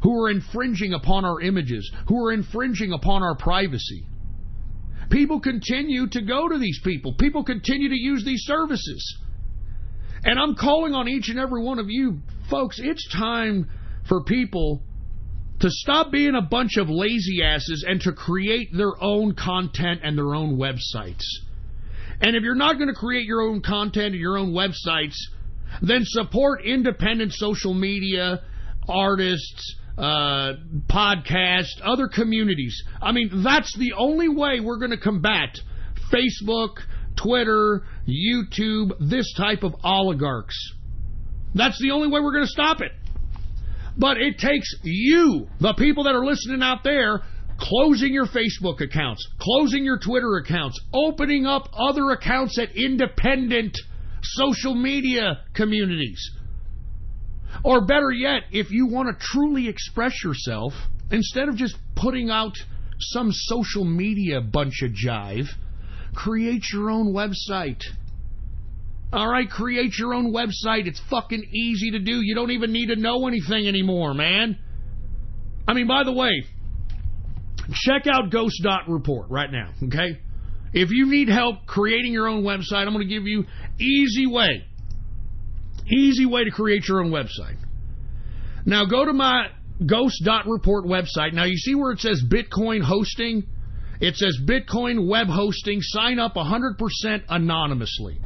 who are infringing upon our images, who are infringing upon our privacy. People continue to go to these people. People continue to use these services. And I'm calling on each and every one of you, folks, it's time for people to stop being a bunch of lazy asses and to create their own content and their own websites. And if you're not going to create your own content and your own websites, then support independent social media, artists, podcasts, other communities. I mean, that's the only way we're going to combat Facebook, Twitter, YouTube, this type of oligarchs. That's the only way we're going to stop it. But it takes you, the people that are listening out there, closing your Facebook accounts, closing your Twitter accounts, opening up other accounts at independent social media communities. Or better yet, if you want to truly express yourself, instead of just putting out some social media bunch of jive, create your own website. All right, create your own website. It's fucking easy to do. You don't even need to know anything anymore, man. I mean, by the way, check out ghost.report right now, okay? If you need help creating your own website, I'm going to give you easy way to create your own website. Now, go to my ghost.report website. Now, you see where it says Bitcoin hosting? It says Bitcoin web hosting. Sign up 100% anonymously.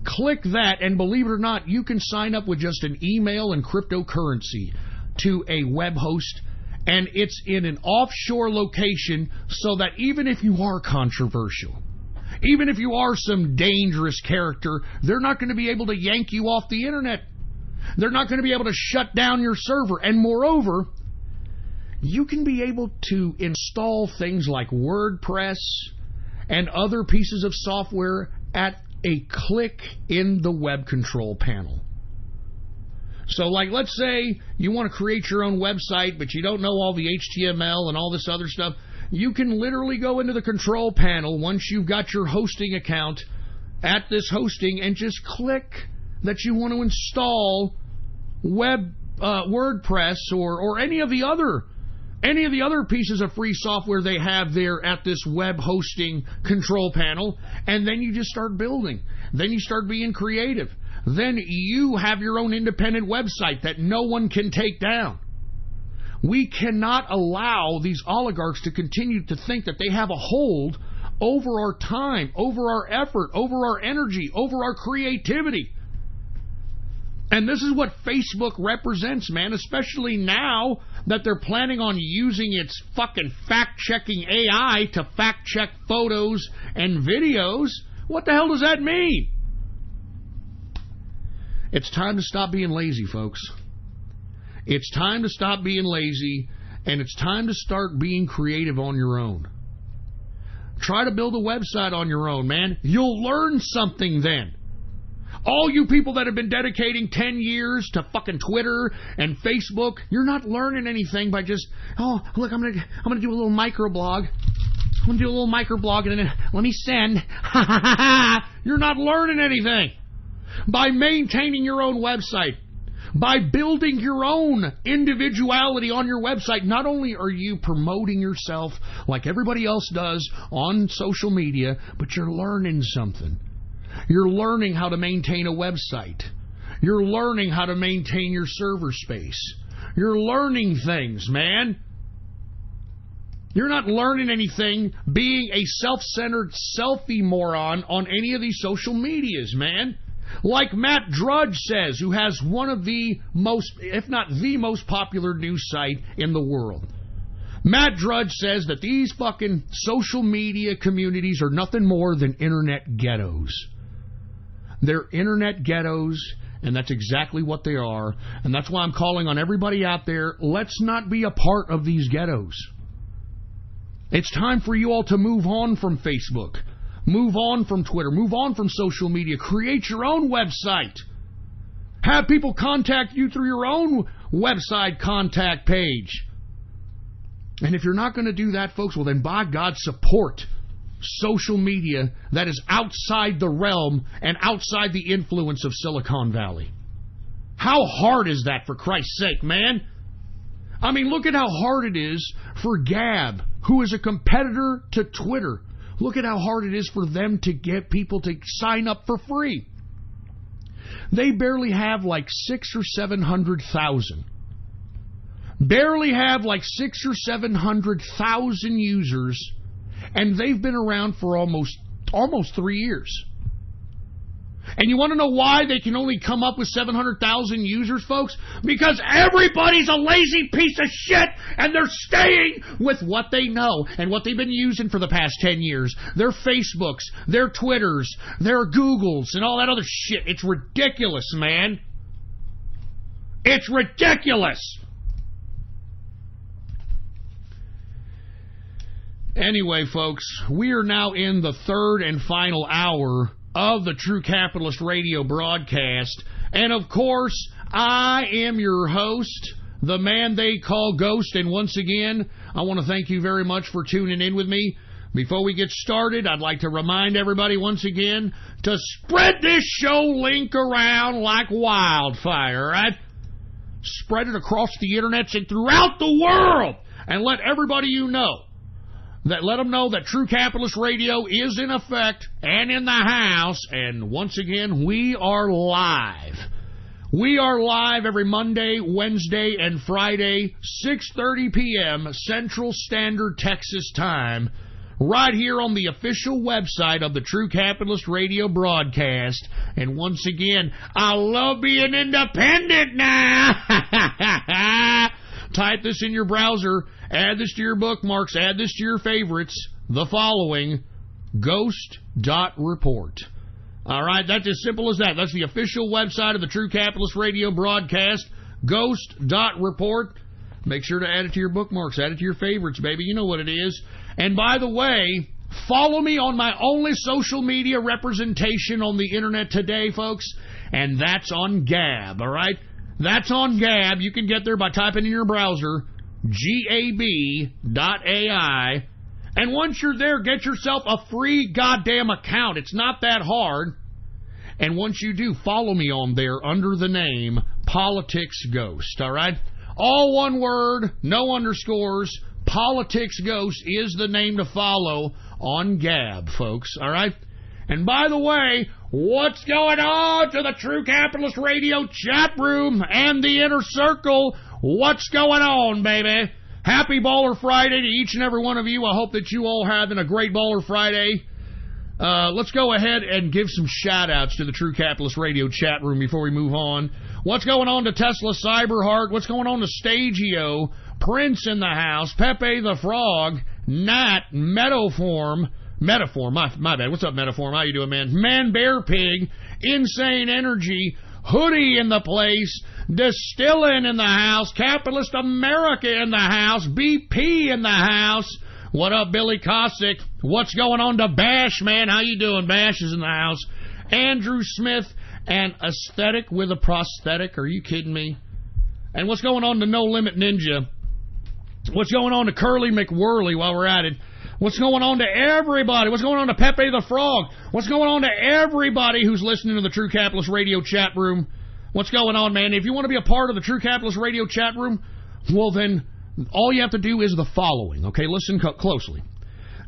Click that, and believe it or not, you can sign up with just an email and cryptocurrency to a web host, and it's in an offshore location so that even if you are controversial, even if you are some dangerous character, they're not going to be able to yank you off the internet. They're not going to be able to shut down your server. And moreover, you can be able to install things like WordPress and other pieces of software at a click in the web control panel. So, like, let's say you want to create your own website, but you don't know all the HTML and all this other stuff. You can literally go into the control panel once you've got your hosting account at this hosting and just click that you want to install WordPress or any of the other pieces of free software they have there at this web hosting control panel, and then you just start building. Then you start being creative. Then you have your own independent website that no one can take down. We cannot allow these oligarchs to continue to think that they have a hold over our time, over our effort, over our energy, over our creativity. And this is what Facebook represents, man, especially now that they're planning on using its fucking fact-checking AI to fact-check photos and videos. What the hell does that mean? It's time to stop being lazy, folks. It's time to stop being lazy, and it's time to start being creative on your own. Try to build a website on your own, man. You'll learn something then. All you people that have been dedicating 10 years to fucking Twitter and Facebook, you're not learning anything by just, oh, look, I'm gonna do a little microblog. I'm gonna do a little microblog and then let me send. You're not learning anything. By maintaining your own website, by building your own individuality on your website, not only are you promoting yourself like everybody else does on social media, but you're learning something. You're learning how to maintain a website. You're learning how to maintain your server space. You're learning things, man. You're not learning anything being a self-centered selfie moron on any of these social medias, man. Like Matt Drudge says, who has one of the most, if not the most popular news site in the world. Matt Drudge says that these fucking social media communities are nothing more than internet ghettos. They're internet ghettos, and that's exactly what they are. And that's why I'm calling on everybody out there, let's not be a part of these ghettos. It's time for you all to move on from Facebook. Move on from Twitter. Move on from social media. Create your own website. Have people contact you through your own website contact page. And if you're not going to do that, folks, well then by God, support social media that is outside the realm and outside the influence of Silicon Valley. How hard is that, for Christ's sake, man? I mean, look at how hard it is for Gab, who is a competitor to Twitter. Look at how hard it is for them to get people to sign up for free. They barely have like 600,000 or 700,000. Barely have like 600,000 or 700,000 users, and they've been around for almost 3 years. And you want to know why they can only come up with 700,000 users, folks? Because everybody's a lazy piece of shit, and they're staying with what they know and what they've been using for the past 10 years. Their Facebooks, their Twitters, their Googles, and all that other shit. It's ridiculous, man. It's ridiculous. Anyway, folks, we are now in the third and final hour of the True Capitalist Radio broadcast. And, of course, I am your host, the man they call Ghost. And once again, I want to thank you very much for tuning in with me. Before we get started, I'd like to remind everybody once again to spread this show link around like wildfire, right? Spread it across the internet and throughout the world, and let everybody you know. Let them know that True Capitalist Radio is in effect and in the house. And once again, we are live. We are live every Monday, Wednesday, and Friday, 6:30 p.m. Central Standard Texas Time, right here on the official website of the True Capitalist Radio broadcast. And once again, I love being independent now. Type this in your browser, add this to your bookmarks, add this to your favorites, the following, ghost.report. All right, that's as simple as that. That's the official website of the True Capitalist Radio broadcast, ghost.report. Make sure to add it to your bookmarks, add it to your favorites, baby. You know what it is. And by the way, follow me on my only social media representation on the internet today, folks, and that's on Gab, all right? That's on Gab. You can get there by typing in your browser, gab.ai. And once you're there, get yourself a free goddamn account. It's not that hard. And once you do, follow me on there under the name Politics Ghost, all right? All one word, no underscores. Politics Ghost is the name to follow on Gab, folks, all right? And by the way, what's going on to the True Capitalist Radio chat room and the inner circle? What's going on, baby? Happy Baller Friday to each and every one of you. I hope that you all having a great Baller Friday. Let's go ahead and give some shout-outs to the True Capitalist Radio chat room before we move on. What's going on to Tesla Cyberheart? What's going on to Stagio? Prince in the house. Pepe the Frog. Nat. Metaform, my bad. What's up, Metaform? How you doing, man? Man Bear Pig, Insane Energy, Hoodie in the place, Distilling in the house, Capitalist America in the house, BP in the house. What up, Billy Cossack? What's going on to Bash, man? How you doing? Bash is in the house. Andrew Smith and Aesthetic with a Prosthetic. Are you kidding me? And what's going on to No Limit Ninja? What's going on to Curly McWhirly while we're at it? What's going on to everybody? What's going on to Pepe the Frog? What's going on to everybody who's listening to the True Capitalist Radio chat room? What's going on, man? If you want to be a part of the True Capitalist Radio chat room, well then, all you have to do is the following, okay? Listen closely.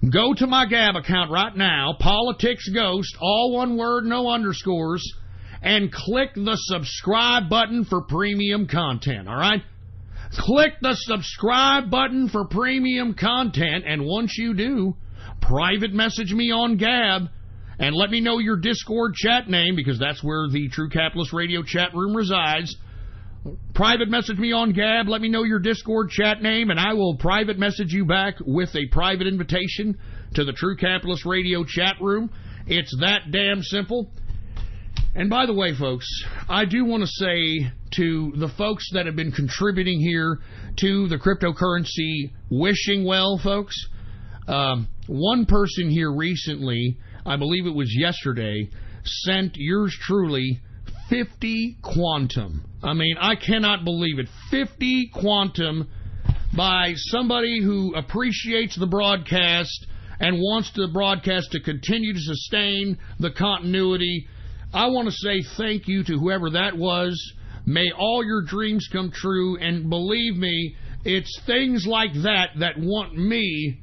Go to my Gab account right now, Politics Ghost, all one word, no underscores, and click the subscribe button for premium content, all right? Click the subscribe button for premium content, and once you do, private message me on Gab and let me know your Discord chat name, because that's where the True Capitalist Radio chat room resides. Private message me on Gab, let me know your Discord chat name, and I will private message you back with a private invitation to the True Capitalist Radio chat room. It's that damn simple. And by the way, folks, I do want to say to the folks that have been contributing here to the cryptocurrency wishing well, folks, one person here recently, I believe it was yesterday, sent yours truly 50 quantum. I mean, I cannot believe it. 50 quantum by somebody who appreciates the broadcast and wants the broadcast to continue to sustain the continuity, I want to say thank you to whoever that was. May all your dreams come true, and believe me, it's things like that that want me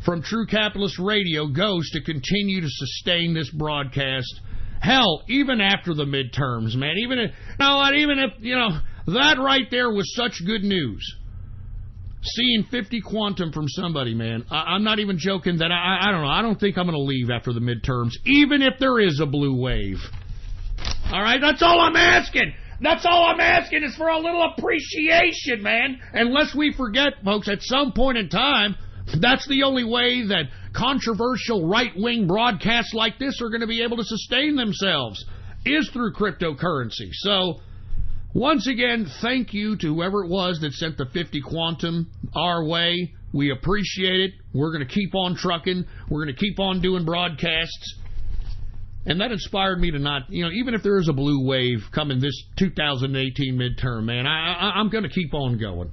from True Capitalist Radio Ghost to continue to sustain this broadcast. Hell, even after the midterms, man. Even if, that right there was such good news. Seeing 50 quantum from somebody, man. I'm not even joking that I don't know. I don't think I'm going to leave after the midterms, even if there is a blue wave. All right, that's all I'm asking. That's all I'm asking is for a little appreciation, man. Unless we forget, folks, at some point in time, that's the only way that controversial right-wing broadcasts like this are going to be able to sustain themselves, is through cryptocurrency. So, once again, thank you to whoever it was that sent the 50 quantum our way. We appreciate it. We're going to keep on trucking. We're going to keep on doing broadcasts. And that inspired me to not, even if there is a blue wave coming this 2018 midterm, man, I'm going to keep on going.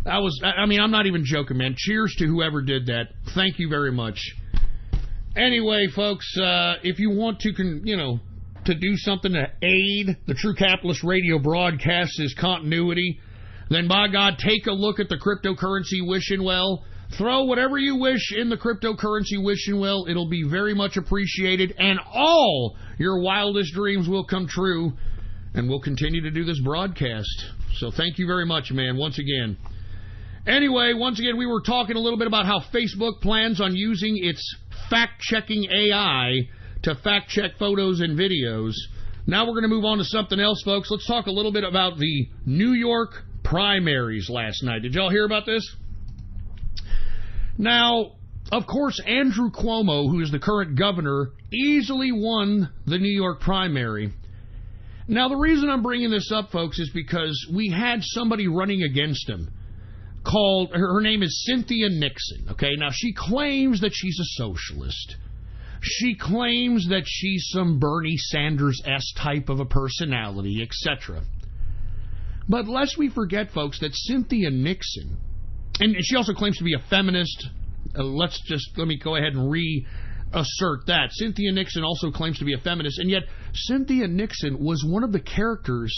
I'm not even joking, man. Cheers to whoever did that. Thank you very much. Anyway, folks, if you want to, to do something to aid the True Capitalist Radio broadcast's continuity, then by God, take a look at the cryptocurrency wishing well. Throw whatever you wish in the cryptocurrency wishing well. It'll be very much appreciated, and all your wildest dreams will come true, and we'll continue to do this broadcast. So thank you very much, man, once again. Anyway, once again, we were talking a little bit about how Facebook plans on using its fact-checking AI to fact-check photos and videos. Now we're going to move on to something else, folks. Let's talk a little bit about the New York primaries last night. Did y'all hear about this? Now, of course, Andrew Cuomo, who is the current governor, easily won the New York primary. Now, the reason I'm bringing this up, folks, is because we had somebody running against him. Her name is Cynthia Nixon, okay? Now, she claims that she's a socialist. She claims that she's some Bernie Sanders-esque type of a personality, etc. But lest we forget, folks, that Cynthia Nixon, and she also claims to be a feminist. Let me go ahead and reassert that. Cynthia Nixon also claims to be a feminist, and yet Cynthia Nixon was one of the characters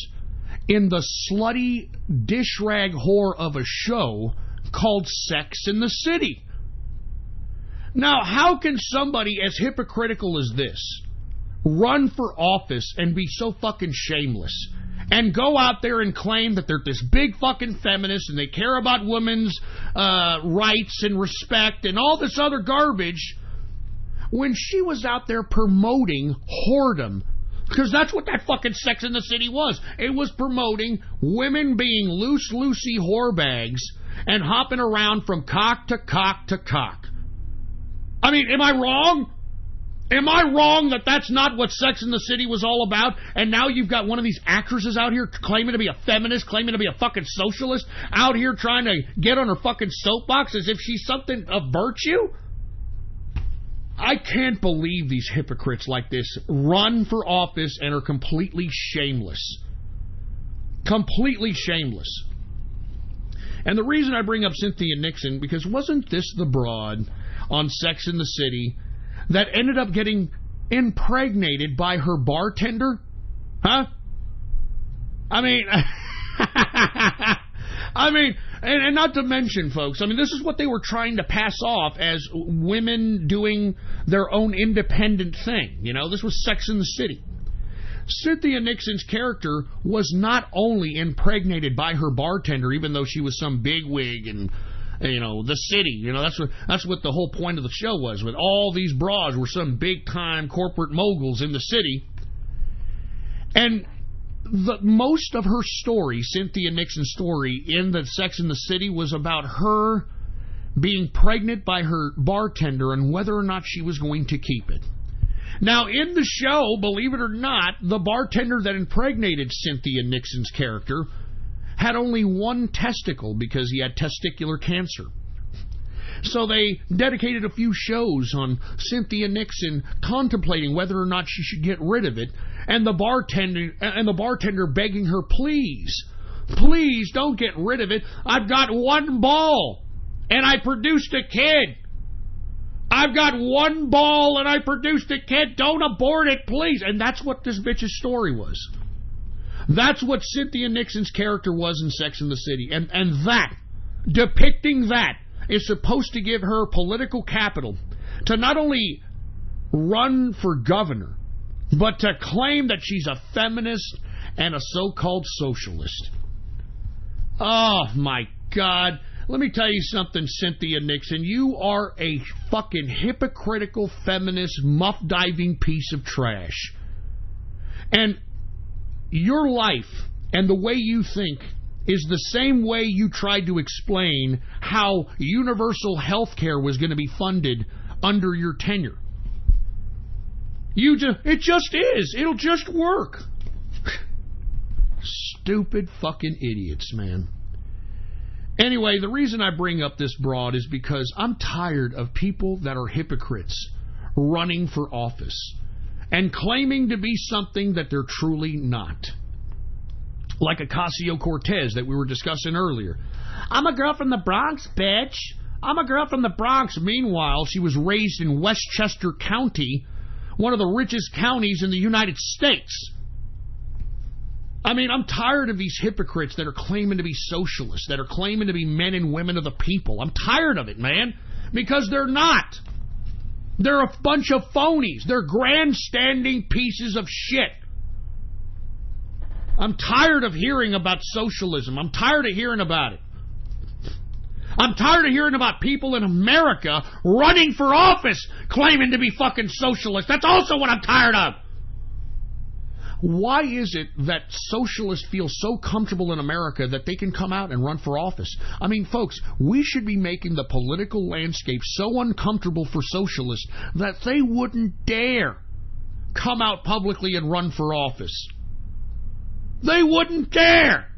in the slutty dish rag whore of a show called Sex in the City. Now, how can somebody as hypocritical as this run for office and be so fucking shameless and go out there and claim that they're this big fucking feminist and they care about women's rights and respect and all this other garbage when she was out there promoting whoredom? Because that's what that fucking Sex in the City was. It was promoting women being loosey whore bags and hopping around from cock to cock to cock. I mean, am I wrong? Am I wrong that that's not what Sex in the City was all about? And now you've got one of these actresses out here claiming to be a feminist, claiming to be a fucking socialist, out here trying to get on her fucking soapbox as if she's something of virtue? I can't believe these hypocrites like this run for office and are completely shameless. Completely shameless. And the reason I bring up Cynthia Nixon, because wasn't this the broad on Sex in the City that ended up getting impregnated by her bartender? Huh? I mean, and not to mention, folks, this is what they were trying to pass off as women doing their own independent thing. This was Sex in the City. Cynthia Nixon's character was not only impregnated by her bartender, even though she was some bigwig and the city. That's what the whole point of the show was, with all these bras were some big-time corporate moguls in the city. And most of her story, Cynthia Nixon's story in the Sex in the City, was about her being pregnant by her bartender and whether or not she was going to keep it. Now, in the show, believe it or not, the bartender that impregnated Cynthia Nixon's character had only one testicle because he had testicular cancer. So they dedicated a few shows on Cynthia Nixon contemplating whether or not she should get rid of it, and the bartender begging her, please don't get rid of it. I've got one ball, and I produced a kid. I've got one ball and I produced it, kid. Don't abort it, please. And that's what this bitch's story was. That's what Cynthia Nixon's character was in Sex and the City. And that, depicting that, is supposed to give her political capital to not only run for governor, but to claim that she's a feminist and a so-called socialist. Oh, my God. Let me tell you something, Cynthia Nixon. You are a fucking hypocritical, feminist, muff-diving piece of trash. And your life and the way you think is the same way you tried to explain how universal health care was going to be funded under your tenure. It just is. It'll just work. Stupid fucking idiots, man. Anyway, the reason I bring up this broad is because I'm tired of people that are hypocrites running for office and claiming to be something that they're truly not. Like Ocasio-Cortez that we were discussing earlier. I'm a girl from the Bronx, bitch. I'm a girl from the Bronx. Meanwhile, she was raised in Westchester County, one of the richest counties in the United States. I mean, I'm tired of these hypocrites that are claiming to be socialists, that are claiming to be men and women of the people. I'm tired of it, man, because they're not. They're a bunch of phonies. They're grandstanding pieces of shit. I'm tired of hearing about socialism. I'm tired of hearing about it. I'm tired of hearing about people in America running for office claiming to be fucking socialists. That's also what I'm tired of. Why is it that socialists feel so comfortable in America that they can come out and run for office? I mean, folks, we should be making the political landscape so uncomfortable for socialists that they wouldn't dare come out publicly and run for office. They wouldn't dare.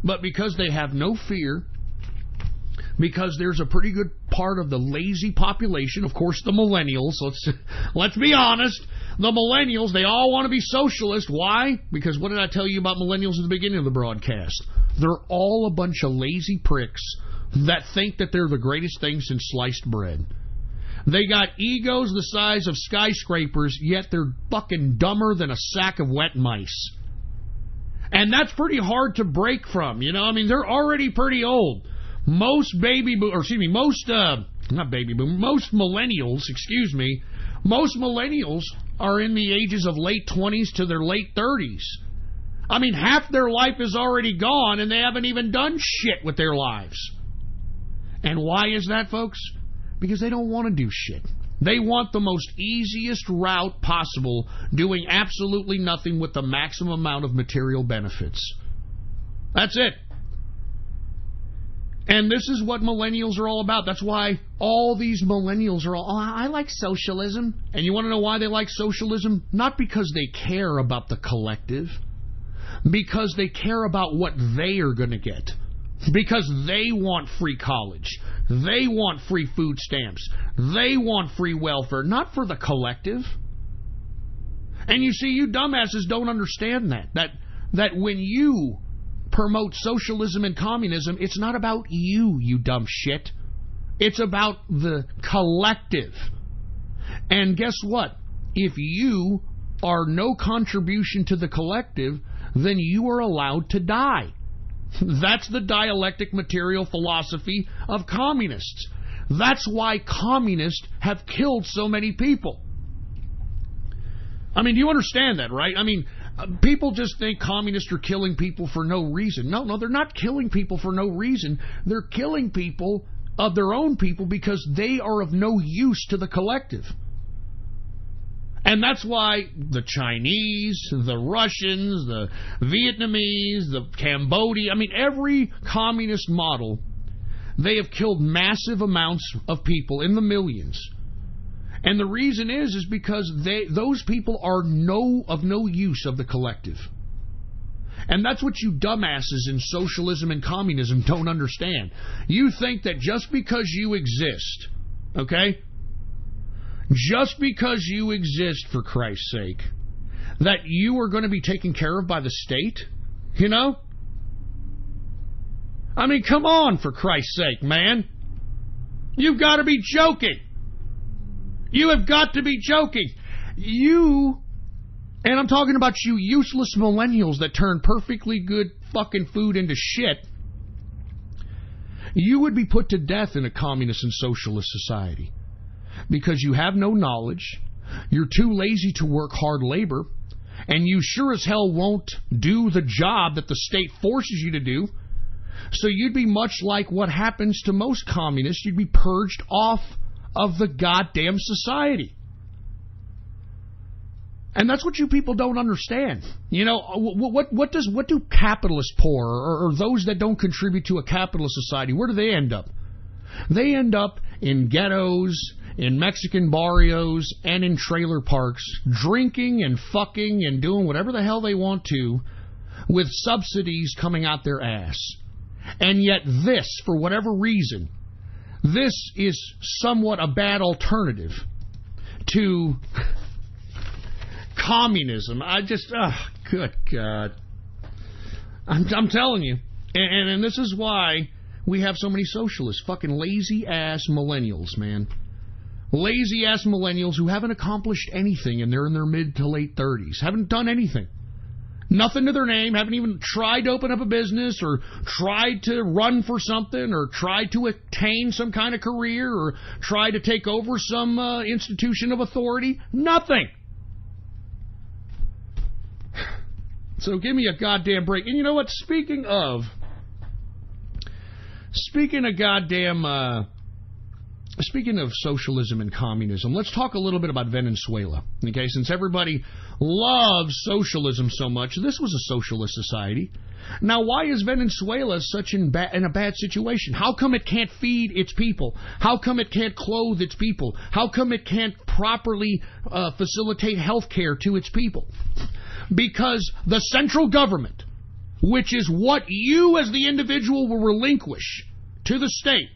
But because they have no fear, because there's a pretty good part of the lazy population, of course the millennials, let's be honest, the millennials, they all want to be socialist. Why? Because what did I tell you about millennials at the beginning of the broadcast? They're all a bunch of lazy pricks that think that they're the greatest thing since sliced bread. They got egos the size of skyscrapers, yet they're fucking dumber than a sack of wet mice. And that's pretty hard to break from, you know? I mean, they're already pretty old. Most millennials, most millennials are in the ages of late 20s to their late 30s. I mean, half their life is already gone and they haven't even done shit with their lives. And why is that, folks? Because they don't want to do shit. They want the most easiest route possible, doing absolutely nothing with the maximum amount of material benefits. That's it. And this is what millennials are all about. That's why all these millennials are all, oh, I like socialism. And you want to know why they like socialism? Not because they care about the collective. Because they care about what they are going to get. Because they want free college. They want free food stamps. They want free welfare. Not for the collective. And you see, you dumbasses don't understand that when you promote socialism and communism, it's not about you, you dumb shit. It's about the collective. And guess what? If you are no contribution to the collective, then you are allowed to die. That's the dialectic material philosophy of communists. That's why communists have killed so many people. I mean, do you understand that, right? I mean, people just think communists are killing people for no reason. No, they're not killing people for no reason. They're killing people of their own people because they are of no use to the collective. And that's why the Chinese, the Russians, the Vietnamese, the Cambodia, I mean, every communist model, they have killed massive amounts of people in the millions. And the reason is because those people are of no use of the collective. And that's what you dumbasses in socialism and communism don't understand. You think that just because you exist, okay? Just because you exist, for Christ's sake, that you are going to be taken care of by the state, you know? I mean, come on, for Christ's sake, man. You've got to be joking. You have got to be joking. And I'm talking about you useless millennials that turn perfectly good fucking food into shit. You would be put to death in a communist and socialist society because you have no knowledge, you're too lazy to work hard labor, and you sure as hell won't do the job that the state forces you to do. So you'd be much like what happens to most communists. You'd be purged off of the goddamn society. And that's what you people don't understand. You know, what do capitalists poor or those that don't contribute to a capitalist society, where do they end up? They end up in ghettos, in Mexican barrios, and in trailer parks, drinking and fucking and doing whatever the hell they want to with subsidies coming out their ass. And yet this, for whatever reason, this is somewhat a bad alternative to communism. Good God. I'm telling you. And this is why we have so many socialists. Fucking lazy-ass millennials, man. Lazy-ass millennials who haven't accomplished anything, and they're in their mid to late 30s. Haven't done anything. Nothing to their name. Haven't even tried to open up a business or tried to run for something or tried to attain some kind of career or tried to take over some institution of authority. Nothing. So give me a goddamn break. And you know what? Speaking of socialism and communism, let's talk a little bit about Venezuela. Okay, since everybody loves socialism so much, this was a socialist society. Now, why is Venezuela in a bad situation? How come it can't feed its people? How come it can't clothe its people? How come it can't properly facilitate health care to its people? Because the central government, which is what you as the individual will relinquish to the state,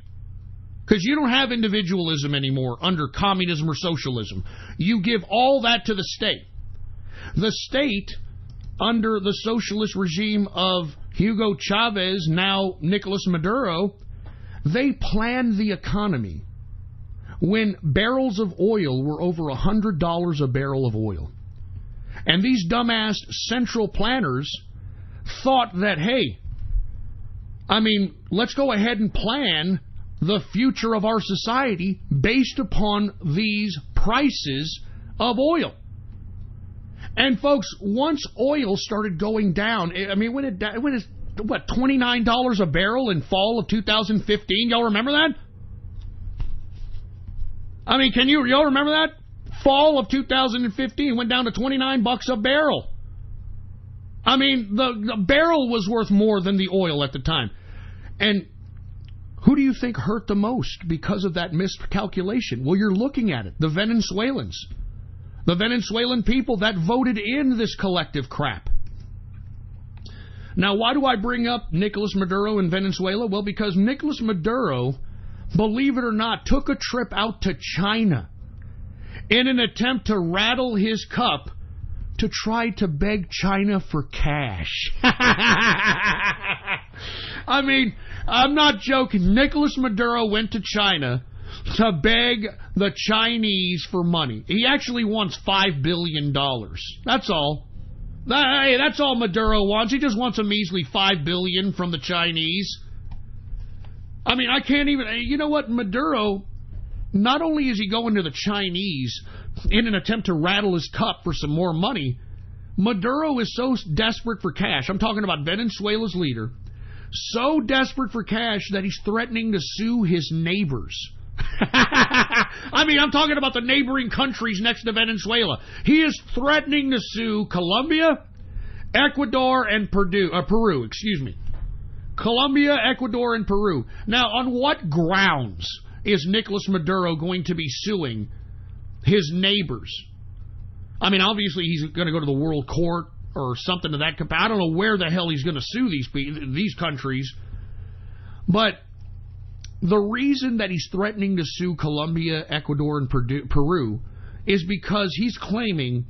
because you don't have individualism anymore under communism or socialism. You give all that to the state. The state, under the socialist regime of Hugo Chavez, now Nicolas Maduro, they planned the economy when barrels of oil were over $100 a barrel of oil. And these dumbass central planners thought that, hey, let's go ahead and plan the future of our society based upon these prices of oil. And folks, once oil started going down, when it's what, $29 a barrel in fall of 2015, y'all remember that? Y'all remember that? Fall of 2015 went down to $29 a barrel. The barrel was worth more than the oil at the time. And who do you think hurt the most because of that miscalculation? Well, you're looking at it. The Venezuelans. The Venezuelan people that voted in this collective crap. Now, why do I bring up Nicolas Maduro in Venezuela? Well, because Nicolas Maduro, believe it or not, took a trip out to China in an attempt to rattle his cup to try to beg China for cash. I'm not joking. Nicolas Maduro went to China to beg the Chinese for money. He actually wants $5 billion. That's all. That's all Maduro wants. He just wants a measly $5 billion from the Chinese. I can't even... You know what? Maduro, not only is he going to the Chinese in an attempt to rattle his cup for some more money, Maduro is so desperate for cash. I'm talking about Venezuela's leader. So desperate for cash that he's threatening to sue his neighbors. I'm talking about the neighboring countries next to Venezuela. He is threatening to sue Colombia, Ecuador, and Peru. Colombia, Ecuador, and Peru. Now, on what grounds is Nicolas Maduro going to be suing his neighbors? Obviously he's going to go to the World Court or something to that capacity. I don't know where the hell he's going to sue these countries. But the reason that he's threatening to sue Colombia, Ecuador, and Peru is because he's claiming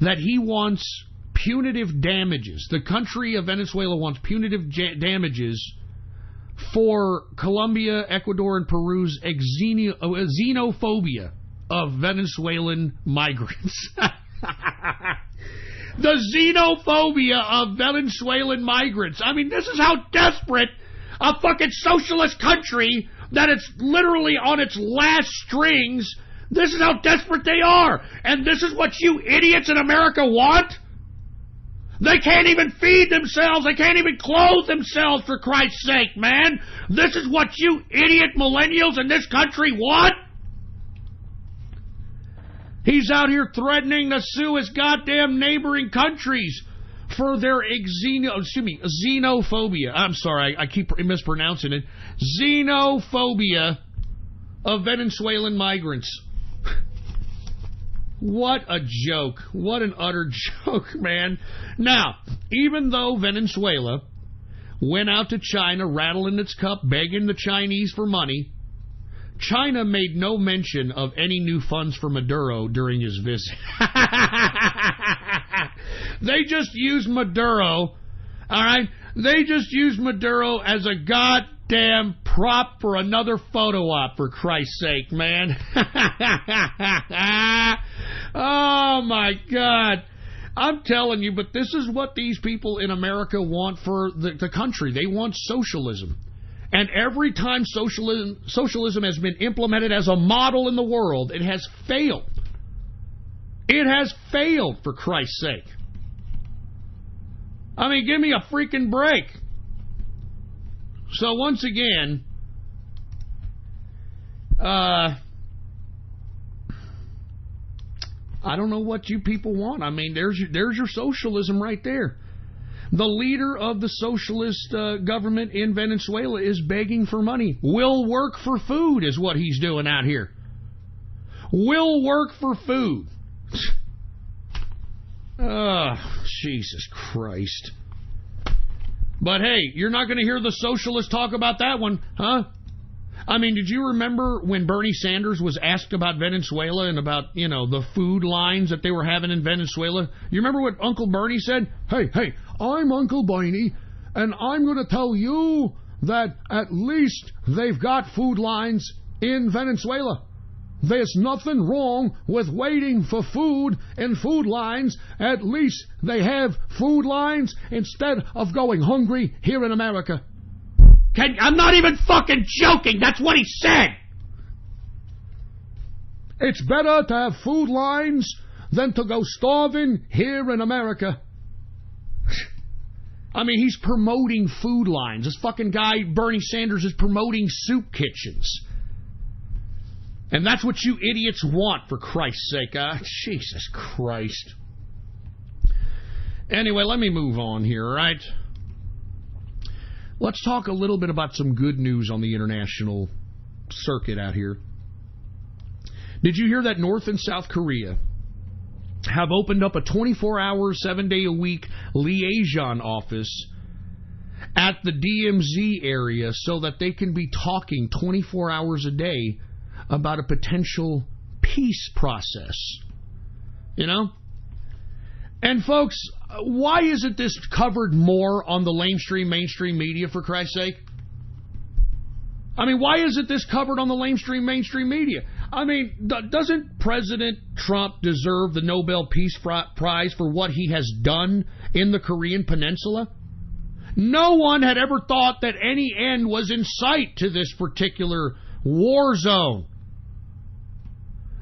that he wants punitive damages. The country of Venezuela wants punitive damages for Colombia, Ecuador, and Peru's xenophobia of Venezuelan migrants. The xenophobia of Venezuelan migrants. I mean, this is how desperate a fucking socialist country that it's literally on its last strings. This is how desperate they are. And this is what you idiots in America want? They can't even feed themselves. They can't even clothe themselves, for Christ's sake, man. This is what you idiot millennials in this country want? He's out here threatening to sue his goddamn neighboring countries for their xenophobia. I'm sorry, I keep mispronouncing it. Xenophobia of Venezuelan migrants. What a joke. What an utter joke, man. Now, even though Venezuela went out to China, rattling its cup, begging the Chinese for money, China made no mention of any new funds for Maduro during his visit. They just used Maduro, all right? They just used Maduro as a goddamn prop for another photo op, for Christ's sake, man. Oh, my God. I'm telling you, but this is what these people in America want for the country. They want socialism. And every time socialism has been implemented as a model in the world, it has failed. It has failed, for Christ's sake. I mean, give me a freaking break. So once again, I don't know what you people want. I mean, there's your socialism right there. The leader of the socialist government in Venezuela is begging for money. Will work for food is what he's doing out here. Will work for food. Oh, Jesus Christ. But hey, you're not going to hear the socialists talk about that one, huh? I mean, did you remember when Bernie Sanders was asked about Venezuela and about, the food lines that they were having in Venezuela? You remember what Uncle Bernie said? Hey, I'm Uncle Bernie, and I'm going to tell you that at least they've got food lines in Venezuela. There's nothing wrong with waiting for food in food lines. At least they have food lines instead of going hungry here in America. I'm not even fucking joking. That's what he said. It's better to have food lines than to go starving here in America. I mean, he's promoting food lines. This fucking guy, Bernie Sanders, is promoting soup kitchens. And that's what you idiots want, for Christ's sake. Jesus Christ. Anyway, let me move on here, all right? Let's talk a little bit about some good news on the international circuit out here. Did you hear that North and South Korea have opened up a 24-hour, 7-day-a-week liaison office at the DMZ area so that they can be talking 24 hours a day about a potential peace process? And folks, why isn't this covered more on the mainstream media, for Christ's sake? I mean, why isn't this covered on the mainstream media? I mean, doesn't President Trump deserve the Nobel Peace Prize for what he has done in the Korean Peninsula? No one had ever thought that any end was in sight to this particular war zone.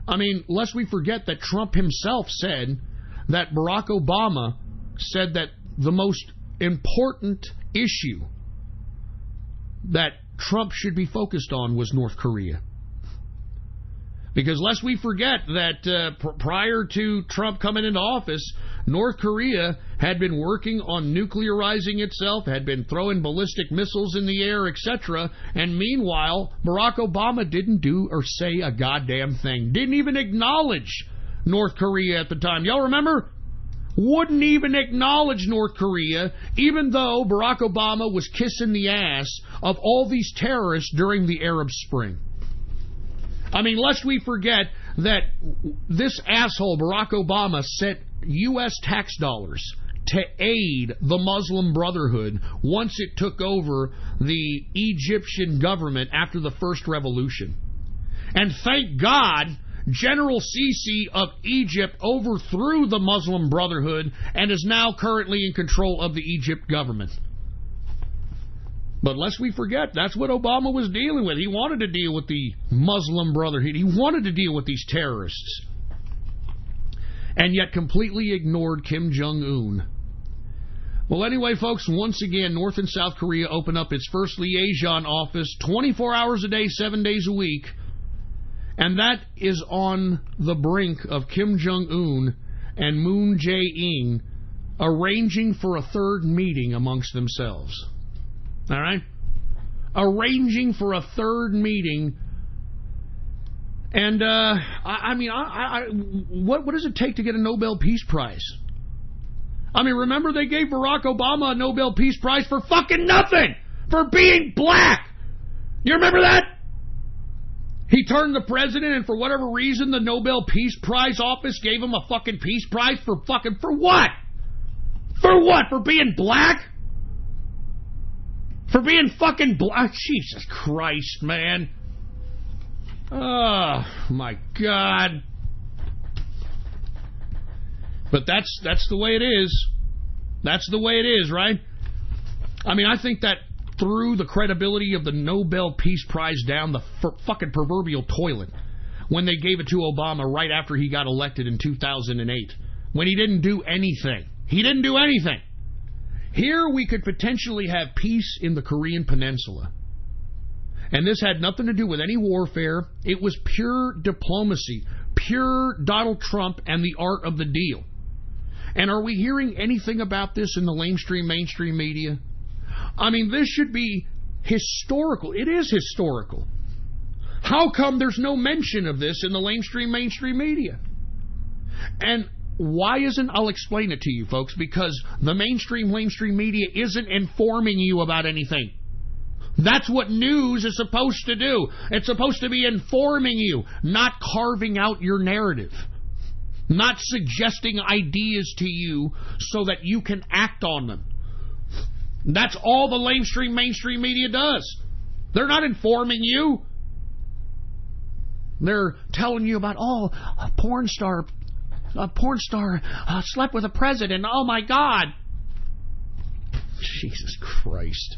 I mean, lest we forget that Trump himself said that Barack Obama said that the most important issue that Trump should be focused on was North Korea. Because lest we forget that prior to Trump coming into office, North Korea had been working on nuclearizing itself, had been throwing ballistic missiles in the air, etc. And meanwhile, Barack Obama didn't do or say a goddamn thing. Didn't even acknowledge North Korea at the time. Y'all remember? Wouldn't even acknowledge North Korea, even though Barack Obama was kissing the ass of all these terrorists during the Arab Spring. I mean, lest we forget that this asshole, Barack Obama, sent U.S. tax dollars to aid the Muslim Brotherhood once it took over the Egyptian government after the first revolution. And thank God, General Sisi of Egypt overthrew the Muslim Brotherhood and is now currently in control of the Egypt government. But lest we forget, that's what Obama was dealing with. He wanted to deal with the Muslim Brotherhood. He wanted to deal with these terrorists. And yet completely ignored Kim Jong-un. Well, anyway, folks, once again, North and South Korea open up its first liaison office 24 hours a day, 7 days a week. And that is on the brink of Kim Jong-un and Moon Jae-in arranging for a third meeting amongst themselves. All right? Arranging for a third meeting. And, what does it take to get a Nobel Peace Prize? I mean, remember they gave Barack Obama a Nobel Peace Prize for fucking nothing! For being black! You remember that? He turned the president, and for whatever reason, the Nobel Peace Prize office gave him a fucking Peace Prize for what? For what? For being black? For being fucking black? Jesus Christ, man. Oh, my God. But that's the way it is. That's the way it is, right? I mean, I think that threw the credibility of the Nobel Peace Prize down the fucking proverbial toilet when they gave it to Obama right after he got elected in 2008, when he didn't do anything. He didn't do anything. Here we could potentially have peace in the Korean Peninsula. And this had nothing to do with any warfare. It was pure diplomacy, pure Donald Trump and the art of the deal. And are we hearing anything about this in the mainstream media? I mean, this should be historical. It is historical. How come there's no mention of this in the mainstream media? And why isn't? I'll explain it to you, folks, because the mainstream media isn't informing you about anything. That's what news is supposed to do. It's supposed to be informing you, not carving out your narrative, not suggesting ideas to you so that you can act on them. That's all the mainstream media does. They're not informing you. They're telling you about, a porn star slept with a president. Oh, my God. Jesus Christ.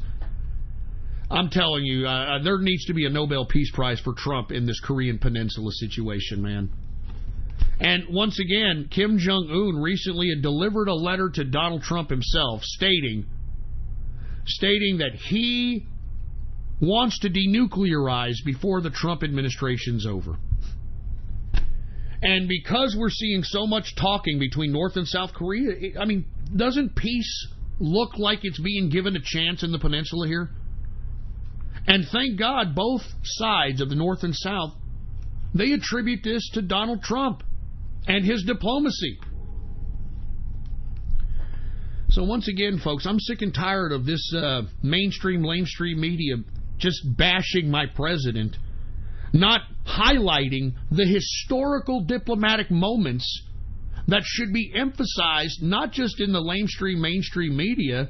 I'm telling you, there needs to be a Nobel Peace Prize for Trump in this Korean Peninsula situation, man. And once again, Kim Jong-un recently had delivered a letter to Donald Trump himself stating that he wants to denuclearize before the Trump administration's over. And because we're seeing so much talking between North and South Korea, I mean, doesn't peace look like it's being given a chance in the peninsula here? And thank God both sides of the North and South, they attribute this to Donald Trump and his diplomacy. So once again, folks, I'm sick and tired of this mainstream media just bashing my president, not highlighting the historical diplomatic moments that should be emphasized not just in the mainstream media,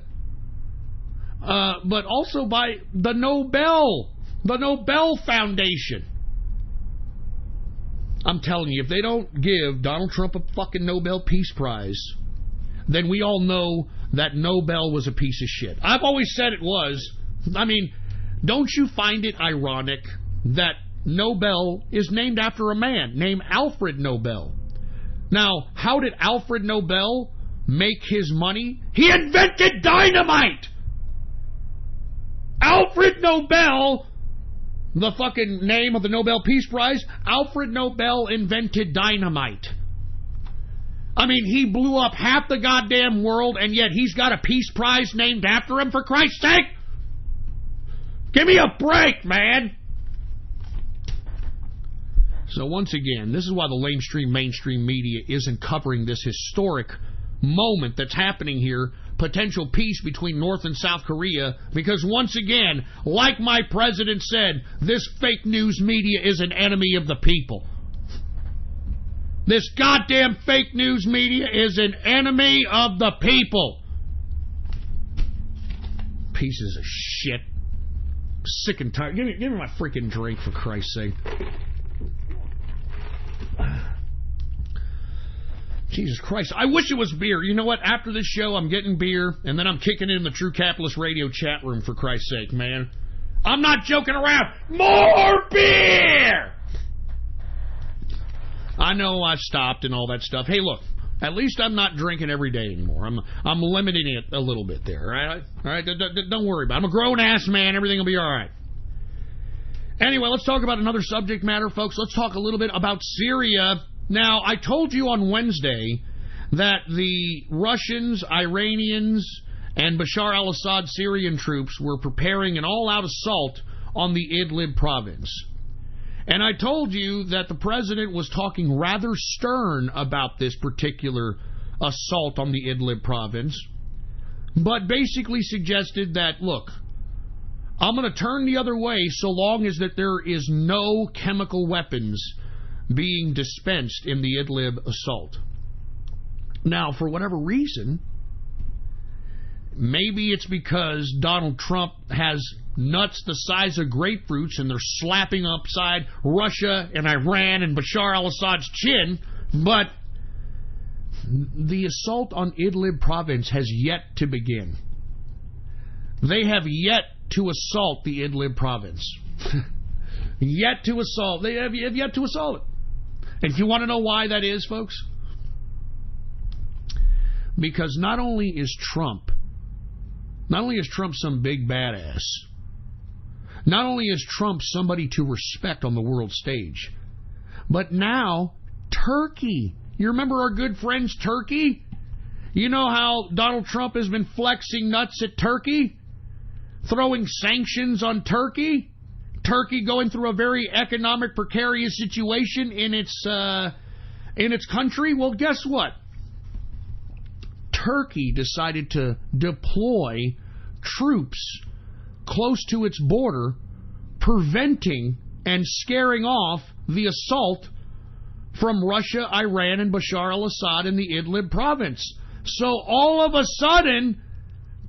but also by the Nobel Foundation. I'm telling you, if they don't give Donald Trump a fucking Nobel Peace Prize, then we all know that Nobel was a piece of shit. I've always said it was. I mean, don't you find it ironic that Nobel is named after a man named Alfred Nobel? Now, how did Alfred Nobel make his money? He invented dynamite! Alfred Nobel, the fucking name of the Nobel Peace Prize, Alfred Nobel invented dynamite. I mean, he blew up half the goddamn world, and yet he's got a Peace Prize named after him, for Christ's sake? Give me a break, man! So once again, this is why the mainstream media isn't covering this historic moment that's happening here, potential peace between North and South Korea, because once again, like my president said, this fake news media is an enemy of the people. This goddamn fake news media is an enemy of the people. Pieces of shit. Sick and tired. Give me my freaking drink, for Christ's sake. Jesus Christ. I wish it was beer. You know what? After this show, I'm getting beer, and then I'm kicking it in the True Capitalist Radio chat room, for Christ's sake, man. I'm not joking around. More beer! I know I've stopped and all that stuff. Hey, look. At least I'm not drinking every day anymore. I'm limiting it a little bit there, all right? All right, don't worry about it. I'm a grown-ass man. Everything will be all right. Anyway, let's talk about another subject matter, folks. Let's talk a little bit about Syria. Now, I told you on Wednesday that the Russians, Iranians, and Bashar al-Assad Syrian troops were preparing an all-out assault on the Idlib province. And I told you that the president was talking rather stern about this particular assault on the Idlib province, but basically suggested that, look, I'm going to turn the other way so long as that there is no chemical weapons being dispensed in the Idlib assault. Now, for whatever reason, maybe it's because Donald Trump has nuts the size of grapefruits and they're slapping upside Russia and Iran and Bashar al-Assad's chin, but the assault on Idlib province has yet to begin. They have yet to assault the Idlib province. Yet to assault. They have yet to assault it. And if you want to know why that is, folks, because not only is Trump some big badass, not only is Trump somebody to respect on the world stage, but now Turkey. You remember our good friends Turkey? You know how Donald Trump has been flexing nuts at Turkey? Throwing sanctions on Turkey? Turkey going through a very economic precarious situation in its country? Well, guess what? Turkey decided to deploy troops close to its border, preventing and scaring off the assault from Russia, Iran, and Bashar al-Assad in the Idlib province. So all of a sudden,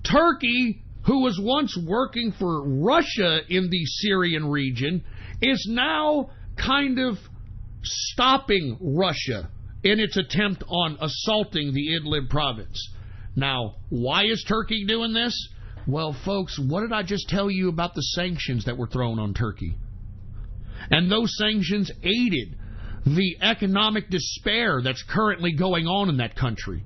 Turkey, who was once working for Russia in the Syrian region, is now kind of stopping Russia in its attempt on assaulting the Idlib province. Now, why is Turkey doing this? Well, folks, what did I just tell you about the sanctions that were thrown on Turkey? And those sanctions aided the economic despair that's currently going on in that country.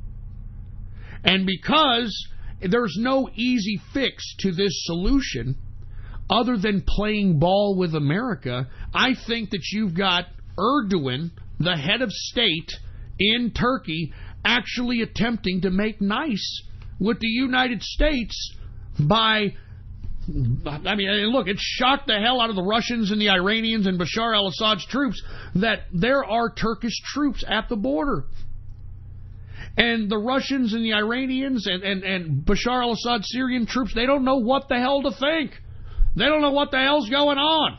And because there's no easy fix to this solution other than playing ball with America, I think that you've got Erdogan, the head of state in Turkey, actually attempting to make nice with the United States by, I mean, look, it shocked the hell out of the Russians and the Iranians and Bashar al-Assad's troops that there are Turkish troops at the border. And the Russians and the Iranians and Bashar al-Assad's Syrian troops, they don't know what the hell to think. They don't know what the hell's going on.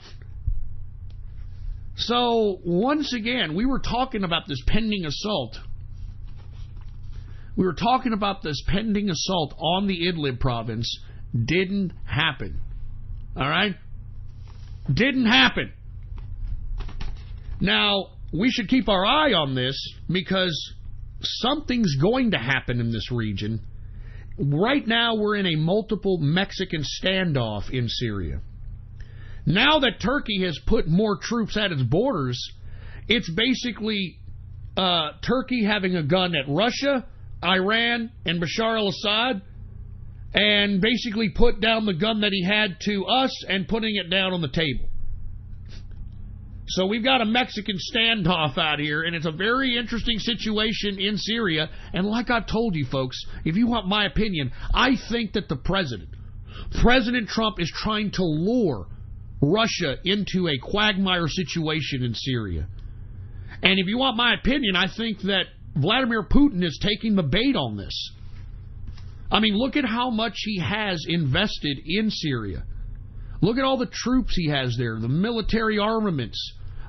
So, once again, we were talking about this pending assault. We were talking about this pending assault on the Idlib province. Didn't happen. All right? Didn't happen. Now, we should keep our eye on this because something's going to happen in this region. Right now, we're in a multiple Mexican standoff in Syria. Now that Turkey has put more troops at its borders, it's basically Turkey having a gun at Russia, Iran, and Bashar al-Assad, and basically put down the gun that he had to us and putting it down on the table. So we've got a Mexican standoff out here, and it's a very interesting situation in Syria. And like I told you, folks, if you want my opinion, I think that the President Trump, is trying to lure Russia into a quagmire situation in Syria. And if you want my opinion, I think that Vladimir Putin is taking the bait on this. I mean, look at how much he has invested in Syria. Look at all the troops he has there, the military armaments,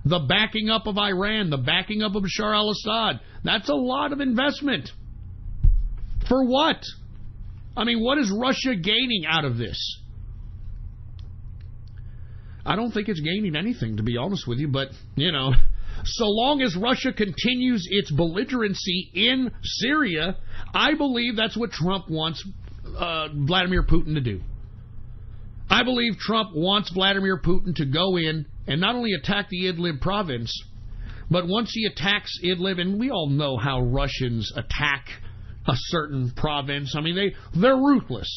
the backing up of Iran, the backing up of Bashar al-Assad. That's a lot of investment. For what? I mean, what is Russia gaining out of this? I don't think it's gaining anything, to be honest with you, but, you know, so long as Russia continues its belligerency in Syria, I believe that's what Trump wants Vladimir Putin to do. I believe Trump wants Vladimir Putin to go in and not only attack the Idlib province, but once he attacks Idlib, and we all know how Russians attack a certain province. I mean, they're ruthless.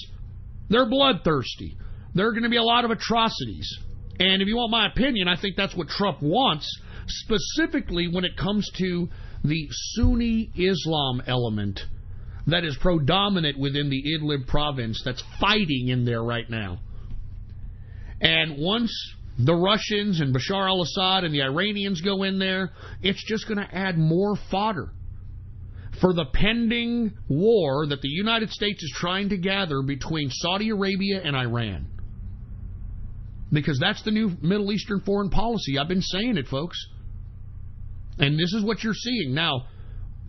They're bloodthirsty. There are going to be a lot of atrocities. And if you want my opinion, I think that's what Trump wants, specifically when it comes to the Sunni Islam element that is predominant within the Idlib province that's fighting in there right now. And once the Russians and Bashar al-Assad and the Iranians go in there, it's just going to add more fodder for the pending war that the United States is trying to gather between Saudi Arabia and Iran. Because that's the new Middle Eastern foreign policy. I've been saying it, folks. And this is what you're seeing. Now,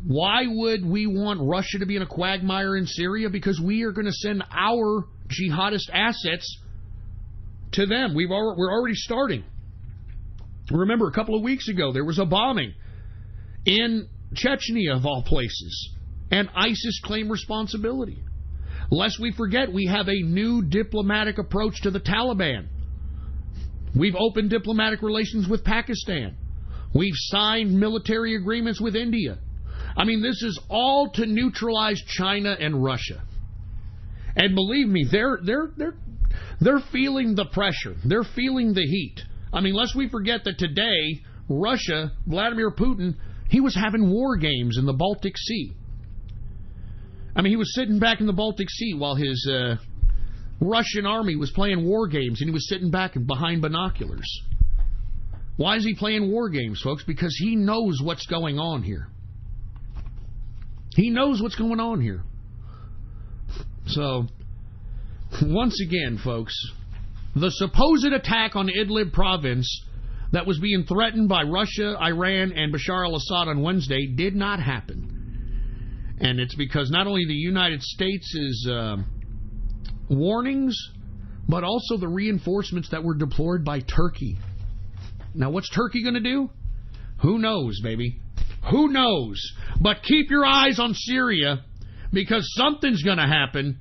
why would we want Russia to be in a quagmire in Syria? Because we are going to send our jihadist assets to them. We're already starting. Remember, a couple of weeks ago, there was a bombing in Chechnya, of all places, and ISIS claimed responsibility. Lest we forget, we have a new diplomatic approach to the Taliban. We've opened diplomatic relations with Pakistan. We've signed military agreements with India. I mean, this is all to neutralize China and Russia. And believe me, they're feeling the pressure. They're feeling the heat. I mean, lest we forget that today, Russia, Vladimir Putin, he was having war games in the Baltic Sea. I mean, he was sitting back in the Baltic Sea while his Russian army was playing war games, and he was sitting back behind binoculars. Why is he playing war games, folks? Because he knows what's going on here. He knows what's going on here. So, once again, folks, the supposed attack on Idlib province that was being threatened by Russia, Iran, and Bashar al-Assad on Wednesday did not happen. And it's because not only the United States' warnings, but also the reinforcements that were deployed by Turkey. Now, what's Turkey going to do? Who knows, baby? Who knows? But keep your eyes on Syria, because something's going to happen.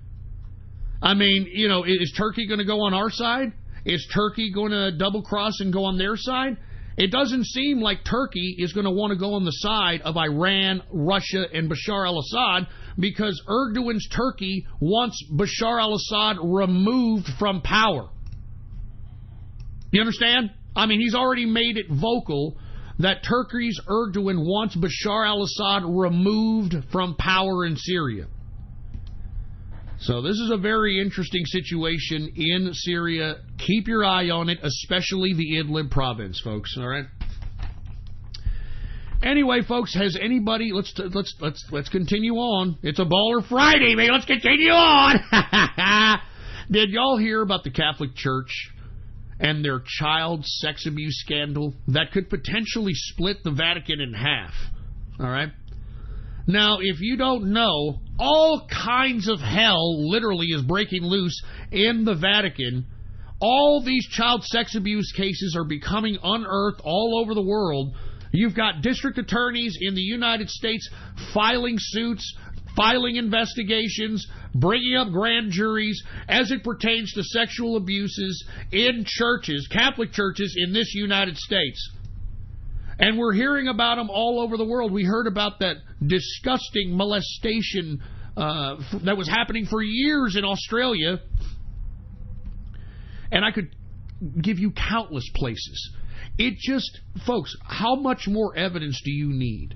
I mean, you know, is Turkey going to go on our side? Is Turkey going to double-cross and go on their side? It doesn't seem like Turkey is going to want to go on the side of Iran, Russia, and Bashar al-Assad, because Erdogan's Turkey wants Bashar al-Assad removed from power. You understand? I mean, he's already made it vocal that Turkey's Erdogan wants Bashar al-Assad removed from power in Syria. So this is a very interesting situation in Syria. Keep your eye on it, especially the Idlib province, folks. All right. Anyway, folks, has anybody? Let's continue on. It's a Baller Friday, man. Let's continue on. Did y'all hear about the Catholic Church and their child sex abuse scandal that could potentially split the Vatican in half? All right. Now, if you don't know, all kinds of hell literally is breaking loose in the Vatican. All these child sex abuse cases are becoming unearthed all over the world. You've got district attorneys in the United States filing suits, filing investigations, bringing up grand juries as it pertains to sexual abuses in churches, Catholic churches in this United States. And we're hearing about them all over the world. We heard about that disgusting molestation that was happening for years in Australia. And I could give you countless places. It just, folks, how much more evidence do you need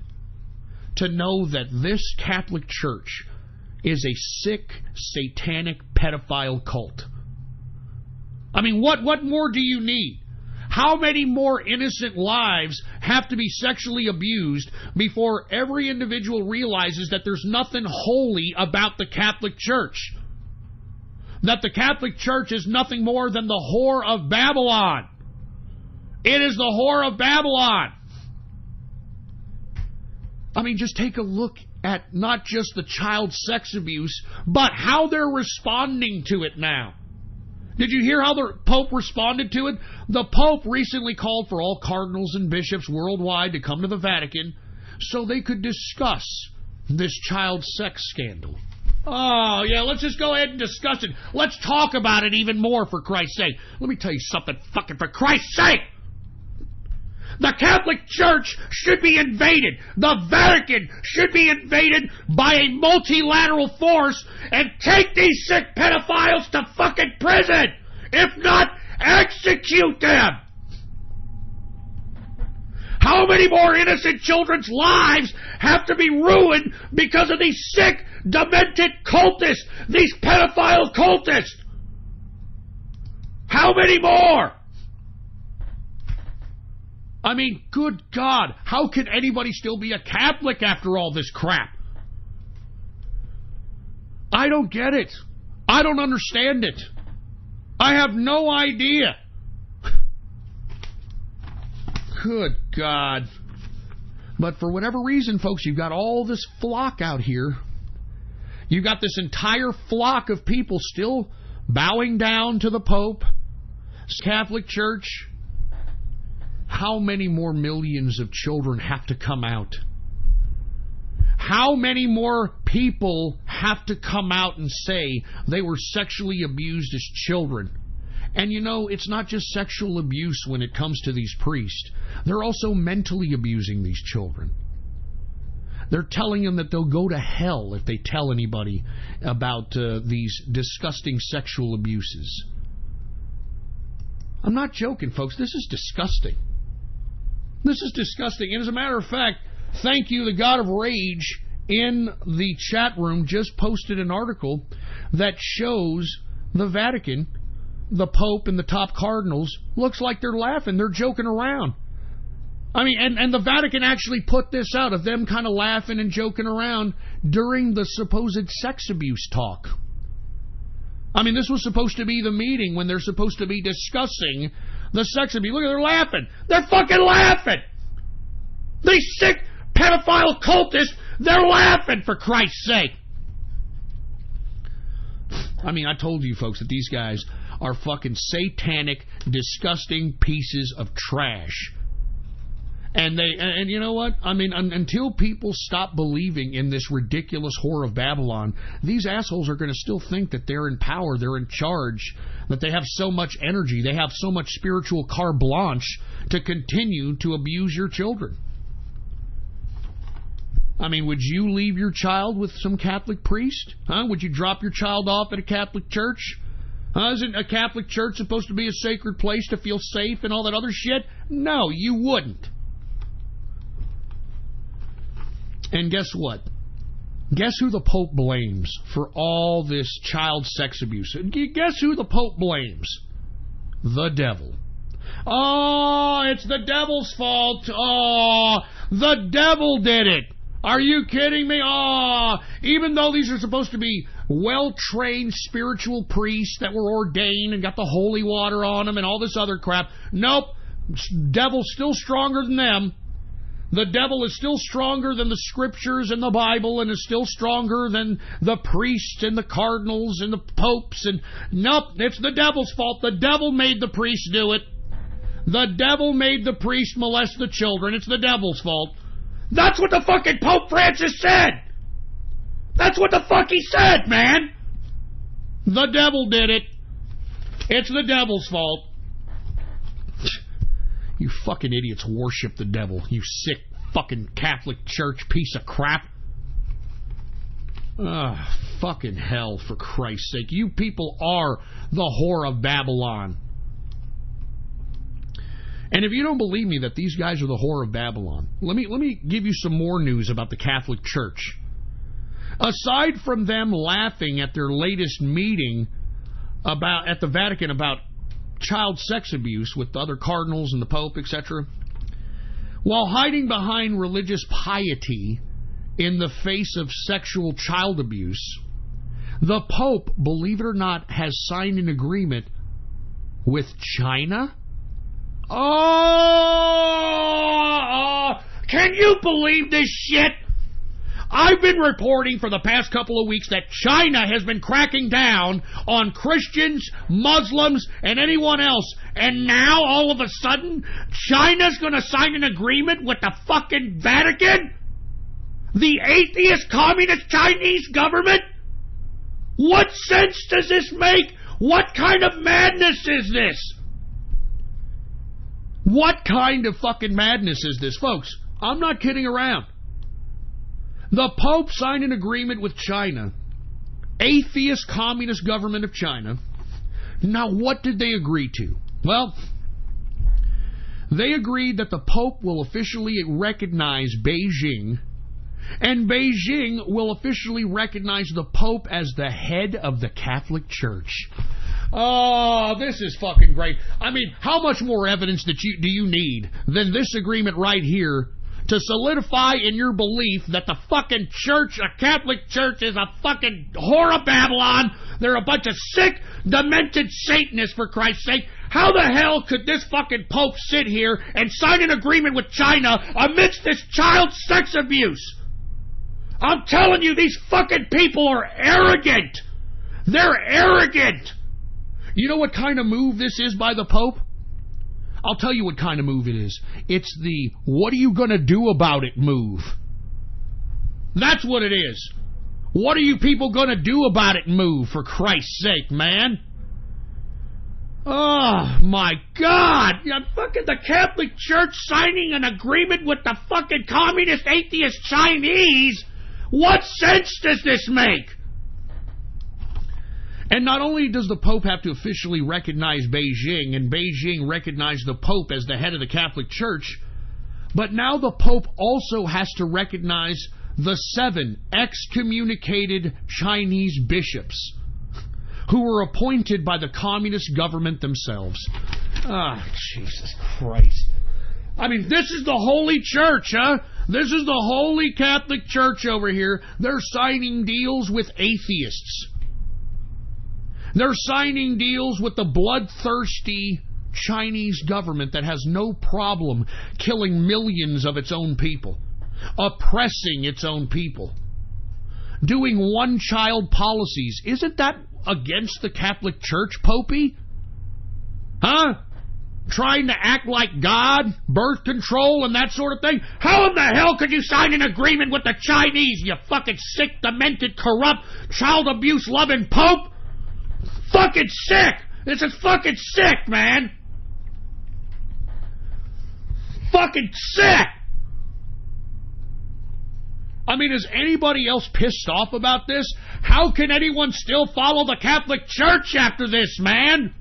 to know that this Catholic Church is a sick, satanic, pedophile cult? I mean, what more do you need? How many more innocent lives have to be sexually abused before every individual realizes that there's nothing holy about the Catholic Church? That the Catholic Church is nothing more than the whore of Babylon. It is the whore of Babylon. I mean, just take a look at not just the child sex abuse, but how they're responding to it now. Did you hear how the Pope responded to it? The Pope recently called for all cardinals and bishops worldwide to come to the Vatican so they could discuss this child sex scandal. Oh, yeah, let's just go ahead and discuss it. Let's talk about it even more, for Christ's sake. Let me tell you something, fucking for Christ's sake. The Catholic Church should be invaded. The Vatican should be invaded by a multilateral force and take these sick pedophiles to fucking prison. If not, execute them. How many more innocent children's lives have to be ruined because of these sick, demented cultists, these pedophile cultists? How many more? I mean, good God, how can anybody still be a Catholic after all this crap? I don't get it. I don't understand it. I have no idea. Good God. But for whatever reason, folks, you've got all this flock out here. You've got this entire flock of people still bowing down to the Pope, Catholic Church. How many more millions of children have to come out? How many more people have to come out and say they were sexually abused as children? And you know, it's not just sexual abuse when it comes to these priests. They're also mentally abusing these children. They're telling them that they'll go to hell if they tell anybody about these disgusting sexual abuses. I'm not joking, folks. This is disgusting. This is disgusting. And as a matter of fact, thank you, the God of Rage in the chat room just posted an article that shows the Vatican, the Pope, and the top cardinals looks like they're laughing. They're joking around. I mean, and the Vatican actually put this out of them kind of laughing and joking around during the supposed sex abuse talk. I mean, this was supposed to be the meeting when they're supposed to be discussing the sex abuse. Look, they're laughing. They're fucking laughing. These sick pedophile cultists, they're laughing, for Christ's sake. I mean, I told you, folks, that these guys are fucking satanic, disgusting pieces of trash. And you know what? I mean, until people stop believing in this ridiculous whore of Babylon, these assholes are going to still think that they're in power, they're in charge, that they have so much energy, they have so much spiritual carte blanche to continue to abuse your children. I mean, would you leave your child with some Catholic priest? Huh? Would you drop your child off at a Catholic church? Isn't a Catholic church supposed to be a sacred place to feel safe and all that other shit? No, you wouldn't. And guess what? Guess who the Pope blames for all this child sex abuse? Guess who the Pope blames? The devil. Oh, it's the devil's fault. Oh, the devil did it. Are you kidding me? Oh, even though these are supposed to be well-trained spiritual priests that were ordained and got the holy water on them and all this other crap. Nope. Devil's still stronger than them. The devil is still stronger than the scriptures and the Bible, and is still stronger than the priests and the cardinals and the popes. And nope, it's the devil's fault. The devil made the priest do it. The devil made the priest molest the children. It's the devil's fault. That's what the fucking Pope Francis said. That's what the fuck he said, man. The devil did it. It's the devil's fault. You fucking idiots worship the devil. You sick fucking Catholic Church piece of crap. Fucking hell, for Christ's sake. You people are the whore of Babylon. And if you don't believe me that these guys are the whore of Babylon, let me give you some more news about the Catholic Church. Aside from them laughing at their latest meeting at the Vatican about child sex abuse with the other cardinals and the Pope, etc., while hiding behind religious piety in the face of sexual child abuse, the Pope, believe it or not, has signed an agreement with China. Oh, Can you believe this shit? I've been reporting for the past couple of weeks that China has been cracking down on Christians, Muslims, and anyone else. And now, all of a sudden, China's going to sign an agreement with the fucking Vatican? The atheist, communist Chinese government? What sense does this make? What kind of madness is this? What kind of fucking madness is this, folks? I'm not kidding around. The Pope signed an agreement with China, atheist communist government of China. Now, what did they agree to? Well, they agreed that the Pope will officially recognize Beijing, and Beijing will officially recognize the Pope as the head of the Catholic Church. Oh, this is fucking great. I mean, how much more evidence do you need than this agreement right here to solidify in your belief that the fucking church, a Catholic Church, is a fucking whore of Babylon? They're a bunch of sick, demented Satanists, for Christ's sake. How the hell could this fucking Pope sit here and sign an agreement with China amidst this child sex abuse? I'm telling you, these fucking people are arrogant. They're arrogant. You know what kind of move this is by the Pope? I'll tell you what kind of move it is. It's the what are you going to do about it move. That's what it is. What are you people going to do about it move, for Christ's sake, man? Oh, my God. Fucking the Catholic Church signing an agreement with the fucking communist atheist Chinese? What sense does this make? And not only does the Pope have to officially recognize Beijing, and Beijing recognize the Pope as the head of the Catholic Church, but now the Pope also has to recognize the 7 excommunicated Chinese bishops who were appointed by the communist government themselves. Ah, Jesus Christ. I mean, this is the Holy Church, huh? This is the Holy Catholic Church over here. They're signing deals with atheists. They're signing deals with the bloodthirsty Chinese government that has no problem killing millions of its own people, oppressing its own people, doing one-child policies. Isn't that against the Catholic Church, Popey? Huh? Trying to act like God, birth control, and that sort of thing? How in the hell could you sign an agreement with the Chinese, you fucking sick, demented, corrupt, child abuse-loving Pope? Fucking sick! This is fucking sick, man! Fucking sick! I mean, is anybody else pissed off about this? How can anyone still follow the Catholic Church after this, man?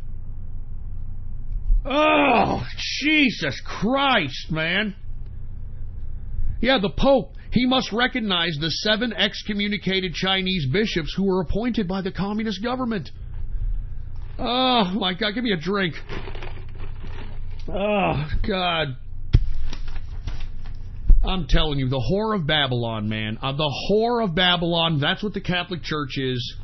Oh, Jesus Christ, man. Yeah, the Pope, he must recognize the 7 excommunicated Chinese bishops who were appointed by the communist government. Oh, my God, give me a drink. Oh, God. I'm telling you, the whore of Babylon, man. The whore of Babylon, that's what the Catholic Church is.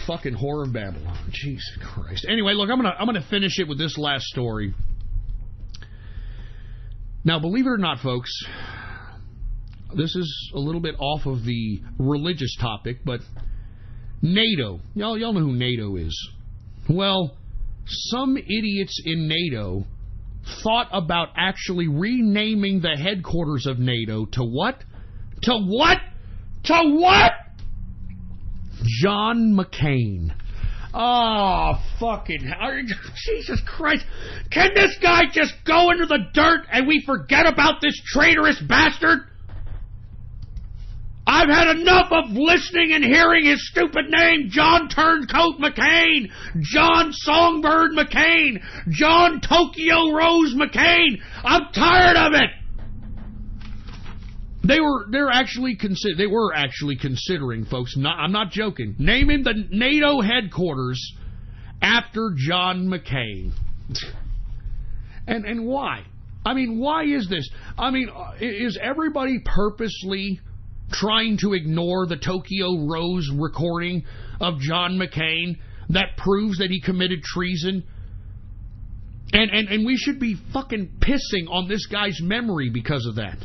Fucking whore of Babylon. Jesus Christ. Anyway, look, I'm gonna finish it with this last story. Now, believe it or not, folks, this is a little bit off of the religious topic, but NATO. Y'all know who NATO is. Well, some idiots in NATO thought about actually renaming the headquarters of NATO to what? To what? To what? John McCain. Oh, fucking Jesus Christ. Can this guy just go into the dirt and we forget about this traitorous bastard? I've had enough of listening and hearing his stupid name, John Turncoat McCain, John Songbird McCain, John Tokyo Rose McCain. I'm tired of it. They were actually considering, folks. I'm not joking, naming the NATO headquarters after John McCain. And why? I mean, why is this? I mean, is everybody purposely trying to ignore the Tokyo Rose recording of John McCain that proves that he committed treason And we should be fucking pissing on this guy's memory because of that.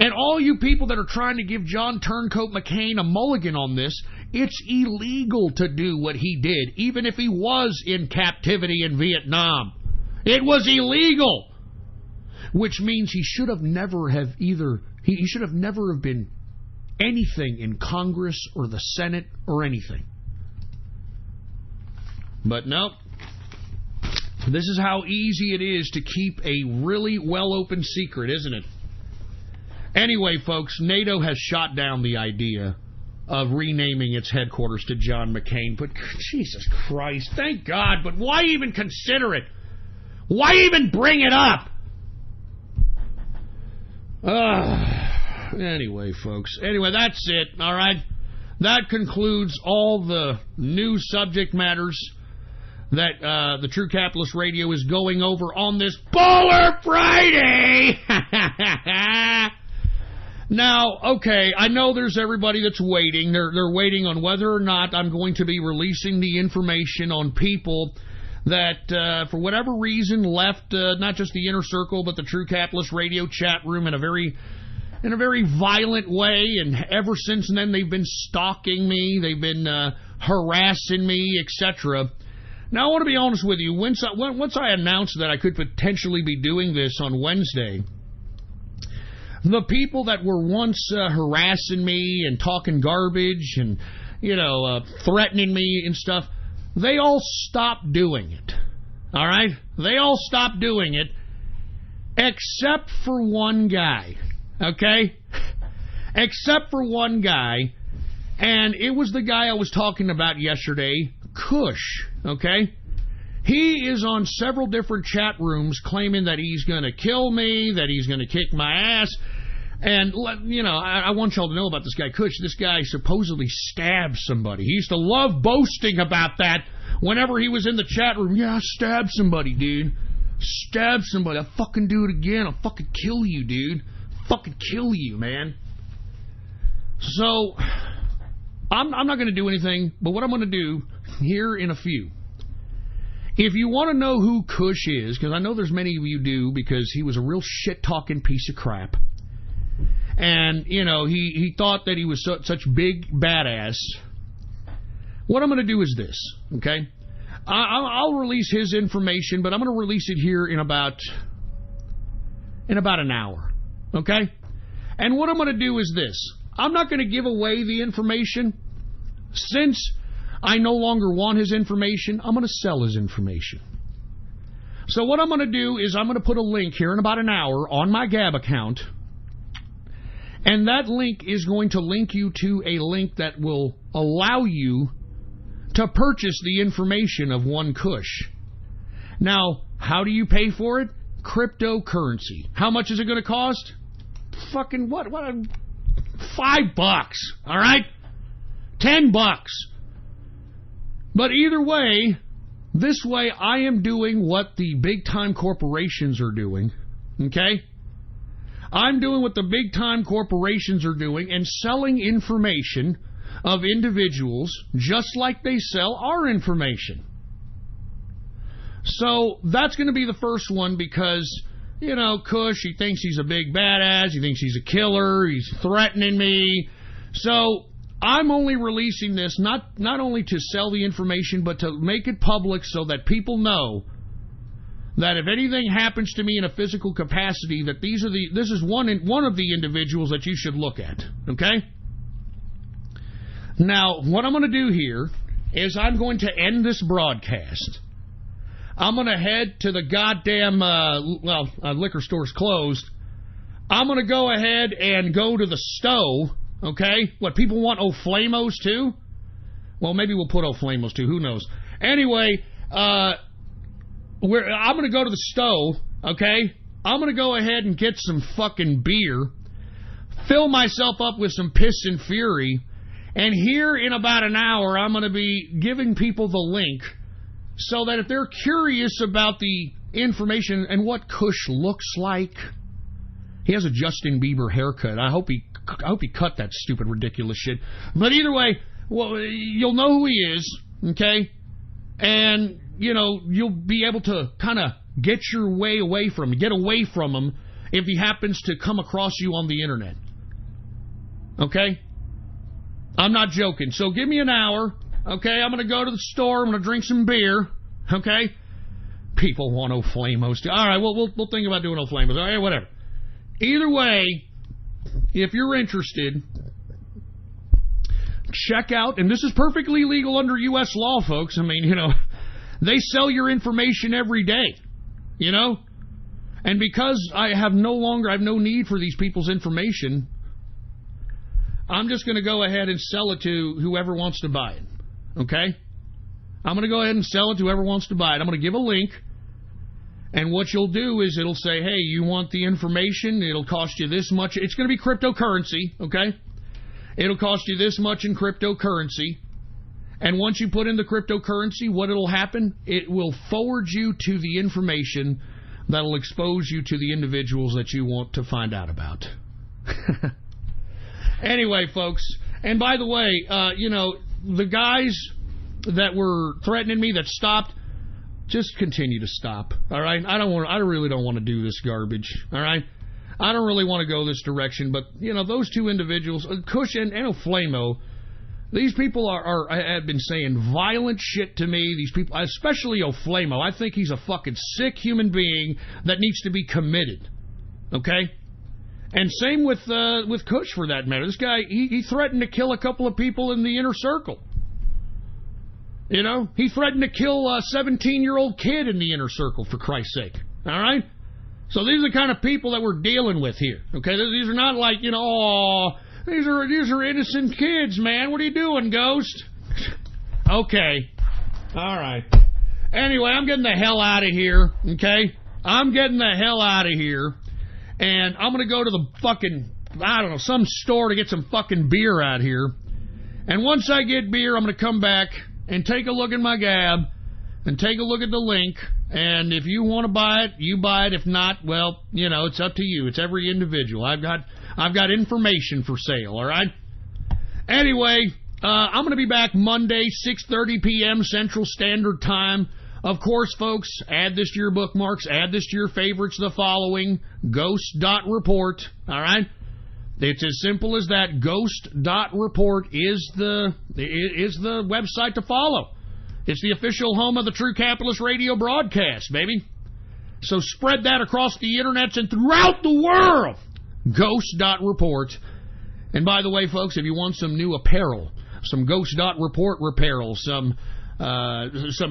And all you people that are trying to give John Turncoat McCain a mulligan on this, it's illegal to do what he did, even if he was in captivity in Vietnam. It was illegal. Which means he should have never have either, he should have never have been anything in Congress or the Senate or anything. But no. This is how easy it is to keep a really well-opened secret, isn't it? Anyway, folks, NATO has shot down the idea of renaming its headquarters to John McCain. But Jesus Christ, thank God. But why even consider it? Why even bring it up? Anyway, folks. Anyway, that's it. All right. That concludes all the new subject matters that the True Capitalist Radio is going over on this Baller Friday. Now, okay, I know there's everybody that's waiting. They're waiting on whether or not I'm going to be releasing the information on people that, for whatever reason, left not just the Inner Circle, but the True Capitalist Radio chat room in a very violent way. And ever since then, they've been stalking me. They've been harassing me, etc. Now, I want to be honest with you. Once I announced that I could potentially be doing this on Wednesday, the people that were once harassing me and talking garbage and, threatening me and stuff, they all stopped doing it. All right? They all stopped doing it except for one guy. Okay? Except for one guy. And it was the guy I was talking about yesterday, Kush. Okay? He is on several different chat rooms claiming that he's going to kill me, that he's going to kick my ass. And, I want y'all to know about this guy, Kush. This guy supposedly stabbed somebody. He used to love boasting about that whenever he was in the chat room. Yeah, I stabbed somebody, dude. Stabbed somebody. I'll fucking do it again. I'll fucking kill you, dude. Fucking kill you, man. So, I'm not going to do anything, but what I'm going to do here in a few. If you want to know who Kush is, because I know there's many of you do, because he was a real shit-talking piece of crap. And, he thought that he was such big badass. What I'm going to do is this, okay? I'll release his information, but I'm going to release it here in about an hour, okay? And what I'm going to do is this. I'm not going to give away the information. Since I no longer want his information, I'm going to sell his information. So what I'm going to do is I'm going to put a link here in about an hour on my Gab account. And that link is going to link you to a link that will allow you to purchase the information of one Kush. Now, how do you pay for it? Cryptocurrency. How much is it going to cost? Fucking what? $5, all right? $10. But either way, this way I am doing what the big-time corporations are doing, okay? I'm doing what the big-time corporations are doing and selling information of individuals just like they sell our information. So that's going to be the first one because, Kush, he thinks he's a big badass, he thinks he's a killer, he's threatening me. So I'm only releasing this not only to sell the information, but to make it public so that people know that if anything happens to me in a physical capacity, that this is one of the individuals that you should look at. Okay? Now, what I'm going to do here is I'm going to end this broadcast. I'm going to head to the goddamn, liquor store's closed. I'm going to go ahead and go to the Stowe. Okay? What, people want O'Flamos too? Well, maybe we'll put O'Flamos too. Who knows? Anyway, I'm going to go to the Stowe, okay? I'm going to go ahead and get some fucking beer, fill myself up with some piss and fury, and here in about an hour, I'm going to be giving people the link so that if they're curious about the information and what Kush looks like, he has a Justin Bieber haircut. I hope he cut that stupid, ridiculous shit. But either way, well, you'll know who he is, okay? And you'll be able to kind of get your way away from him, get away from him if he happens to come across you on the internet. Okay? I'm not joking. So give me an hour. Okay? I'm going to go to the store. I'm going to drink some beer. Okay? People want O'Flamos. All right, we'll think about doing O'Flamos. All right, whatever. Either way, if you're interested, check out, and this is perfectly legal under U.S. law, folks. I mean, they sell your information every day, And because I have no need for these people's information, I'm just going to go ahead and sell it to whoever wants to buy it, okay? I'm going to go ahead and sell it to whoever wants to buy it. I'm going to give a link, and what you'll do is it'll say, hey, you want the information? It'll cost you this much. It's going to be cryptocurrency, okay? It'll cost you this much in cryptocurrency, and once you put in the cryptocurrency, what will happen? It will forward you to the information that'll expose you to the individuals that you want to find out about. Anyway, folks, and by the way, the guys that were threatening me that stopped, just continue to stop, all right? I really don't want to do this garbage, all right? I don't really want to go this direction, but, those two individuals, Kush and O'Flamo, these people have been saying violent shit to me. These people, especially O'Flamo, I think he's a fucking sick human being that needs to be committed, okay? And same with Kush, for that matter. This guy, he threatened to kill a couple of people in the inner circle. He threatened to kill a 17-year-old kid in the inner circle, for Christ's sake. All right? So these are the kind of people that we're dealing with here. Okay? These are not like, these are innocent kids, man. What are you doing, Ghost? Okay. All right. Anyway, I'm getting the hell out of here. Okay? I'm getting the hell out of here. And I'm going to go to the fucking, some store to get some fucking beer out here. And once I get beer, I'm going to come back and take a look at my Gab and take a look at the link. And if you want to buy it, you buy it. If not, well, it's up to you. It's every individual. I've got information for sale, all right? Anyway, I'm going to be back Monday, 6:30 p.m. Central Standard Time. Of course, folks, add this to your bookmarks, add this to your favorites, the following, ghost.report, all right? It's as simple as that. Ghost.report is the website to follow. It's the official home of the True Capitalist Radio broadcast, baby. So spread that across the internets and throughout the world. Ghost.report. And by the way, folks, if you want some new apparel, some Ghost.report apparel, some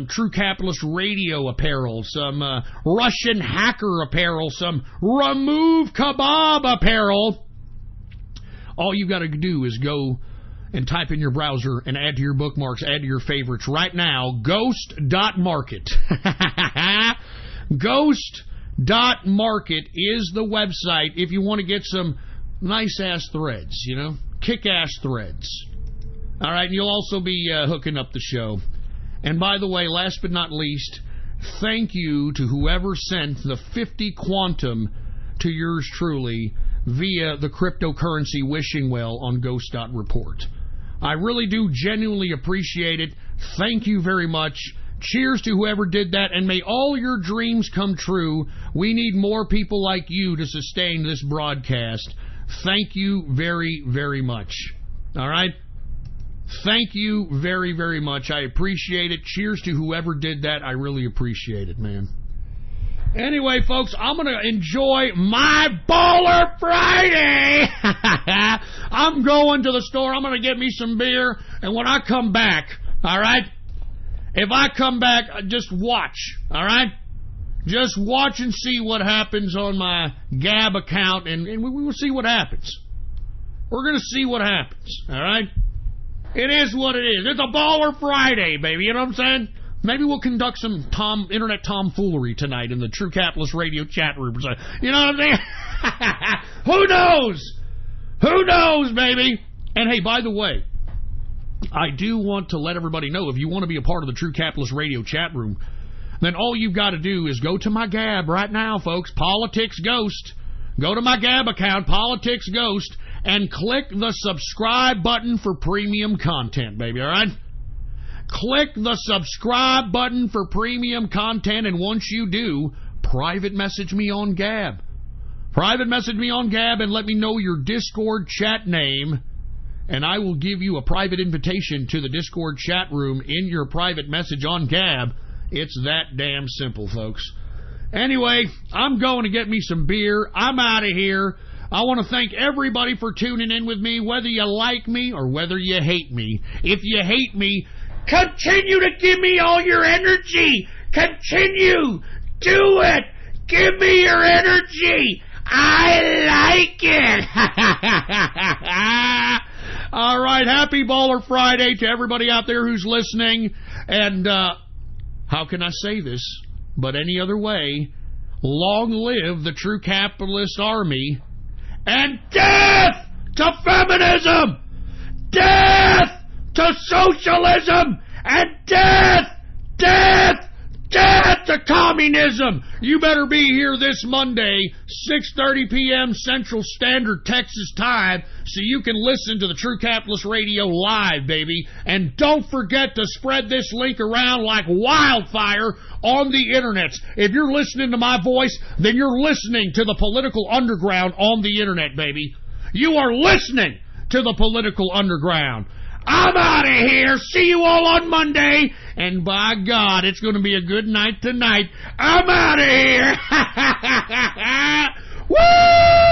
True Capitalist Radio apparel, some Russian hacker apparel, some Remove Kebab apparel, all you've got to do is go and type in your browser and add to your bookmarks, add to your favorites right now, ghost.market. Ghost.market is the website if you want to get some nice-ass threads, kick-ass threads. All right, and you'll also be hooking up the show. And by the way, last but not least, thank you to whoever sent the 50 Quantum to yours truly via the cryptocurrency wishing well on Ghost.report. I really do genuinely appreciate it. Thank you very much. Cheers to whoever did that, and may all your dreams come true. We need more people like you to sustain this broadcast. Thank you very, very much. All right? Thank you very, very much. I appreciate it. Cheers to whoever did that. I really appreciate it, man. Anyway, folks, I'm going to enjoy my Baller Friday. I'm going to the store. I'm going to get me some beer. And when I come back, all right, if I come back, just watch, all right? Just watch and see what happens on my Gab account, and we will see what happens. We're going to see what happens, all right? It is what it is. It's a Baller Friday, baby. You know what I'm saying? Maybe we'll conduct some internet tomfoolery tonight in the True Capitalist Radio chat room. You know what I'm saying? Who knows? Who knows, baby? And hey, by the way, I do want to let everybody know, if you want to be a part of the True Capitalist Radio chat room, then all you've got to do is go to my Gab right now, folks. Politics Ghost. Go to my Gab account, Politics Ghost, and click the subscribe button for premium content, baby, all right? click the subscribe button for premium content, and once you do, private message me on Gab. Private message me on Gab and let me know your Discord chat name, and I will give you a private invitation to the Discord chat room in your private message on Gab. It's that damn simple, folks. Anyway, I'm going to get me some beer. I'm out of here. I want to thank everybody for tuning in with me, whether you like me or whether you hate me. If you hate me, continue to give me all your energy. Continue. Do it. Give me your energy. I like it. All right, happy Baller Friday to everybody out there who's listening. And how can I say this but any other way? Long live the true capitalist army, and death to feminism, death to socialism, and death to communism. You better be here this Monday, 6:30 p.m. Central Standard Texas Time, so you can listen to the True Capitalist Radio live, baby. And don't forget to spread this link around like wildfire on the internet. If you're listening to my voice, then you're listening to the political underground on the internet, baby. You are listening to the political underground. I'm out of here. See you all on Monday. And by God, it's going to be a good night tonight. I'm out of here. Woo!